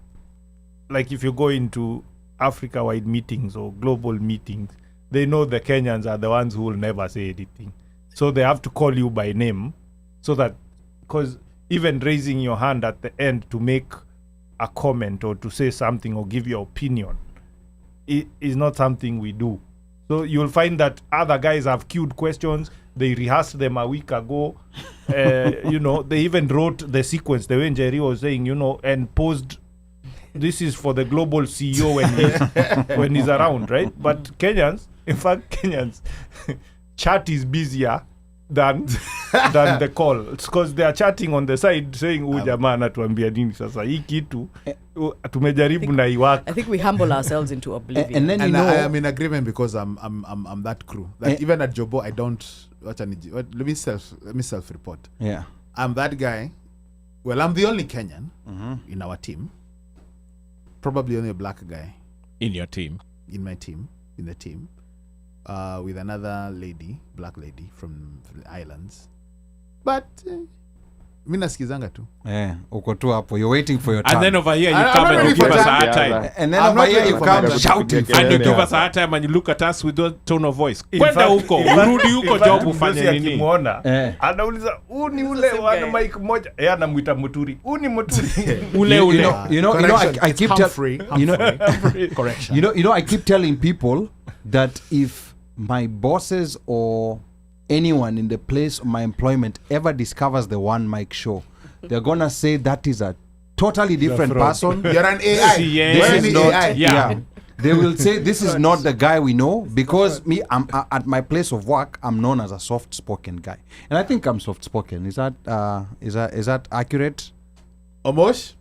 like if you go into Africa-wide meetings or global meetings, they know the Kenyans are the ones who will never say anything, so they have to call you by name, so that because even raising your hand at the end to make a comment or to say something or give your opinion is not something we do. So you'll find that other guys have queued questions. They rehearsed them a week ago. They even wrote the sequence the way Jerry was saying, and posed. This is for the global CEO when he's around, right? But Kenyans, chat is busier than the call. It's because they are chatting on the side saying jamaa anatuambia nini sasa hii kitu tumejaribu na iwaka. I think we humble ourselves into oblivion. And then I am in agreement because I'm that crew. That even at Jobo I don't let me self report. Yeah. I'm that guy. Well, I'm the only Kenyan in our team. Probably only a black guy in your team. In my team, in the team. With another black lady from the islands. But mi nasikizanga tu. Uko tu hapo. You're waiting for your turn. And then over here you come and you give us a hard time. And then over here you come shouting. And you give us a hard time and you look at us with that tone of voice. Kwenda huko, urudi huko job ufanye nini? Akimwona, anauliza, ni ule wana mic moja. Anamuita Muturi. Ni Muturi. Ule. I keep I keep telling people that if my bosses or anyone in the place of my employment ever discovers the One Mic Show, they're gonna say that is a totally different person. You're an AI. This is not AI. Yeah. They will say this is not the guy we know, because I'm at my place of work, I'm known as a soft-spoken guy, and I think I'm soft-spoken. Is that accurate? Omosh?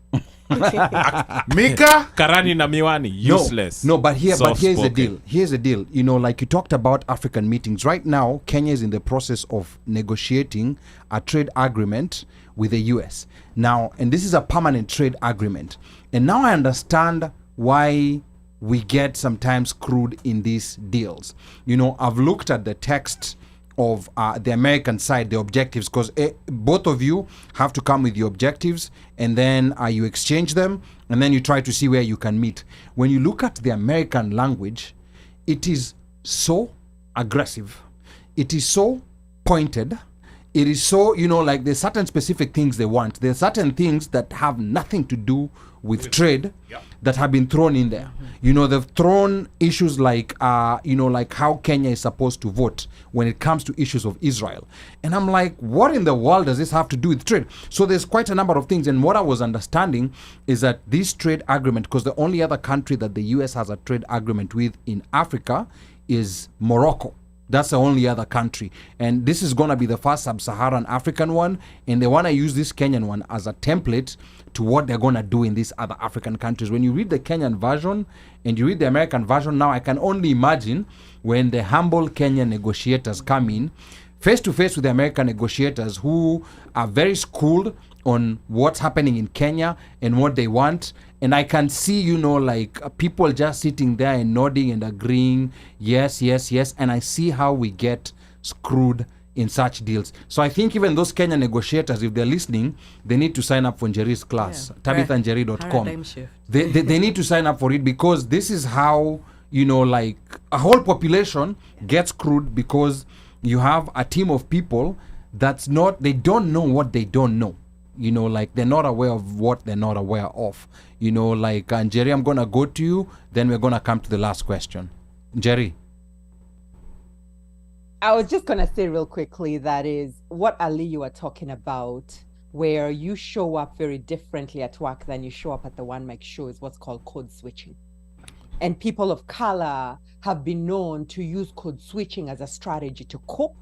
Mika? Karani na miwani, useless. No, but here's the deal. Here's the deal. Like you talked about African meetings. Right now, Kenya is in the process of negotiating a trade agreement with the US. Now, and this is a permanent trade agreement. And now I understand why we get sometimes screwed in these deals. I've looked at the text of the American side, the objectives, because both of you have to come with your objectives, and then you exchange them, and then you try to see where you can meet. When you look at the American language, it is so aggressive, it is so pointed, it is so, like there's certain specific things they want. There's certain things that have nothing to do with trade that have been thrown in there. They've thrown issues like, like how Kenya is supposed to vote when it comes to issues of Israel. And I'm like, what in the world does this have to do with trade? So there's quite a number of things. And what I was understanding is that this trade agreement, because the only other country that the US has a trade agreement with in Africa is Morocco. That's the only other country. And this is going to be the first sub-Saharan African one. And they want to use this Kenyan one as a template to what they're going to do in these other African countries. When you read the Kenyan version and you read the American version now, I can only imagine when the humble Kenyan negotiators come in, face to face with the American negotiators who are very schooled on what's happening in Kenya and what they want. And I can see, like people just sitting there and nodding and agreeing, yes, yes, yes. And I see how we get screwed in such deals. So I think even those Kenyan negotiators, if they're listening, they need to sign up for Njeri's class, tabithanjeri.com. They need to sign up for it, because this is how, like a whole population gets screwed, because you have a team of people they don't know what they don't know. Like they're not aware of what they're not aware of. Like, Njeri, I'm going to go to you, then we're going to come to the last question. Njeri. I was just going to say real quickly, that is what Ali you are talking about, where you show up very differently at work than you show up at the One Mic Show, is what's called code switching. and people of color have been known to use code switching as a strategy to cope,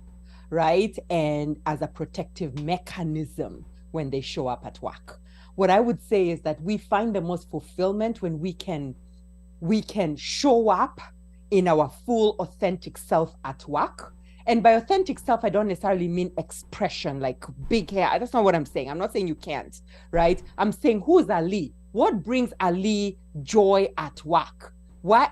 right? And as a protective mechanism when they show up at work. What I would say is that we find the most fulfillment when we can show up in our full authentic self at work. And by authentic self, I don't necessarily mean expression like big hair. That's not what I'm saying. I'm not saying you can't, right? I'm saying, who's Ali? What brings Ali joy at work?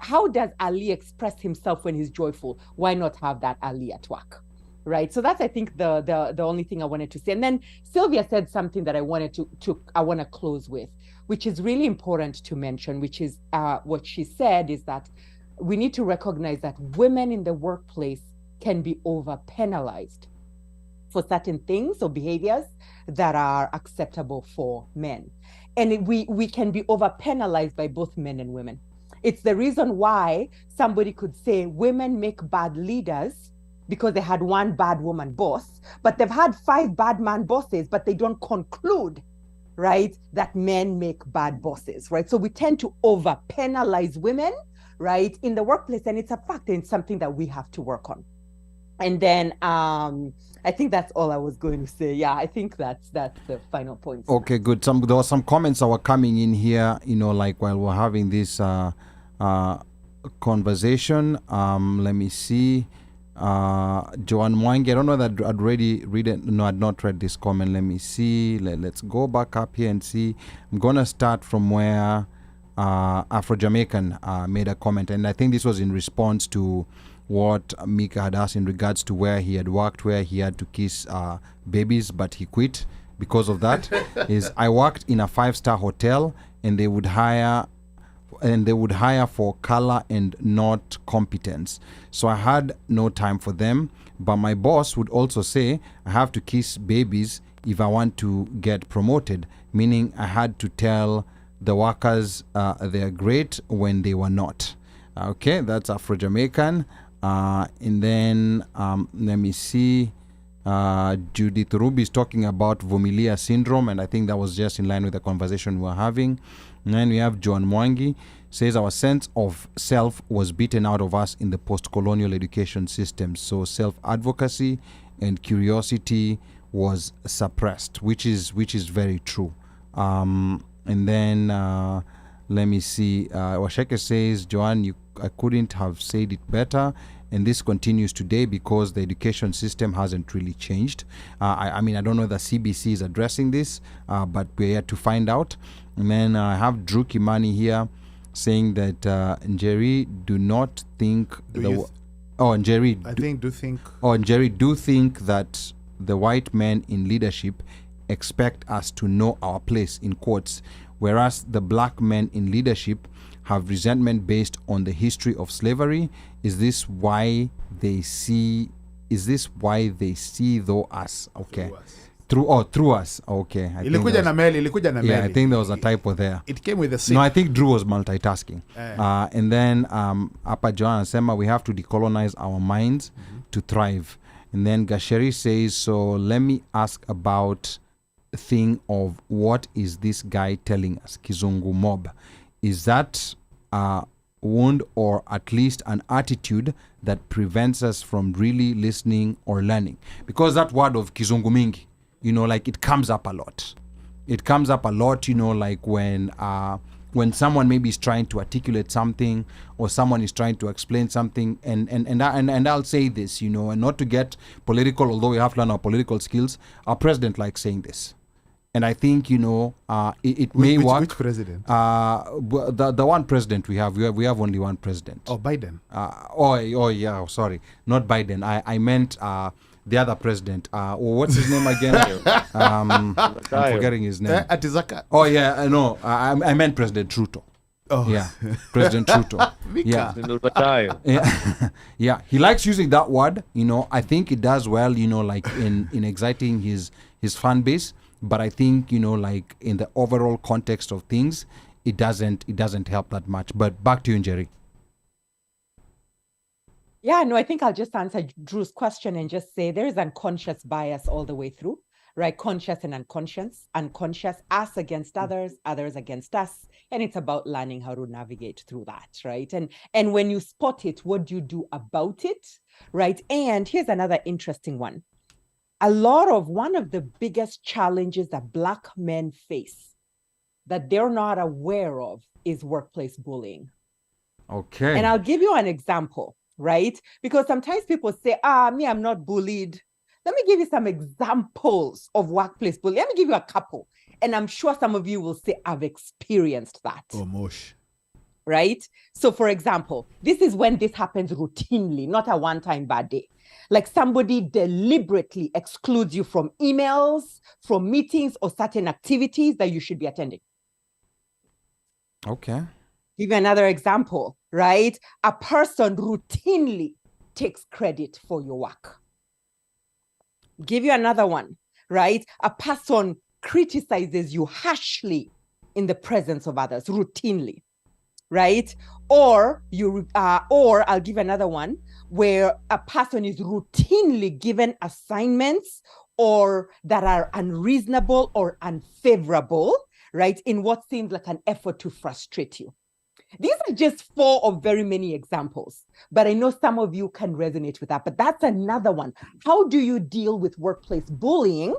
How does Ali express himself when he's joyful? Why not have that Ali at work? Right. So that's, I think, the only thing I wanted to say. And then Sylvia said something that I wanted I want to close with, which is really important to mention, which is what she said is that we need to recognize that women in the workplace can be over penalized for certain things or behaviors that are acceptable for men. And we can be over penalized by both men and women. It's the reason why somebody could say women make bad leaders because they had one bad woman boss, but they've had 5 bad man bosses, but they don't conclude, right, that men make bad bosses, right? So we tend to over penalize women, right, in the workplace, and it's a fact, and it's something that we have to work on. And then I think that's all I was going to say. Yeah, I think that's the final point. Okay, good. There were some comments that were coming in here, like while we're having this conversation. Let me see. Joan Mwangi, I don't know that I'd already read it. No, I'd not read this comment. Let me see. Let's go back up here and see. I'm going to start from where Afro-Jamaican made a comment. And I think this was in response to what Mika had asked in regards to where he had worked, where he had to kiss babies, but he quit because of that. I worked in a 5-star hotel, and they would hire for color and not competence. So I had no time for them. But my boss would also say I have to kiss babies if I want to get promoted, meaning I had to tell the workers they're great when they were not. Okay, that's Afro-Jamaican. And then let me see. Judith Ruby is talking about Vumilia syndrome, and I think that was just in line with the conversation we were having. And then we have Joan Mwangi, says our sense of self was beaten out of us in the post-colonial education system. So self-advocacy and curiosity was suppressed, which is very true. And then let me see. Washeke says, Joanne, I couldn't have said it better. And this continues today because the education system hasn't really changed. I mean, I don't know if the CBC is addressing this, but we're yet to find out. And then I have Drew Kimani here saying that Njeri do not think... Njeri do think that the white men in leadership expect us to know our place, in quotes, whereas the black men in leadership have resentment based on the history of slavery. Is this why they see though us? Okay. Through us. Okay. Ilikuja na meli. Yeah, I think there was a typo there. It came with a C. No, I think Drew was multitasking. And then Apa Joanna Sema, we have to decolonize our minds to thrive. And then Gasheri says, so let me ask about the thing of what is this guy telling us, Kizungu mob? Is that a wound or at least an attitude that prevents us from really listening or learning? Because that word of Kizungu mingi, like it comes up a lot. It comes up a lot, like when someone maybe is trying to articulate something or someone is trying to explain something, and I'll say this, and not to get political, although we have to learn our political skills. Our president likes saying this. And I think, it may work. Which president? The one president we have only one president. Oh, Biden. Yeah, sorry. Not Biden. I meant the other president. What's his name again? I'm forgetting his name. Atizaka. Oh, yeah, I know. I meant President Trudeau. Oh. Yeah, President Trudeau. Yeah, he likes using that word. I think it does well, like in exciting his fan base. But I think, like in the overall context of things, it doesn't help that much. But back to you, Njeri. Yeah, no, I think I'll just answer Drew's question and just say there is unconscious bias all the way through, right? Conscious and unconscious, us against others, others against us. And it's about learning how to navigate through that, right? And when you spot it, what do you do about it, right? And here's another interesting one. One of the biggest challenges that Black men face that they're not aware of is workplace bullying. Okay. And I'll give you an example, right? Because sometimes people say, me, I'm not bullied. Let me give you some examples of workplace bullying. Let me give you a couple. And I'm sure some of you will say, I've experienced that. Oh, mush. Right? So, for example, this is when this happens routinely, not a one-time bad day. Like somebody deliberately excludes you from emails, from meetings, or certain activities that you should be attending. Okay. Give you another example, right? A person routinely takes credit for your work. Give you another one, right? A person criticizes you harshly in the presence of others, routinely, right? Or I'll give another one where a person is routinely given assignments or that are unreasonable or unfavorable, right? In what seems like an effort to frustrate you. These are just 4 of very many examples, but I know some of you can resonate with that. But that's another one. How do you deal with workplace bullying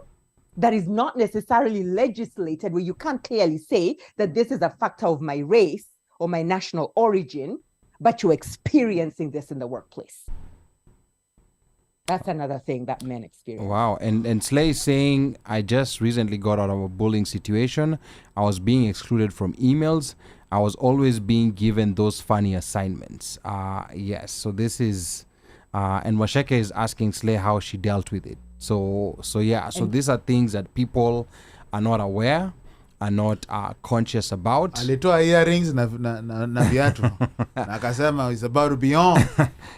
that is not necessarily legislated, where you can't clearly say that this is a factor of my race or my national origin, but you're experiencing this in the workplace? That's another thing that men experience. Wow. And Slay is saying, I just recently got out of a bullying situation. I was being excluded from emails. I was always being given those funny assignments. Yes. So this is, and Washeke is asking Slay how she dealt with it. So yeah. So these are things that people are not aware, are not conscious about. Alitoa earrings na viatu. Na akasema it's about to be on.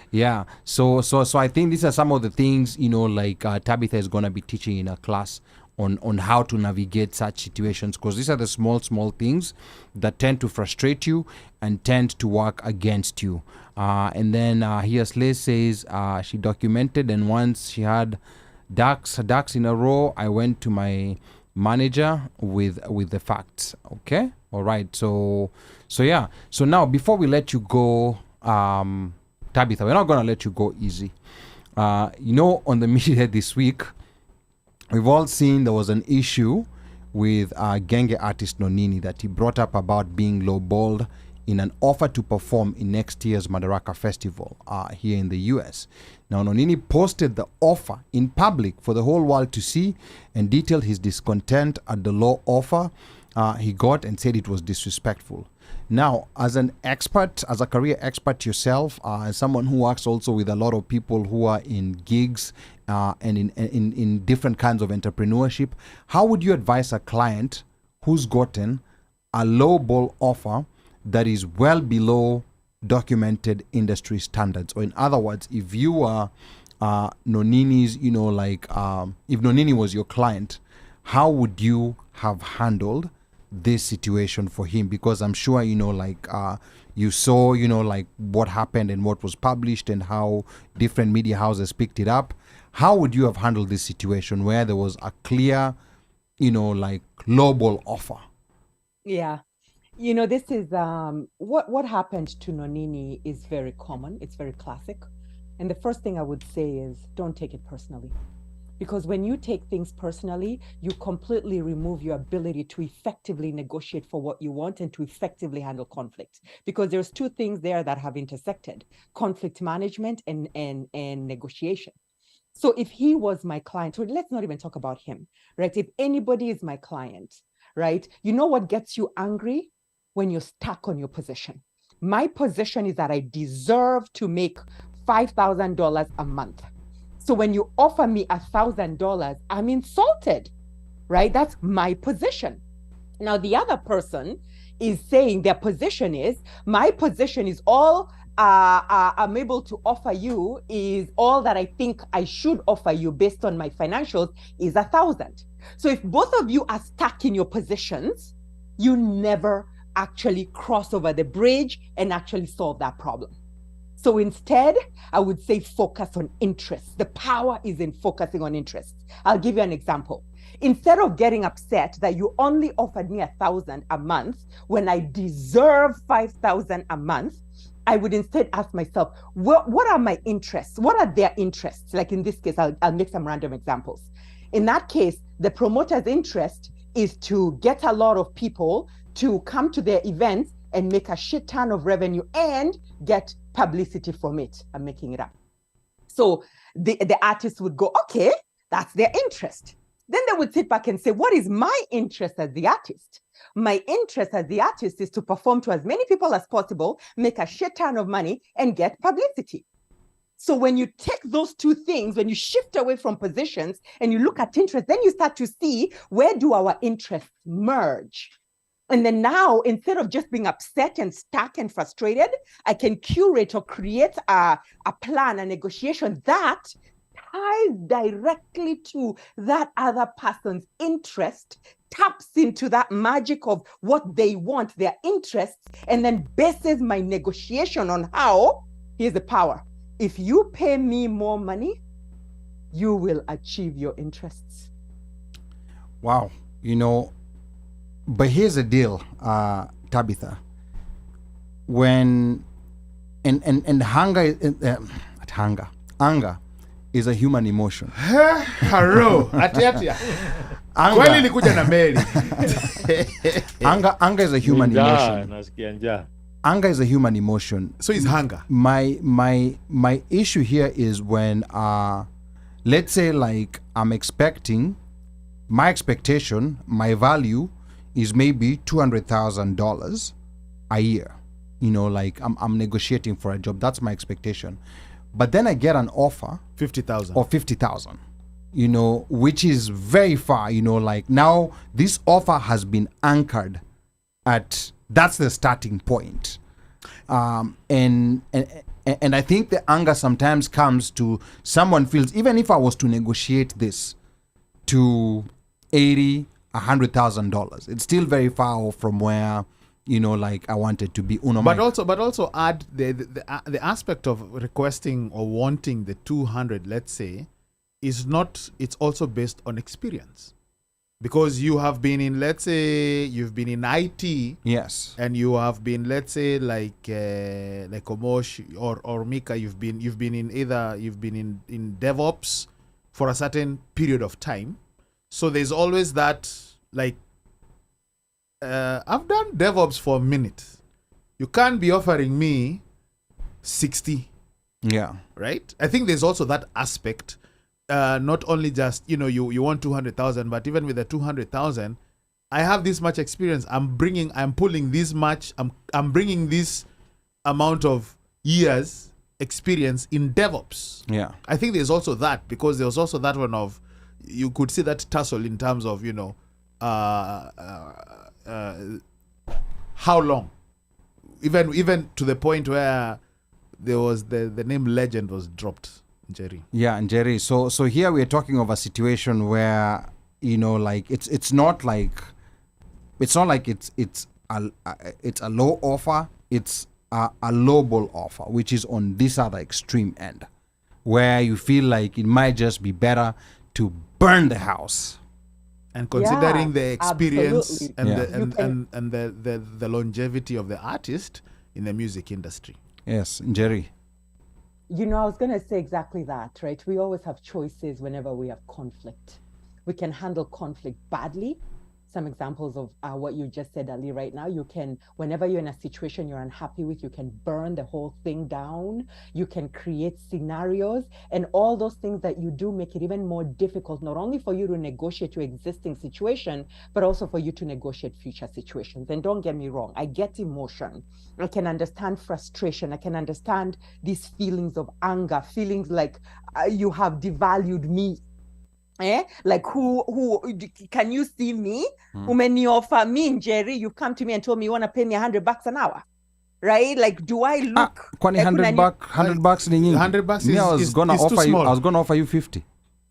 Yeah. So I think these are some of the things, like Tabitha is going to be teaching in a class on how to navigate such situations, because these are the small things that tend to frustrate you and tend to work against you. And then here Slay says she documented, and once she had ducks in a row, I went to my manager with the facts. Okay, all right. So yeah. So now, before we let you go, Tabitha, we're not gonna let you go easy. On the media this week, we've all seen there was an issue with Genge artist Nonini that he brought up about being lowballed in an offer to perform in next year's Madaraka Festival here in the US. Now, Nonini posted the offer in public for the whole world to see and detailed his discontent at the low offer he got and said it was disrespectful. Now, as an expert, as a career expert yourself, as someone who works also with a lot of people who are in gigs and in different kinds of entrepreneurship, how would you advise a client who's gotten a low ball offer that is well below documented industry standards? Or in other words, if you are Nonini's, if Nonini was your client, how would you have handled this situation for him? Because I'm sure, you saw, what happened and what was published and how different media houses picked it up. How would you have handled this situation where there was a clear, lowball offer? Yeah. This is what happened to Nonini is very common. It's very classic. And the first thing I would say is don't take it personally. Because when you take things personally, you completely remove your ability to effectively negotiate for what you want and to effectively handle conflict. Because there's 2 things there that have intersected: conflict management and negotiation. So if he was my client, so let's not even talk about him, right? If anybody is my client, right? You know what gets you angry? When you're stuck on your position. My position is that I deserve to make $5,000 a month. So when you offer me $1,000, I'm insulted, right? That's my position. Now, the other person is saying their position is, my position is all I'm able to offer you is all that I think I should offer you based on my financials is 1,000. So if both of you are stuck in your positions, you never actually cross over the bridge and actually solve that problem. So instead, I would say focus on interests. The power is in focusing on interests. I'll give you an example. Instead of getting upset that you only offered me 1,000 a month when I deserve 5,000 a month, I would instead ask myself, what are my interests? What are their interests? Like in this case, I'll make some random examples. In that case, the promoter's interest is to get a lot of people to come to their events and make a shit ton of revenue and get publicity from it. I'm making it up. So the artist would go, okay, that's their interest. Then they would sit back and say, what is my interest as the artist? My interest as the artist is to perform to as many people as possible, make a shit ton of money, and get publicity. So when you take those two things, when you shift away from positions and you look at interest, then you start to see, where do our interests merge? And then now, instead of just being upset and stuck and frustrated, I can curate or create a plan, a negotiation that ties directly to that other person's interest, taps into that magic of what they want, their interests, and then bases my negotiation on how, here's the power. If you pay me more money, you will achieve your interests. Wow. You know, but here's the deal, Tabitha. When and anger is a human emotion. Haro, atiatia. Kweli nilikuja na meli. Anger is a human emotion. Anger is a human emotion. So is hunger. My issue here is when let's say like I'm expecting, my expectation, my value is maybe $200,000 a year. You know, like I'm negotiating for a job. That's my expectation. But then I get an offer 50,000 or 50,000, you know, which is very far, you know, like now this offer has been anchored at, that's the starting point. And I think the anger sometimes comes to someone feels, even if I was to negotiate this to $100,000, it's still very far off from where, you know, like I wanted to be. But also add the aspect of requesting or wanting the 200, let's say, is not, it's also based on experience. Because you have been in, let's say, you've been in IT. Yes. And you have been, let's say, like Omosh or Mika, you've been in DevOps for a certain period of time. So there's always that, like, I've done DevOps for a minute. You can't be offering me 60. Yeah. Right? I think there's also that aspect. Not only just, you know, you want 200,000, but even with the 200,000, I have this much experience. I'm pulling this much. I'm bringing this amount of years experience in DevOps. Yeah. I think there's also that, because there's also that one of, you could see that tussle in terms of, you know, how long, even to the point where there was the name legend was dropped, Jerry. Yeah, and Jerry. So here we're talking of a situation where, you know, like it's not like it's a low offer. It's a lowball offer, which is on this other extreme end, where you feel like it might just be better to burn the house. And considering the experience absolutely. and the longevity of the artist in the music industry. Yes, Jerry. You know, I was going to say exactly that, right? We always have choices whenever we have conflict. We can handle conflict badly. Some examples of what you just said, Ali, right now. You can, whenever you're in a situation you're unhappy with, you can burn the whole thing down. You can create scenarios, and all those things that you do make it even more difficult, not only for you to negotiate your existing situation, but also for you to negotiate future situations. And don't get me wrong, I get emotion. I can understand frustration. I can understand these feelings of anger, feelings like you have devalued me. Like who can you see me? Umeni offer me, Jerry, you come to me and told me you want to pay me $100 an hour, right? Like, do I look kwani $100 ni nyingi? $100 I was gonna offer you 50.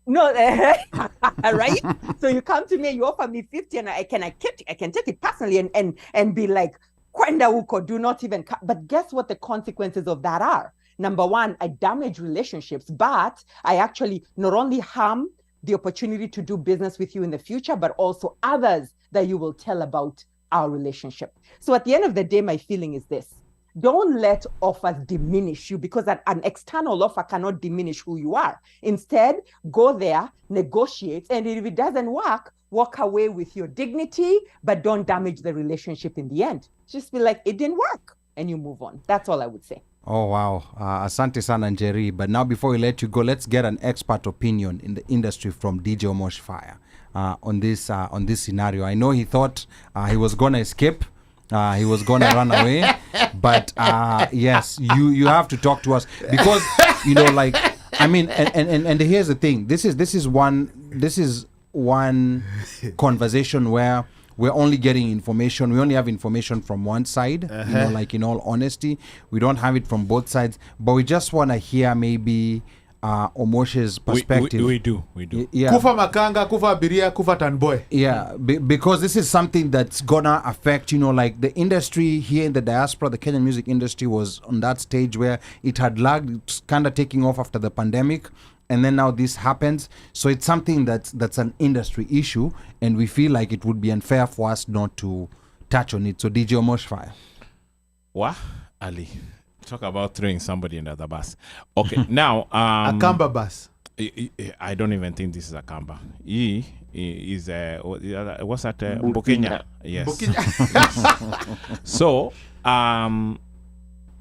No, right? So you come to me and you offer me 50, and I can take it personally and be like, kwenda huko, do not even but guess what the consequences of that are? Number one, I damage relationships, but I actually not only harm the opportunity to do business with you in the future, but also others that you will tell about our relationship. So at the end of the day, my feeling is this: don't let offers diminish you, because an external offer cannot diminish who you are. Instead, go there, negotiate, and if it doesn't work, walk away with your dignity, but don't damage the relationship in the end. Just be like, it didn't work, and you move on. That's all I would say. Oh, wow. Asante sana Njeri. But now before we let you go, let's get an expert opinion in the industry from DJ Omosh Fire on this scenario. I know he thought he was going to escape. He was going to run away. But yes, you have to talk to us, because, you know, like, I mean, and here's the thing. This is one conversation where we're only getting information. We only have information from one side, you know, like, in all honesty. We don't have it from both sides, but we just want to hear maybe Omosh's perspective. We do. Yeah. Kufa makanga, kufa abiria, kufa tanboy. Yeah, because this is something that's gonna affect, you know, like the industry here in the diaspora. The Kenyan music industry was on that stage where it had lagged. It's kind of taking off after the pandemic. And then now this happens. So it's something that's an industry issue, and we feel like it would be unfair for us not to touch on it. So DJ Omosh Fire. What? Ali. Talk about throwing somebody under the bus. Okay, now A Kamba bus. I don't even think this is a Kamba. He is what's that? Mbukenya. Yes. So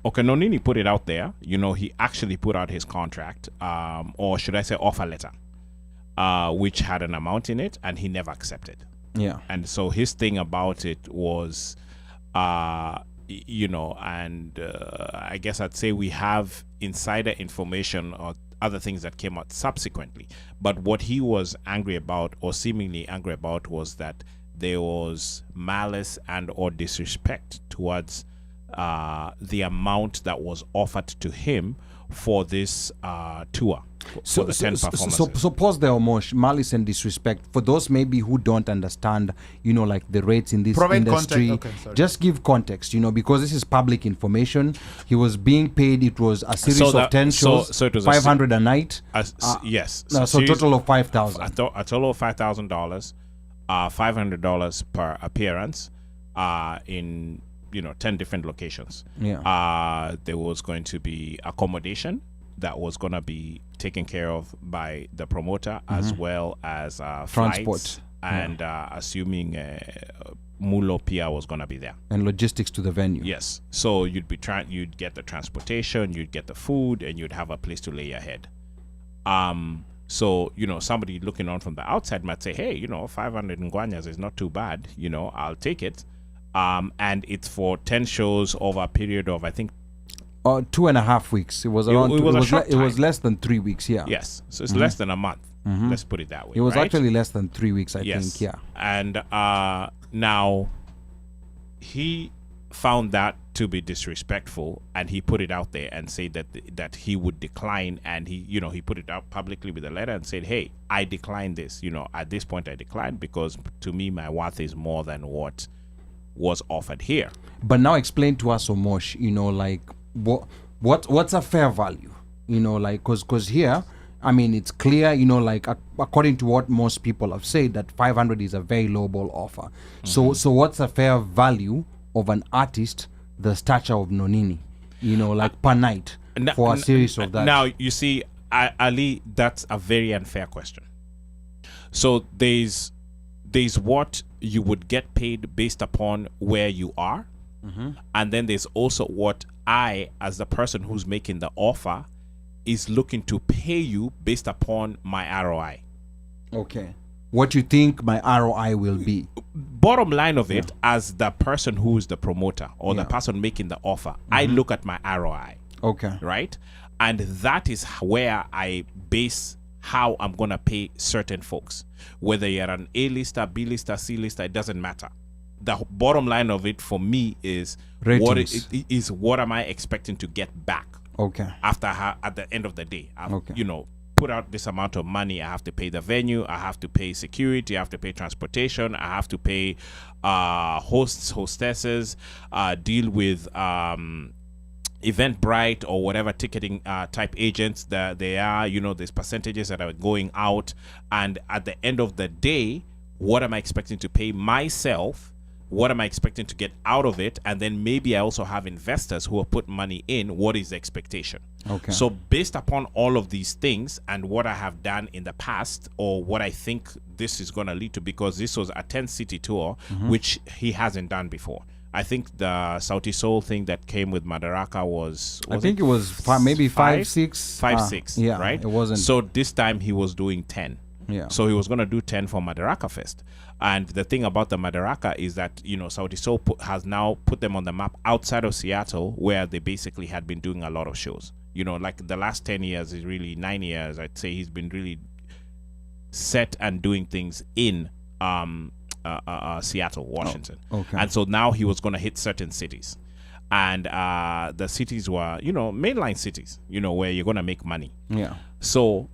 okay, Nonini put it out there. You know, he actually put out his contract, or should I say offer letter, which had an amount in it, and he never accepted. Yeah. And so his thing about it was, you know, and I guess I'd say we have insider information or other things that came out subsequently. But what he was angry about, or seemingly angry about, was that there was malice and or disrespect towards the amount that was offered to him for this tour, for the 10 performances. So pause there, Omosh. Malice and disrespect. For those maybe who don't understand, you know, like the rates in this industry, just give context, you know, because this is public information. He was being paid, it was a series of 10 shows, so it was 500 a night. Yes. So total of $5,000. A total of $5,000, $500 per appearance, in, you know, 10 different locations. Yeah. There was going to be accommodation that was going to be taken care of by the promoter, as well as transport, flights, and assuming Mulo Pia was going to be there, and logistics to the venue. Yes. So you'd get the transportation, you'd get the food, and you'd have a place to lay your head. So, you know, somebody looking on from the outside might say, hey, you know, 500 ngwanyas is not too bad, you know, I'll take it. And it's for 10 shows over a period of, I think, 2.5 weeks. It was around. It was less than 3 weeks. Yeah. Yes. So it's less than a month. Let's put it that way. It was right? actually less than 3 weeks, I think. Yeah. And now he found that to be disrespectful, and he put it out there and said that he would decline. And he put it out publicly with a letter and said, "Hey, I decline this. You know, at this point, I decline because to me, my worth is more than what was offered here." But now explain to us, Omosh, you know, like what's a fair value, you know, like because here, I mean, it's clear, you know, like according to what most people have said, that 500 is a very lowball offer. So what's a fair value of an artist the stature of Nonini, you know, like per night for a series of that? Now you see, Ali, that's a very unfair question. So there's what you would get paid based upon where you are. And then there's also what I, as the person who's making the offer, is looking to pay you based upon my ROI. Okay. What you think my ROI will be. Bottom line of it, as the person who is the promoter or the person making the offer, I look at my ROI. Okay. Right? And that is where I base how I'm going to pay certain folks. Whether you're an A-lister, B-lister, C-lister, it doesn't matter. The bottom line of it for me is what am I expecting to get back? Okay. At the end of the day, you know, put out this amount of money. I have to pay the venue. I have to pay security. I have to pay transportation. I have to pay hosts, hostesses. Deal with Eventbrite or whatever ticketing type agents that they are, there's percentages that are going out, and at the end of the day, what am I expecting to pay myself? What am I expecting to get out of it? And then maybe I also have investors who have put money in. What is the expectation? Okay. So based upon all of these things and what I have done in the past, or what I think this is going to lead to, because this was a 10-city tour, which he hasn't done before. I think the Sauti Soul thing that came with Madaraka was I think it was maybe 5, 6. 5, 6, yeah, right? It wasn't. So this time he was doing 10. Yeah. So he was going to do 10 for Madaraka Fest. And the thing about the Madaraka is that, Sauti Soul has now put them on the map outside of Seattle, where they basically had been doing a lot of shows. Like the last 10 years is really 9 years, I'd say he's been really set and doing things in Seattle, Washington. Okay. And so now he was going to hit certain cities. And the cities were, mainline cities, where you're going to make money. Yeah. So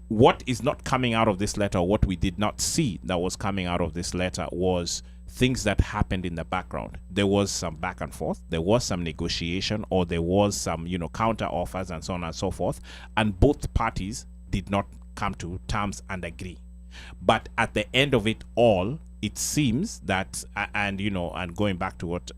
what is not coming out of this letter, what we did not see that was coming out of this letter, was things that happened in the background. There was some back and forth. There was some negotiation, or there was some, counter offers and so on and so forth. And both parties did not come to terms and agree. But at the end of it all, it seems that, and going back to what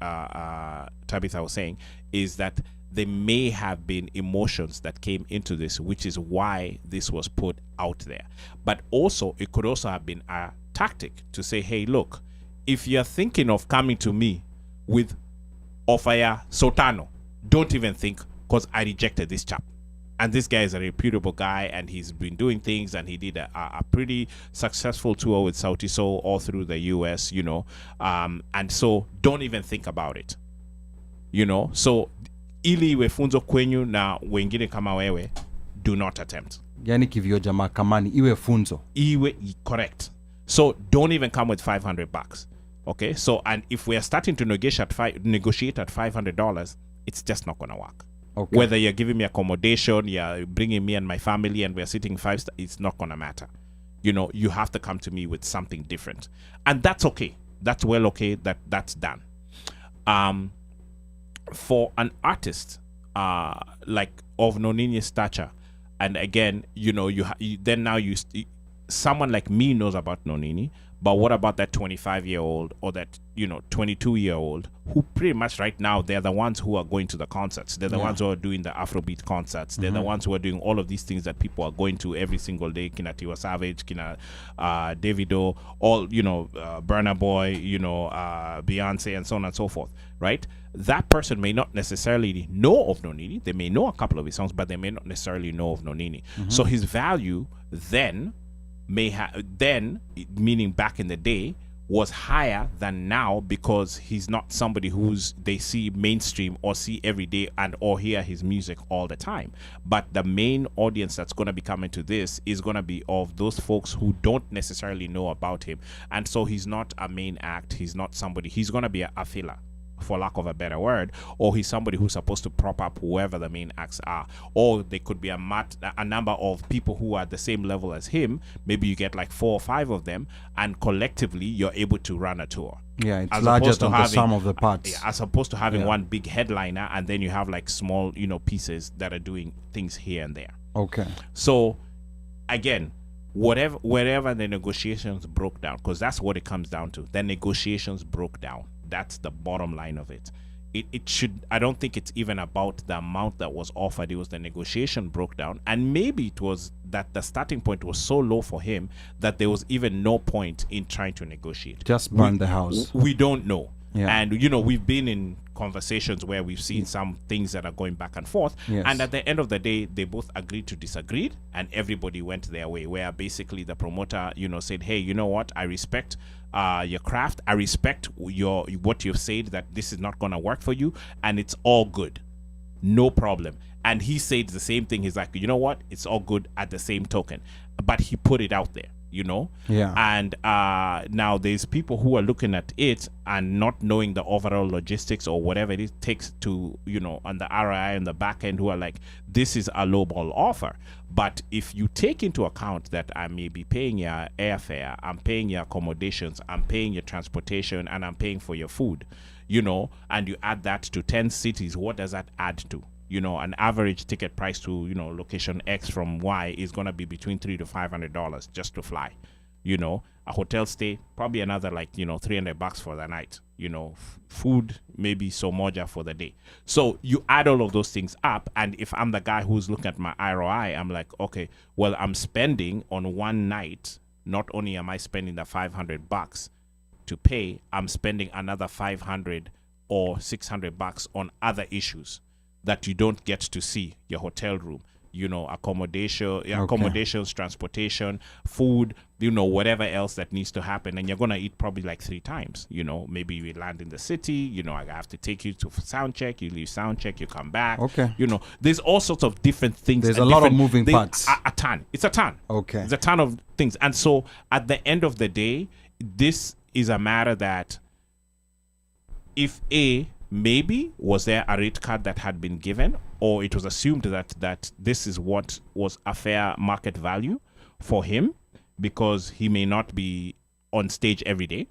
Tabitha was saying, is that there may have been emotions that came into this, which is why this was put out there. But also, it could also have been a tactic to say, hey, look, if you're thinking of coming to me with Ofaya Sotano, don't even think, because I rejected this chap. And this guy is a reputable guy, and he's been doing things, and he did a pretty successful tour with Sauti Soul all through the US, and so don't even think about it. So ili iwe funzo kwenyu na wengine kama wewe, do not attempt. Yani kivyo jamaa kamani iwe funzo. Correct. So don't even come with $500. Okay? So, and if we are starting to negotiate at $500, it's just not going to work. Okay. Whether you're giving me accommodation, you're bringing me and my family, and we're sitting 5 stars, it's not going to matter. You have to come to me with something different. And that's okay. That's well okay. That's done. For an artist like of Nonini's stature, and again, someone like me knows about Nonini, but what about that 25-year-old or that 22-year-old who pretty much right now, they're the ones who are going to the concerts, they're the ones who are doing the Afrobeat concerts, they're the ones who are doing all of these things that people are going to every single day, kina Tiwa Savage, kina Davido, all Burna Boy, Beyonce, and so on and so forth, right? That person may not necessarily know of Nonini. They may know a couple of his songs, but they may not necessarily know of Nonini. So his value then meaning back in the day, was higher than now, because he's not somebody who's they see mainstream or see every day and or hear his music all the time. But the main audience that's going to be coming to this is going to be of those folks who don't necessarily know about him. And so he's not a main act. He's not somebody, he's going to be a filler, for lack of a better word, or he's somebody who's supposed to prop up whoever the main acts are, or they could be a number of people who are at the same level as him. Maybe you get like 4 or 5 of them, and collectively you're able to run a tour. Yeah, it's larger than the sum of the parts. As opposed to having one big headliner, and then you have like small, pieces that are doing things here and there. Okay. So again, wherever the negotiations broke down, because that's what it comes down to. The negotiations broke down. That's the bottom line of it. I don't think it's even about the amount that was offered. It was the negotiation broke down. And maybe it was that the starting point was so low for him that there was even no point in trying to negotiate. Just burn the house. We don't know. Yeah. And, we've been in conversations where we've seen some things that are going back and forth. Yes. And at the end of the day, they both agreed to disagree, and everybody went their way, where basically the promoter, said, hey, you know what? I respect your craft. I respect what you've said, that this is not going to work for you, and it's all good. No problem. And he said the same thing. He's like, you know what? It's all good at the same token. But he put it out there. you know. Yeah. And now there's people who are looking at it and not knowing the overall logistics or whatever it takes to, you know, on the ROI on the back end, who are like, this is a lowball offer. But if you take into account that I may be paying your airfare, I'm paying your accommodations, I'm paying your transportation, and I'm paying for your food, you know, and you add that to 10 cities, what does that add to? You know, an average ticket price to, you know, location X from Y is going to be between $300 to $500 just to fly. You know, a hotel stay, probably another like, you know, $300 for the night. You know, food, maybe so moja for the day. So you add all of those things up. And if I'm the guy who's looking at my ROI, I'm like, okay, well, I'm spending on one night. Not only am I spending the $500 to pay, I'm spending another $500 or $600 on other issues that you don't get to see. Your hotel room, you know, accommodations, transportation, food, you know, whatever else that needs to happen. And you're going to eat probably like 3 times, you know. Maybe we land in the city, you know, I have to take you to sound check, you leave sound check, you come back. Okay. You know, there's all sorts of different things. There's a lot of moving parts. A ton. It's a ton. Okay. It's a ton of things. And so at the end of the day, this is a matter that if maybe was there a rate card that had been given, or it was assumed that this is what was a fair market value for him, because he may not be on stage every day.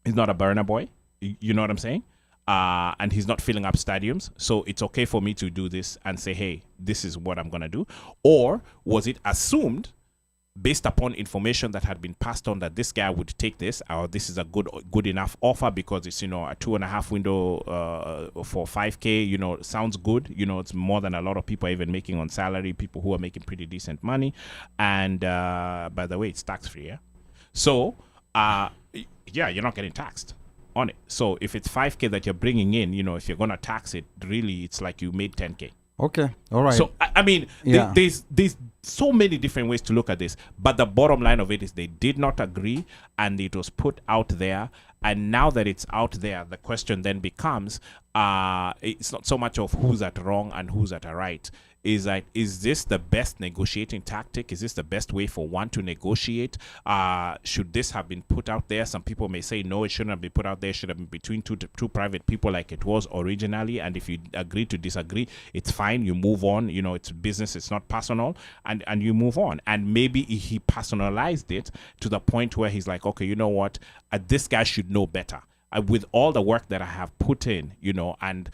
He's not a Burna Boy, you know what I'm saying? And he's not filling up stadiums, so it's okay for me to do this and say, hey, this is what I'm gonna do. Or was it assumed, based upon information that had been passed on, that this guy would take this, or this is a good enough offer because it's, you know, a 2.5 window for $5K, you know, sounds good, you know, it's more than a lot of people are even making on salary, people who are making pretty decent money. And by the way, it's tax free, yeah. So yeah, you're not getting taxed on it. So if it's $5K that you're bringing in, you know, if you're gonna tax it, really it's like you made $10K. Okay, all right. So I mean, Yeah. there's so many different ways to look at this, but the bottom line of it is they did not agree, and it was put out there. And now that it's out there, the question then becomes, it's not so much of who's at wrong and who's at a right. Is like, is this the best negotiating tactic? Is this the best way for one to negotiate? Should this have been put out there? Some people may say no, it shouldn't have been put out there. It should have been between two private people like it was originally. And if you agree to disagree, it's fine. You move on. You know, it's business. It's not personal, and you move on. And maybe he personalized it to the point where he's like, okay, you know what? This guy should know better. With all the work that I have put in, you know, and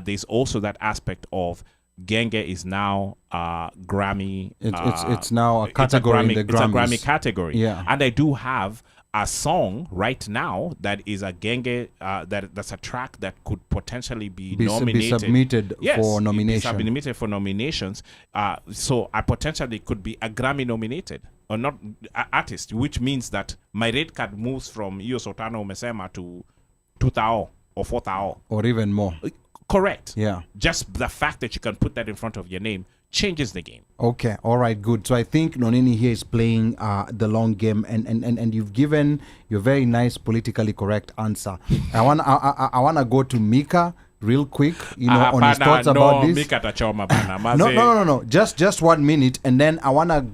there's also that aspect of Genge is now Grammy. It's now a category in the Grammys. It's a Grammy category. Yeah. And I do have a song right now that is a Genge, that's a track that could potentially be nominated. Submitted for nomination. Be submitted for nominations. So I potentially could be a Grammy nominated or not artist, which means that my rate card moves from Iyo Sotano Mesema to 2,000 or 4,000. Or even more. Correct. Yeah. Just the fact that you can put that in front of your name changes the game. Okay. All right. Good. So I think Nonini here is playing the long game, and you've given your very nice politically correct answer. I wanna go to Mika real quick. You know, on his thoughts about this. Mika tachoma bana. No. Just 1 minute, and then I wanna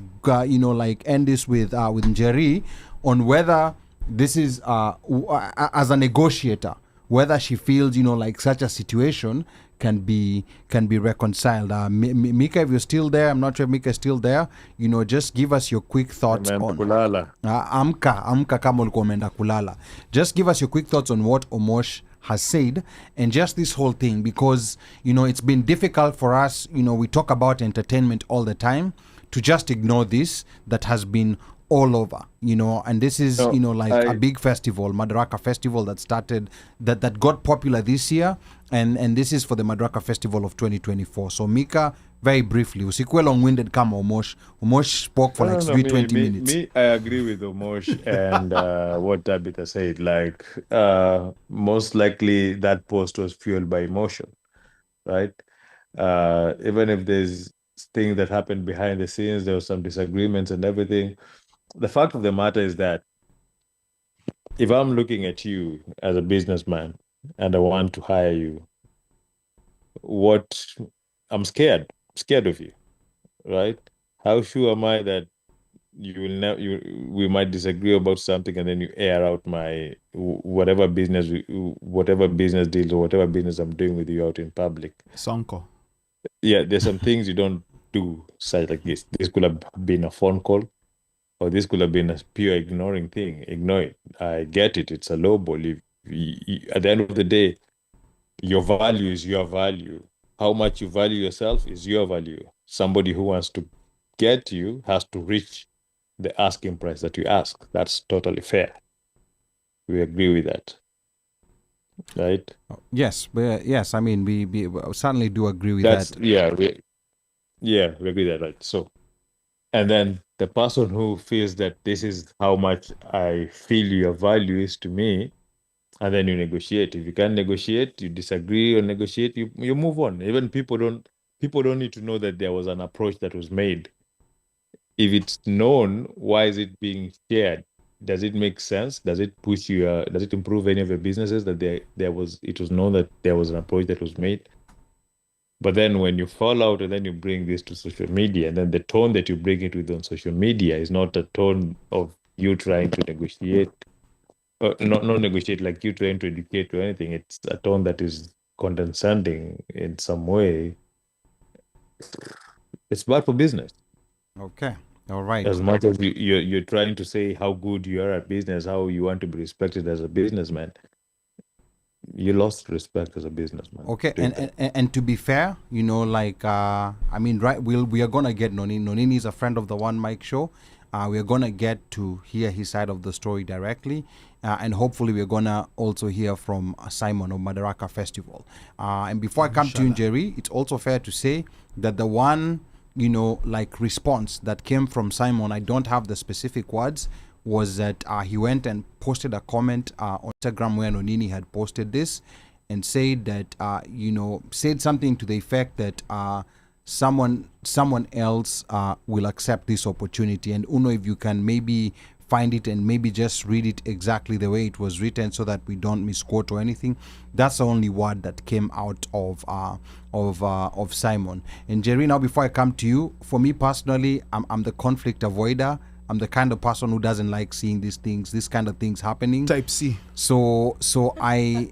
you know, like end this with Njeri on whether this is as a negotiator, whether she feels, you know, like such a situation can be reconciled. Mika, if you're still there, I'm not sure if Mika is still there, you know, just give us your quick thoughts on kulala. Amka kama ulikuwa umeenda kulala. Just give us your quick thoughts on what Omosh has said, and just this whole thing, because, you know, it's been difficult for us, you know, we talk about entertainment all the time, to just ignore this that has been all over, you know, and this is, you know, like a big festival, Madaraka Festival, that started, that got popular this year, and this is for the Madaraka Festival of 2024. So Mika, very briefly, usikuwe long-winded kama Omosh. Omosh spoke for 20 minutes. I agree with Omosh and what Tabitha said. Like, most likely that post was fueled by emotion, right? Even if there's things that happened behind the scenes, there were some disagreements and everything. The fact of the matter is that if I'm looking at you as a businessman and I want to hire you, I'm scared of you, right? How sure am I that you will never. We might disagree about something, and then you air out my whatever business deal or whatever business I'm doing with you out in public. Sonko. Yeah, there's some things you don't do such like this. This could have been a phone call, or this could have been a pure ignoring thing. Ignore it. I get it. It's a low ball. At the end of the day, your value is your value. How much you value yourself is your value. Somebody who wants to get you has to reach the asking price that you ask. That's totally fair. We agree with that, right? Yes, yes. I mean, we certainly do agree with That's, that. Yeah, we agree with that, right? So, and then the person who feels that this is how much I feel your value is to me, and then you negotiate. If you can't negotiate, you disagree or negotiate, you move on. Even people don't need to know that there was an approach that was made. If it's known, why is it being shared? Does it make sense? Does it push you? Does it improve any of your businesses that it was known that there was an approach that was made? But then when you fall out and then you bring this to social media, and then the tone that you bring it with on social media is not a tone of you trying to negotiate. Not negotiate like you trying to educate or anything. It's a tone that is condescending in some way. It's bad for business. Okay. All right. As much as you're trying to say how good you are at business, how you want to be respected as a businessman, you lost respect as a businessman. Okay, and to be fair, like I mean, right? We are gonna get Nonini. Nonini is a friend of the One Mic Show. We are gonna get to hear his side of the story directly, and hopefully we're gonna also hear from Simon of Madaraka Festival. And before I come to you, Jerry, it's also fair to say that the one like response that came from Simon, I don't have the specific words, was that he went and posted a comment on Instagram where Nonini had posted this and said that said something to the effect that someone else will accept this opportunity. And Uno, if you can maybe find it and maybe just read it exactly the way it was written so that we don't misquote or anything. That's the only word that came out of Simon. And Jerry, now before I come to you, for me personally, I'm the conflict avoider. I'm the kind of person who doesn't like seeing this kind of things happening. Type C. So I'm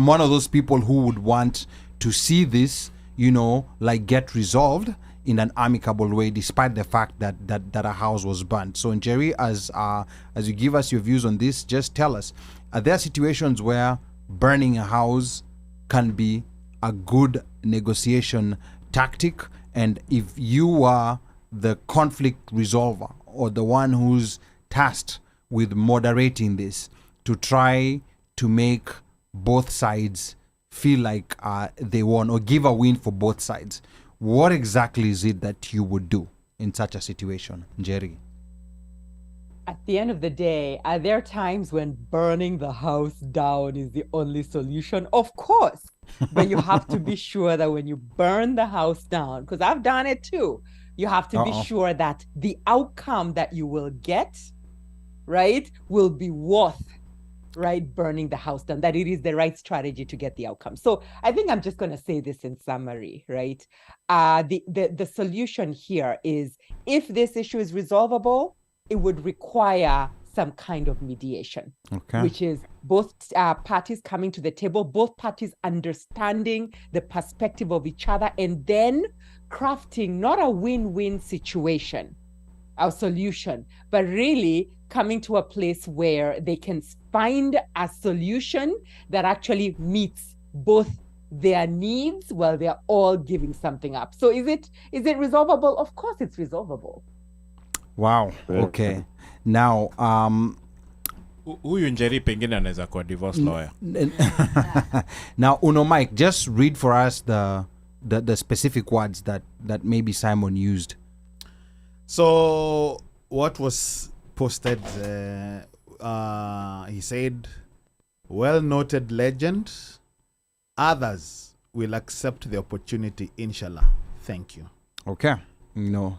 one of those people who would want to see this, like get resolved in an amicable way, despite the fact that a house was burnt. So, Jerry, as you give us your views on this, just tell us: are there situations where burning a house can be a good negotiation tactic? And if you are the conflict resolver or the one who's tasked with moderating this to try to make both sides feel like they won or give a win for both sides, what exactly is it that you would do in such a situation, Jerry? At the end of the day, are there times when burning the house down is the only solution? Of course. But you have to be sure that when you burn the house down, because I've done it too, you have to be sure that the outcome that you will get, right, will be worth, right, burning the house down, that it is the right strategy to get the outcome. So I think I'm just going to say this in summary, right? The solution here is, if this issue is resolvable, it would require some kind of mediation, which is both parties coming to the table, both parties understanding the perspective of each other, and then crafting not a win-win situation, our solution, but really coming to a place where they can find a solution that actually meets both their needs while they're all giving something up. So is it resolvable? Of course it's resolvable. Wow. Okay. Now huyu Njeri pengine anaweza kuwa divorce lawyer. Now Uno Mike, just read for us the specific words that maybe Simon used. So what was posted, he said, well-noted legend, others will accept the opportunity, inshallah. Thank you. Okay.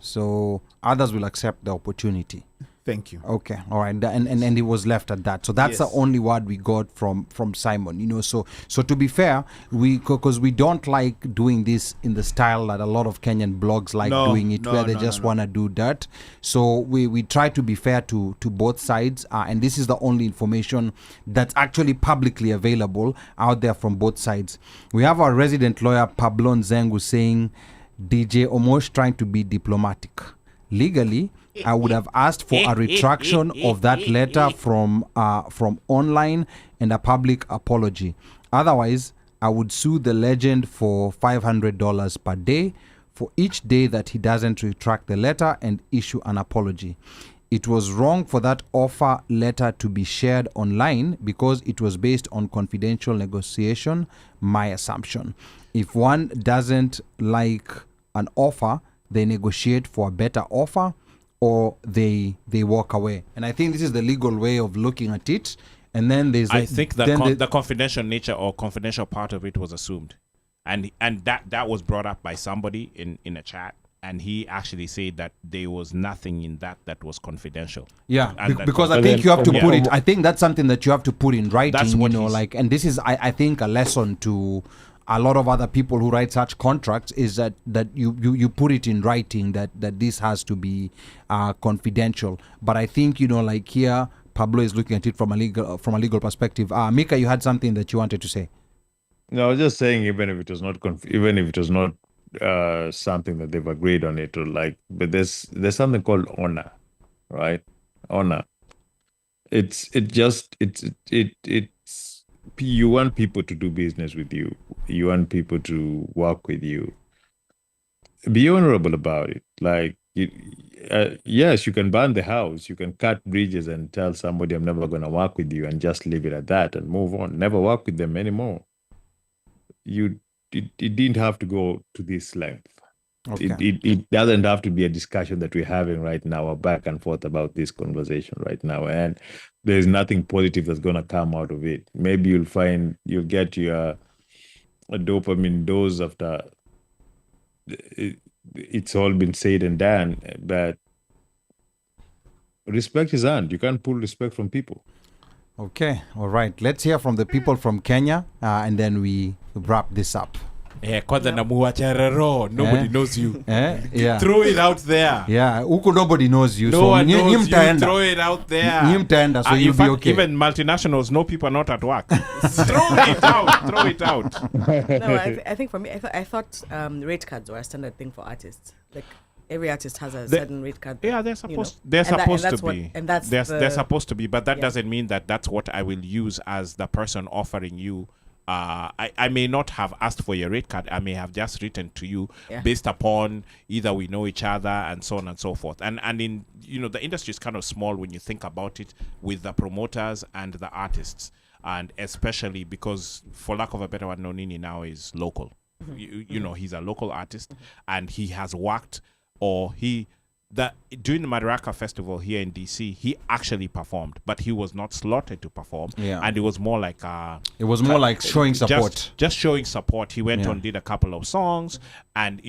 So others will accept the opportunity. Thank you. Okay, all right, and it was left at that. So that's the only word we got from Simon. You know, so to be fair, because we don't like doing this in the style that a lot of Kenyan blogs like doing it, where they just want to do dirt. So we try to be fair to both sides, and this is the only information that's actually publicly available out there from both sides. We have our resident lawyer Pablo Nzengu saying DJ Omosh trying to be diplomatic. Legally, I would have asked for a retraction of that letter from online and a public apology. Otherwise, I would sue the legend for $500 per day for each day that he doesn't retract the letter and issue an apology. It was wrong for that offer letter to be shared online because it was based on confidential negotiation, my assumption. If one doesn't like an offer, they negotiate for a better offer, or they walk away. And I think this is the legal way of looking at it. And then there's I think the confidential nature or confidential part of it was assumed, and that was brought up by somebody in a chat, and he actually said that there was nothing in that was confidential. Yeah, because I think you have to put it. I think that's something that you have to put in writing. That's what and this is I think a lesson to a lot of other people who write such contracts, is that you put it in writing that this has to be confidential. But I think here Pablo is looking at it from a legal perspective. Mika, you had something that you wanted to say. No, I was just saying, even if it was not something that they've agreed on it, or but there's something called honor, right? Honor. It's you want people to do business with you. You want people to work with you. Be honorable about it. Yes, you can burn the house. You can cut bridges and tell somebody, I'm never going to work with you, and just leave it at that and move on. Never work with them anymore. It didn't have to go to this length. Okay. It doesn't have to be a discussion that we're having right now, or back and forth about this conversation right now. And there's nothing positive that's going to come out of it. Maybe you'll get a dopamine dose after it's all been said and done. But respect is earned. You can't pull respect from people. Okay, all right. Let's hear from the people from Kenya, and then we wrap this up. Nobody knows you. Yeah. Throw it out there. Yeah, nobody knows you. No one knows you. Throw it out there. So you'll be okay. Even multinationals know people are not at work. Throw it out. No, I think for me, I thought rate cards were a standard thing for artists. Like every artist has a certain rate card. Yeah, they're supposed to be. They're supposed to be, but that doesn't mean that that's what I will use as the person offering you. I may not have asked for your rate card. I may have just written to you based upon either we know each other and so on and so forth. And in the industry is kind of small when you think about it, with the promoters and the artists, and especially because, for lack of a better word, Nonini now is local. Mm-hmm. He's a local artist, and he has worked, during the Madaraka Festival here in DC, he actually performed, but he was not slotted to perform. Yeah. And it was more like showing support. Just showing support. He went on, did a couple of songs, and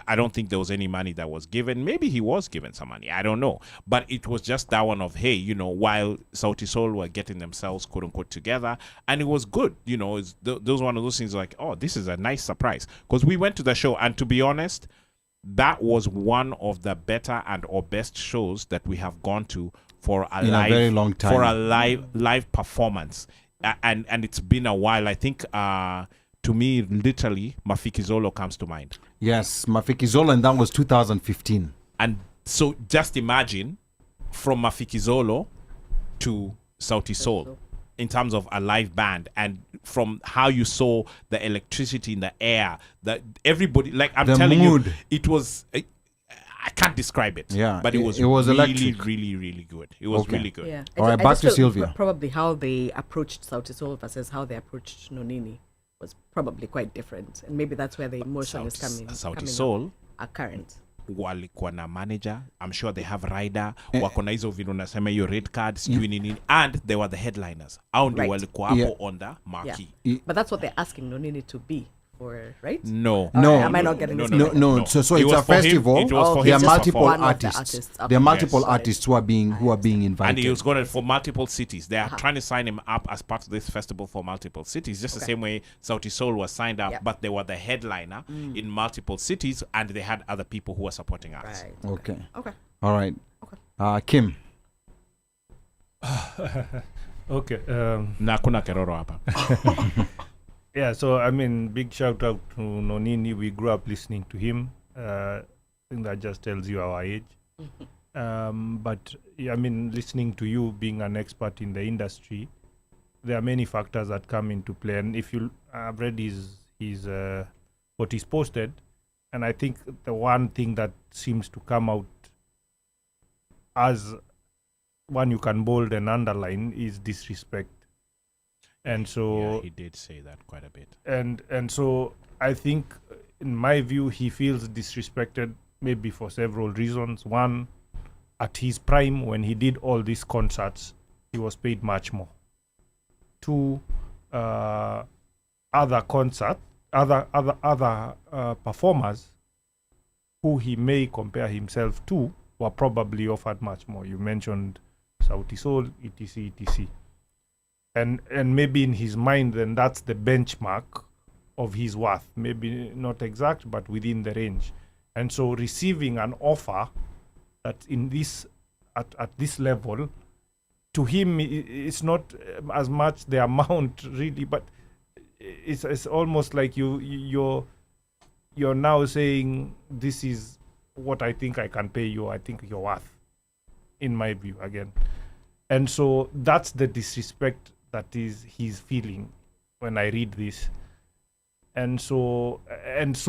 I don't think there was any money that was given. Maybe he was given some money, I don't know. But it was just that one of, hey, while Sauti Sol were getting themselves quote unquote together, and it was good. Those one of those things like, oh, this is a nice surprise, because we went to the show, and to be honest, that was one of the better or best shows that we have gone to for a very long time. For a live performance, and it's been a while. I think to me, literally, Mafikizolo comes to mind. Yes, Mafikizolo, and that was 2015. And so, just imagine from Mafikizolo to Sauti Sol, in terms of a live band, and from how you saw the electricity in the air, that everybody, like I'm telling you, it was, I can't describe it. Yeah, but it was really, electric. really, really good. It was really good. Yeah. All right, back to Sylvia. Probably how they approached Sauti Sol versus how they approached Nonini was probably quite different, and maybe that's where the emotion is coming. Sauti Sol are current. Walikuwa na manager, I'm sure they have rider, wako na hizo vile unasema hiyo red card, sijui nini, and they were the headliners. Au ndio walikuwa hapo on the marquee. But that's what they're asking Nonini to be for, right? No. No. Am I not getting this No, right? no. So It it's was a for him. festival. It was for There him are to multiple perform. One of the artists. artists. There are Okay. multiple Yes. artists who are being invited. And he was going for multiple cities. They are trying to sign him up as part of this festival for multiple cities, just the same way Sauti Sol was signed up, Yep. but they were the headliner in multiple cities, and they had other people who were supporting us. Right. Okay. Okay. All right. Kim. Okay. Na kuna keroro hapa. Yeah, so I mean, big shout out to Nonini. We grew up listening to him. I think that just tells you our age. But yeah, I mean, listening to you, being an expert in the industry, there are many factors that come into play. And if you I've read his what he's posted, and I think the one thing that seems to come out as one you can bold and underline is disrespect. And so Yeah, he did say that quite a bit. and so I think, in my view, he feels disrespected maybe for several reasons. One, at his prime, when he did all these concerts, he was paid much more. Two, other performers who he may compare himself to were probably offered much more. You mentioned Sauti Sol, etc., etc. And maybe in his mind, then that's the benchmark of his worth. Maybe not exact, but within the range. And so receiving an offer that in this at this level, to him it's not as much the amount really, but it's almost like you're now saying, this is what I think I can pay you, I think you're worth, in my view again. And so that's the disrespect that he's feeling when I read this. And so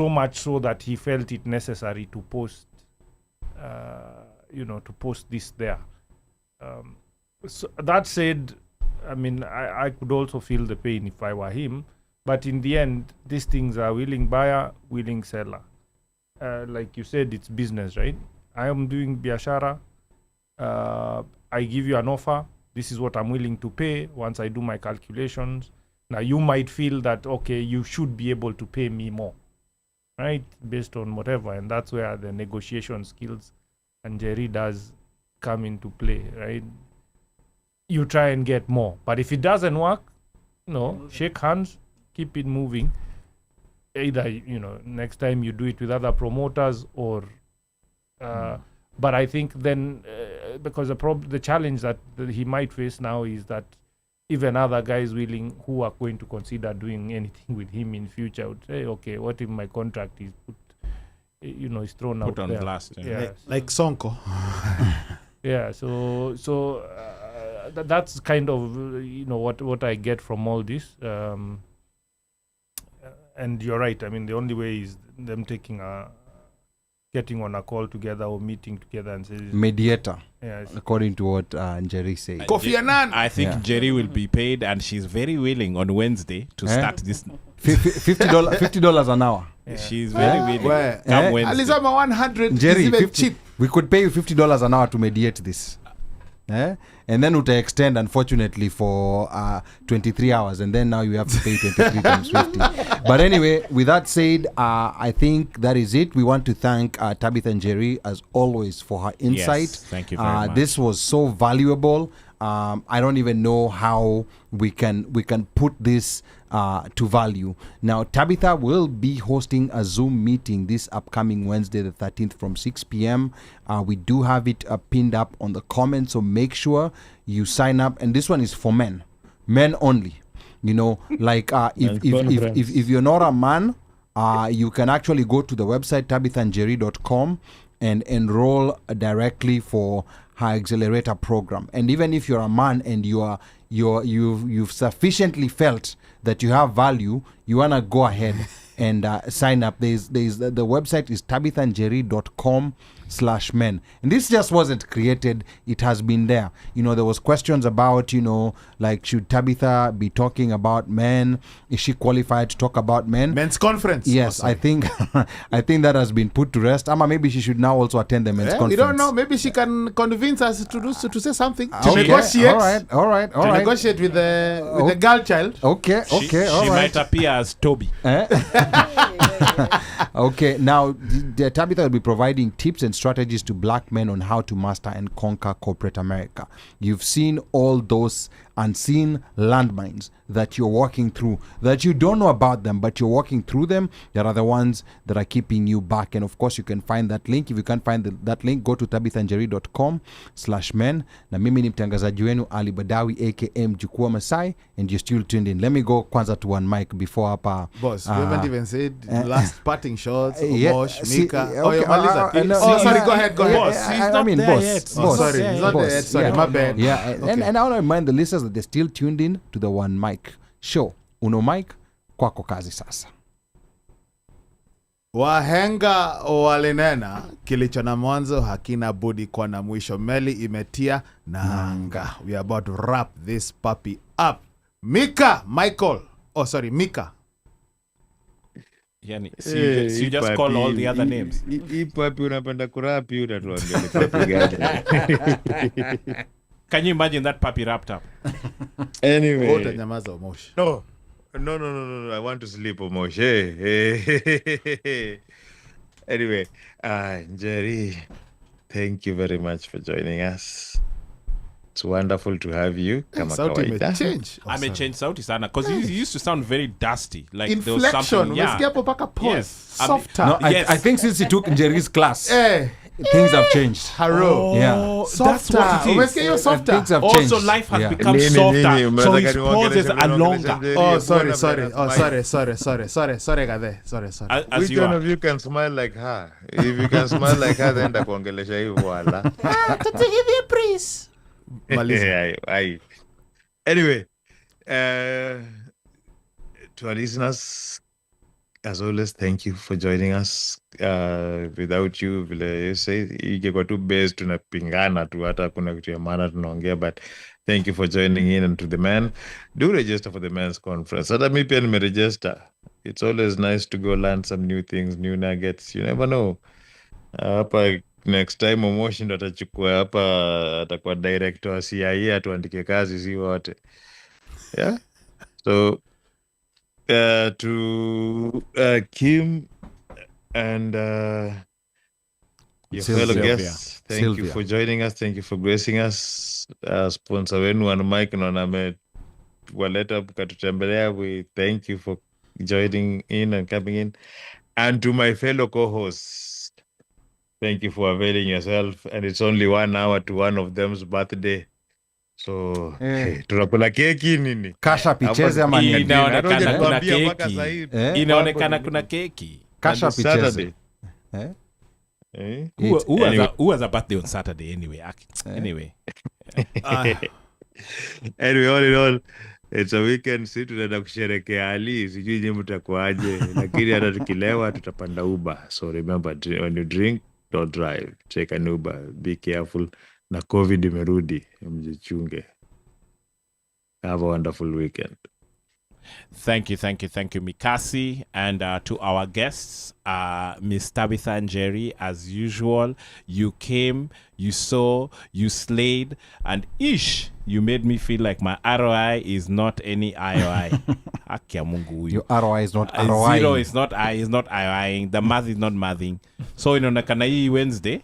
much so that he felt it necessary to post this there. So that said, I mean, I could also feel the pain if I were him, but in the end, these things are willing buyer, willing seller. Like you said, it's business, right? I am doing biashara. I give you an offer. This is what I'm willing to pay once I do my calculations. Now, you might feel that, okay, you should be able to pay me more, right? Based on whatever. And that's where the negotiation skills and Jerry does come into play, right? You try and get more. But if it doesn't work, shake hands, keep it moving. Either, next time you do it with other promoters or... But I think then, because the challenge that he might face now is that even other guys who are going to consider doing anything with him in future would say, okay, what if my contract is is thrown out on there? blast. Yeah. Like Sonko. Yeah. So that's kind of what I get from all this. And you're right. I mean, the only way is them getting on a call together or meeting together and say Mediator, yes. according to what Jerry said. Kofi Annan. I think Jerry will be paid, and she's very willing on Wednesday to start this. $50 an hour. Yeah. She's very willing. Where? Come Wednesday. Alizama 100 Jerry, is even 50, cheap. we could pay you $50 an hour to mediate this. And then would extend, unfortunately, for 23 hours, and then now you have to pay 23 times 50. But anyway, with that said, I think that is it. We want to thank Tabitha and Jerry, as always, for her insight. Yes, thank you very much. This was so valuable. I don't even know how we can put this to value. Now, Tabitha will be hosting a Zoom meeting this upcoming Wednesday, the 13th, from 6 p.m. We do have it pinned up on the comments, so make sure you sign up. And this one is for men only. Like if you're not a man, you can actually go to the website tabithandjerry.com and enroll directly for her accelerator program. And even if you're a man and you've sufficiently felt that you have value, you want to go ahead and sign up. The website is tabithandjerry.com/men. And this just wasn't created, it has been there. There was questions about, like, should Tabitha be talking about men? Is she qualified to talk about men? Men's conference. Yes, I think that has been put to rest. Ama, maybe she should now also attend the men's conference. We don't know. Maybe she can convince us to say something. To Okay, negotiate. All right. Negotiate with the girl child. Okay, She all right. might appear as Toby. Okay, now Tabitha will be providing tips and strategies to black men on how to master and conquer corporate America. You've seen all those unseen landmines that you're walking through, that you don't know about them, but you're walking through them. There are the ones that are keeping you back. And of course, you can find that link. If you can't find that link, go to tabithanjeri.com/men. Na mimi ni mtangazaji wenu Ali Badawi, aka Mjukuu Masai, and you're still tuned in. Let me go kwanza to one mic before hapa. Boss, you haven't even said last parting shots. Mosh, Mika. Okay, Sorry, go ahead. Boss, he's not there boss, yet. boss, Sorry, he's not there yet. Sorry, my bad. Yeah, Okay. and I want to remind the listeners that they're still tuned in to the One Mic show. Uno mic, kwako kazi sasa. Wahenga walinena kilicho na mwanzo hakina budi kuwa na mwisho. Meli imetia nanga. We are about to wrap this puppy up. Mika. Yani, so you just call all the other names. Hii papi unapenda kurapi, utatuambia ni papi gani? Can you imagine that puppy wrapped up? Anyway. Utanyamaza Mosh. No. I want to sleep, Omosh. Hey. Anyway, Jerry, thank you very much for joining us. It's wonderful to have you. Kama kawaida. Change. Amechange sauti sana because he used to sound very dusty. Like there was Inflection. something. Yeah. Umesikia hapo paka pause. Yes. Softer. No, Yes. I think since he took Jerry's class, Eh. things have changed. Haro. Yeah. That's what it is. Umesikia hiyo softer. Things have changed. Also, life has Yeah. become Nini, softer, so mnataka his pauses are longer. Oh, sorry. Sorry, Gade. Sorry. As Which you one are. of you can smile like her? If you can smile like her, then kuongelesha hivyo wala. Maliza. Aye. Anyway, to our listeners, as always, thank you for joining us. Without you, vile you say, ingekuwa tu base tunapingana tu, hata kuna kitu ya maana tunaongea, but thank you for joining in. And to the men, do register for the men's conference. Hata mi pia nimeregister. It's always nice to go learn some new things, new nuggets. You never know. Hapa next time Omoshi ndo atachukua hapa, atakuwa director wa CIA, atuandike kazi si wote. Yeah. So to Kim and your fellow guests, thank you for joining us. Thank you for gracing us. Sponsor wenu One Mic naona waleta mkatutembelea. We thank you for joining in and coming in. And to my fellow co-hosts, thank you for availing yourself. And it's only 1 hour to one of them's birthday. So, tunakula keki nini? Kasha picheze ama nini? Inaonekana kuna Mpaka keki. sahi. Inaonekana kuna keki. Kasha And picheze. Saturday. Who has a birthday on Saturday anyway? Anyway. Anyway, all in all, it's a weekend. Si tunaenda kusherekea Ali, sijui nye mtakuaje, lakini hata tukilewa tutapanda Uber. So remember, when you drink, don't drive. Take an Uber. Be careful. Na COVID imerudi, mjichunge. Have a wonderful weekend. Thank you, Mikasi. And to our guests, Miss Tabitha and Jerry, as usual, you came, you saw, you slayed, and you made me feel like my ROI is not any IOI. Your ROI is not ROI. Zero is not IOIing. The math is not mathing. So inaonekana hii Wednesday,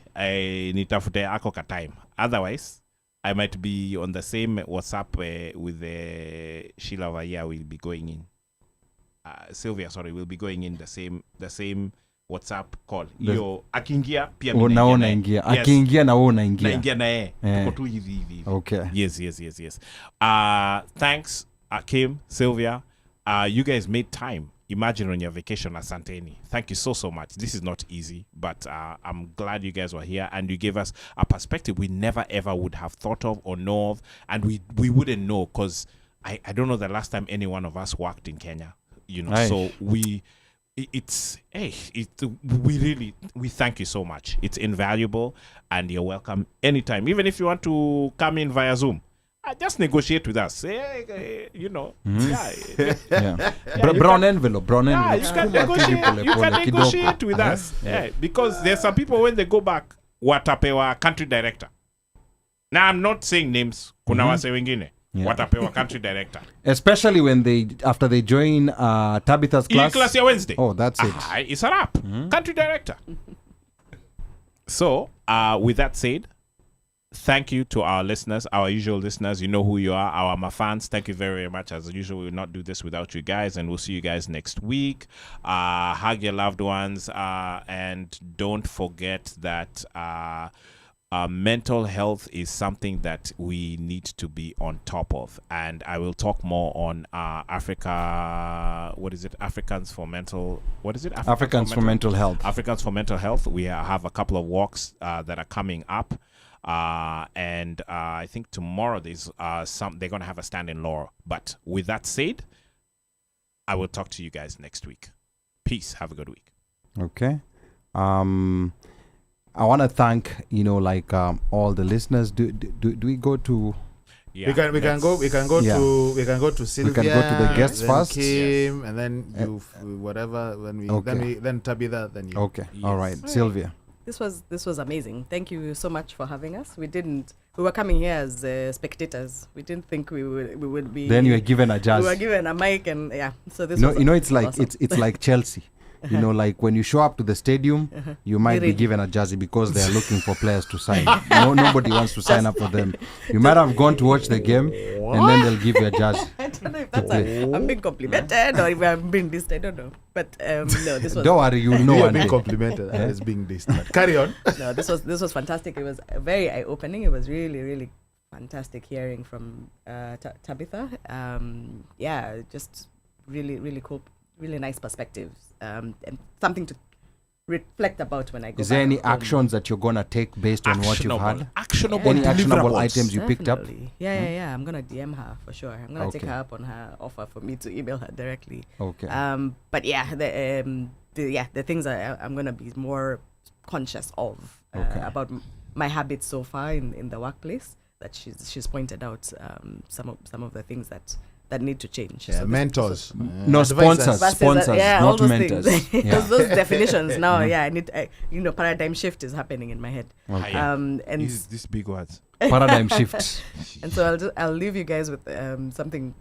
nitafute ako ka time. Otherwise, I might be on the same WhatsApp with Sheila Vaya. Will be going in. Sylvia, will be going in the same WhatsApp call. Yo, akiingia pia mimi naingia. Akiingia na wewe unaingia. Naingia na yeye. Tuko tu hivi. Okay. Yes. Thanks, Kim, Sylvia. You guys made time. Imagine on your vacation, asanteni. Thank you so much. This is not easy, but I'm glad you guys were here and you gave us a perspective we never ever would have thought of or know of, and we wouldn't know because I don't know the last time any one of us worked in Kenya, Aye. So we thank you so much. It's invaluable and you're welcome anytime, even if you want to come in via Zoom. Just negotiate with us. Brown envelope. Yeah, you can negotiate with us. Yeah, because there's some people when they go back, watapewa country director. Now I'm not saying names. Kuna wase wengine. Yeah. Watapewa country director. Especially when after they join Tabitha's Hii class. class ya Wednesday. Oh, that's it. It's a wrap. Country director. So, with that said, thank you to our listeners, our usual listeners. You know who you are, our fans. Thank you very, very much. As usual, we will not do this without you guys, and we'll see you guys next week. Hug your loved ones, and don't forget that mental health is something that we need to be on top of. And I will talk more on Africa. What is it? Africans for mental. What is it? Africans for mental health. Africans for mental health. We have a couple of walks that are coming up. And I think tomorrow they're going to have a stand in law. But with that said, I will talk to you guys next week. Peace. Have a good week. Okay. I want to thank all the listeners. Do we go to? Yeah, we can go to Sylvia. We can go to the guests then first. Kim, and then you whatever. When we then Tabitha, then you. Okay. Yes. All right, Sylvia. This was amazing. Thank you so much for having us. We were coming here as spectators. We didn't think we would be. Then you were given a jazz. We were given a mic, and so this. It's like awesome. it's like Chelsea. Like when you show up to the stadium, you might be given a jersey because they are looking for players to sign. Nobody wants to sign up for them. You might have gone to watch the game, and then they'll give you a jersey. I don't know if that's I'm being complimented or if I'm being dissed. I don't know. But no, this was. Don't worry, you know. You're being complimented as being dissed. Carry on. No, this was fantastic. It was very eye-opening. It was really, really fantastic hearing from Tabitha. Just really, really cool. Really nice perspectives, and something to reflect about when I go. Is there any home. actions that you're gonna take based on what you've had? Actionable actionable items you picked up? Yeah. I'm gonna DM her for sure. I'm gonna take her up on her offer for me to email her directly. Okay. But the things I'm gonna be more conscious of about my habits so far in the workplace. That she's pointed out some of the things that need to change. Yeah, so mentors. No, sponsors, not mentors. Those definitions now, I need, paradigm shift is happening in my head. Okay. And these big words. Paradigm shift. And so I'll leave you guys with something.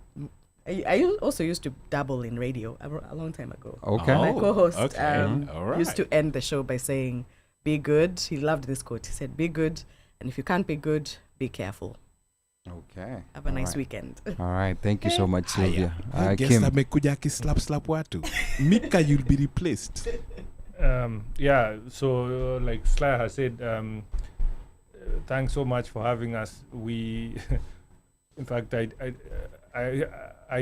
I also used to dabble in radio a long time ago. Okay. My co-host right. used to end the show by saying, "Be good." He loved this quote. He said, "Be good, and if you can't be good, be careful." Okay. Have a nice weekend. All right. Thank you so much, Sylvia. Kim. Slap watu. Mika, you'll be replaced. So like Sly has said, thanks so much for having us. We, in fact, I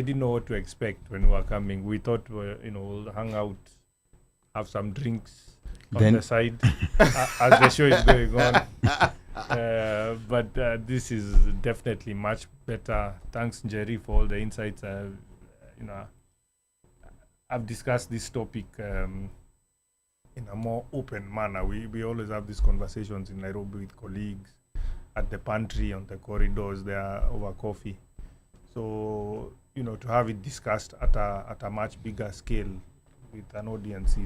didn't know what to expect when we were coming. We thought we'll hang out, have some drinks on the side as the show is going on. But this is definitely much better. Thanks, Jerry, for all the insights. I've discussed this topic in a more open manner. We always have these conversations in Nairobi with colleagues at the pantry, on the corridors there over coffee. So to have it discussed at a much bigger scale with an audience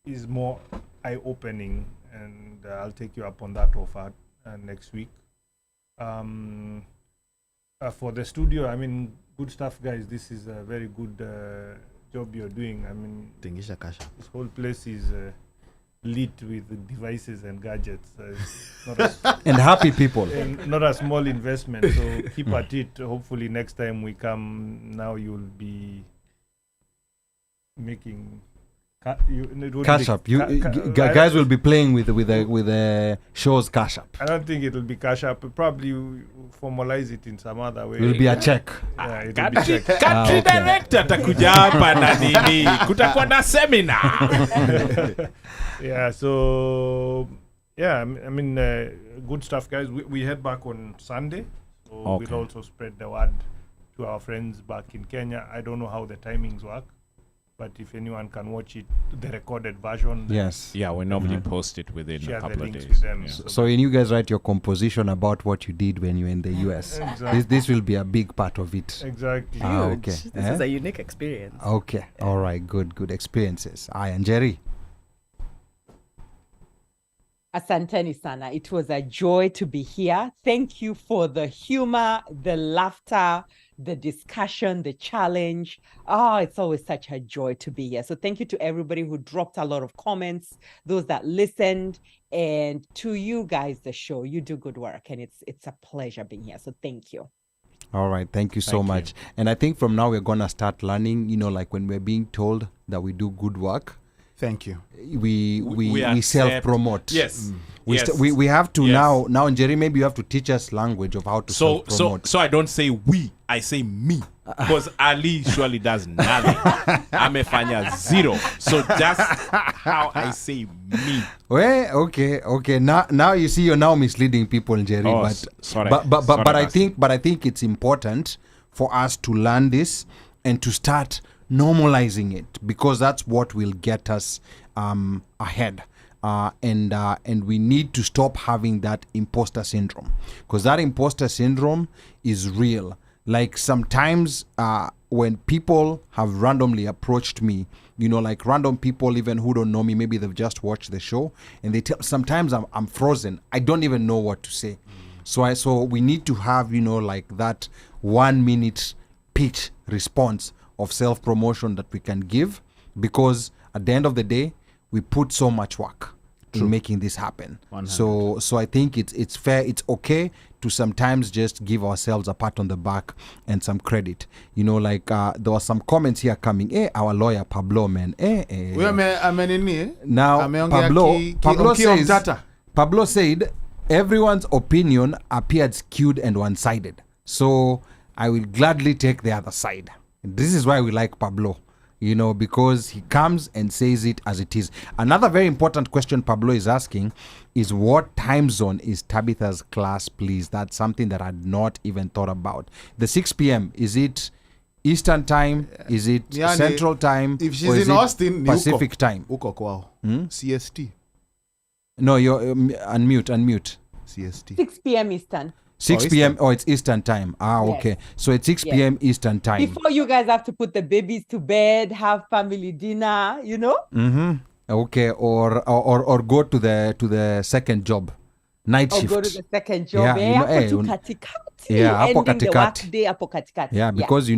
is more eye-opening, and I'll take you up on that offer next week. For the studio, good stuff, guys. This is a very good job you're doing. This whole place is lit with devices and gadgets. And happy people. And not a small investment, so keep at it. Hopefully next time we come, now you'll be making... Cash App. Guys will be playing with the show's Cash App. I don't think it will be Cash App. Probably formalize it in some other way. It will be a check. Yeah, it will be check. Country director atakuja hapa na nini? Kutakuwa na seminar. Good stuff, guys. We head back on Sunday. So we'll also spread the word to our friends back in Kenya. I don't know how the timings work. But if anyone can watch it, the recorded version. Yes. Yeah, we normally post it within a couple of days. With them, So when you guys write your composition about what you did when you were in the US, exactly. this will be a big part of it. Exactly. Okay. This is a unique experience. Okay. All right. Good experiences. And Jerry. Asanteni sana. It was a joy to be here. Thank you for the humor, the laughter, the discussion, the challenge. It's always such a joy to be here. So thank you to everybody who dropped a lot of comments, those that listened, and to you guys, the show. You do good work, and it's a pleasure being here. So thank you. All right. Thank you so much. And I think from now we're going to start learning, like when we're being told that we do good work, thank you. We self-promote. Yes. We have to now, Njeri, maybe you have to teach us language of how to self-promote. So I don't say we, I say me. Because Ali surely does nothing. Amefanya zero. So that's how I say me. Well, okay. Now you see you're now misleading people, Njeri. Sorry. But I think it's important for us to learn this and to start normalizing it, because that's what will get us ahead. And we need to stop having that imposter syndrome, because that imposter syndrome is real. Like sometimes when people have randomly approached me, like random people even who don't know me, maybe they've just watched the show, and they tell, sometimes I'm frozen. I don't even know what to say. So we need to have, like that 1 minute pitch response of self-promotion that we can give, because at the end of the day, we put so much work in making this happen. 100. So I think it's fair, it's okay to sometimes just give ourselves a pat on the back and some credit. Like there were some comments here coming. Our lawyer Pablo, man. Now Pablo said everyone's opinion appeared skewed and one-sided. So I will gladly take the other side. This is why we like Pablo, because he comes and says it as it is. Another very important question Pablo is asking is, what time zone is Tabitha's class, please? That's something that I had not even thought about. The 6 p.m., is it Eastern time? Is it Central time? If she's in Austin, Pacific time? CST. No, you're unmute. CST. 6 p.m. Eastern. 6 p.m. It's Eastern time. Okay. Yes. So it's 6 p.m. Eastern time. Before you guys have to put the babies to bed, have family dinner, Mm-hmm. Okay. Or go to the second job. Night shift. Or go to the second job. Ending the workday hapo katikati. Yeah, because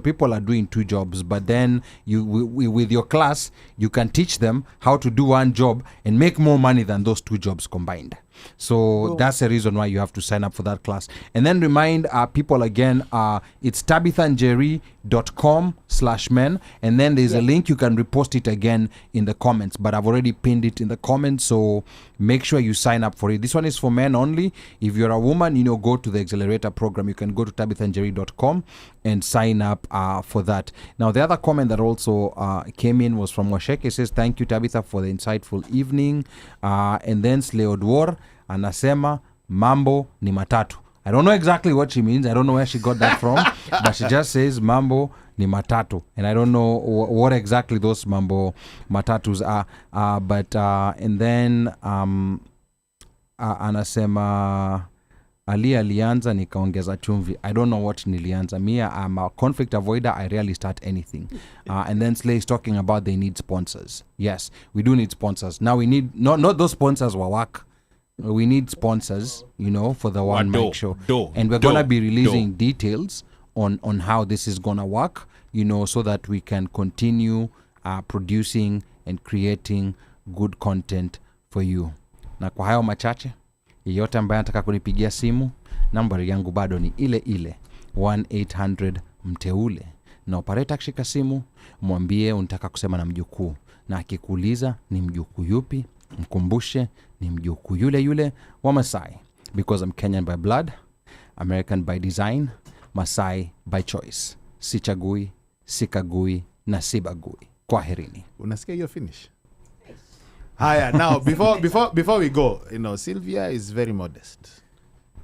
people are doing 2 jobs, but then with your class, you can teach them how to do 1 job and make more money than those 2 jobs combined. So that's the reason why you have to sign up for that class. And then remind people again, it's tabithanjeri.com/men, and then there's a link. You can repost it again in the comments, but I've already pinned it in the comments, so make sure you sign up for it. This one is for men only. If you're a woman, go to the accelerator program. You can go to tabithanjeri.com and sign up for that. Now, the other comment that also came in was from Washeke. It says, thank you, Tabitha, for the insightful evening. And then Sleodwar anasema mambo ni matatu. I don't know exactly what she means. I don't know where she got that from, but she just says mambo ni matatu, and I don't know what exactly those mambo matatus are. And then anasema Ali alianza nikaongeza chumvi. I don't know what nilianza. I'm a conflict avoider. I rarely start anything. And then Slay is talking about they need sponsors. Yes, we do need sponsors. Now we need not those sponsors will work. We need sponsors, for the One Mic Show. And we're going to be releasing details on how this is going to work, so that we can continue producing and creating good content for you. Na kwa hayo machache, yeyote ambaye anataka kunipigia simu, nambari yangu bado ni ile 1-800 mteule. Na operator akishika simu, mwambie unataka kusema na mjukuu. Na akikuuliza ni mjukuu yupi, mkumbushe ni mjukuu yule wa Masai. Because I'm Kenyan by blood, American by design, Masai by choice. Sichagui, sikagui na sibagui. Kwaherini. Unasikia hiyo finish? Haya, now before we go, Sylvia is very modest.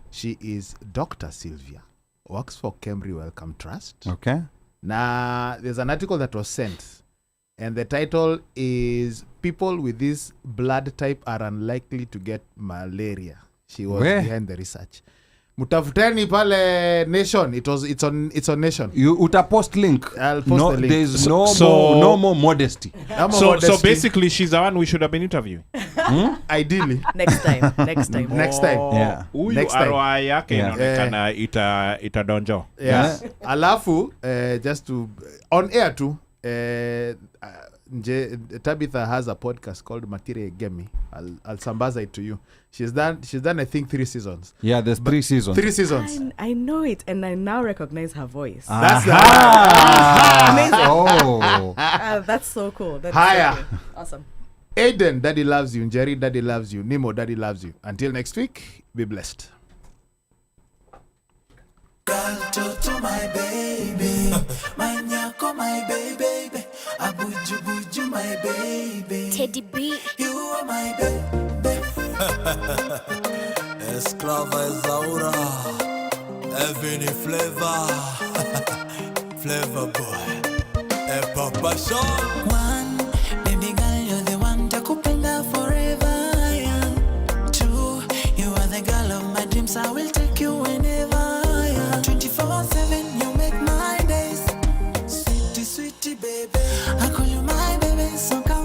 She is Dr. Sylvia, works for Kemri Wellcome Trust. Okay. Now, there's an article that was sent, and the title is "People with this blood type are unlikely to get malaria." She was behind the research. Mutafuteni pale Nation. It's on Nation. You utapost link. I'll post the link. There's no more modesty. So basically she's the one we should have been interviewing. Ideally. Next time. Next time. Yeah. Huyu Next time. arwa yake inaonekana itadonjo. Yes. Alafu, just to on air too. Tabitha has a podcast called Matire Gemi. I'll sambaza it to you. She's done I think 3 seasons. Yeah, there's 3 seasons. 3 seasons. I know it, and I now recognize her voice. That's Amazing. Oh. That's so cool. That's Higher. so cool. Awesome. Aiden, Daddy loves you. Jerry, Daddy loves you. Nemo, Daddy loves you. Until next week, be blessed. To my baby, my nyako, my baby, abuju buju, my baby, Teddy B, you are my baby. Esclava Esaura, Evini Flavor, Flavor Boy, Papa Sean. One, baby girl, you're the one to kupenda forever. Yeah. 2, you are the girl of my dreams. I will take you whenever. 24/7, you make my days. Sweetie, sweetie, baby. I call you my baby, so come.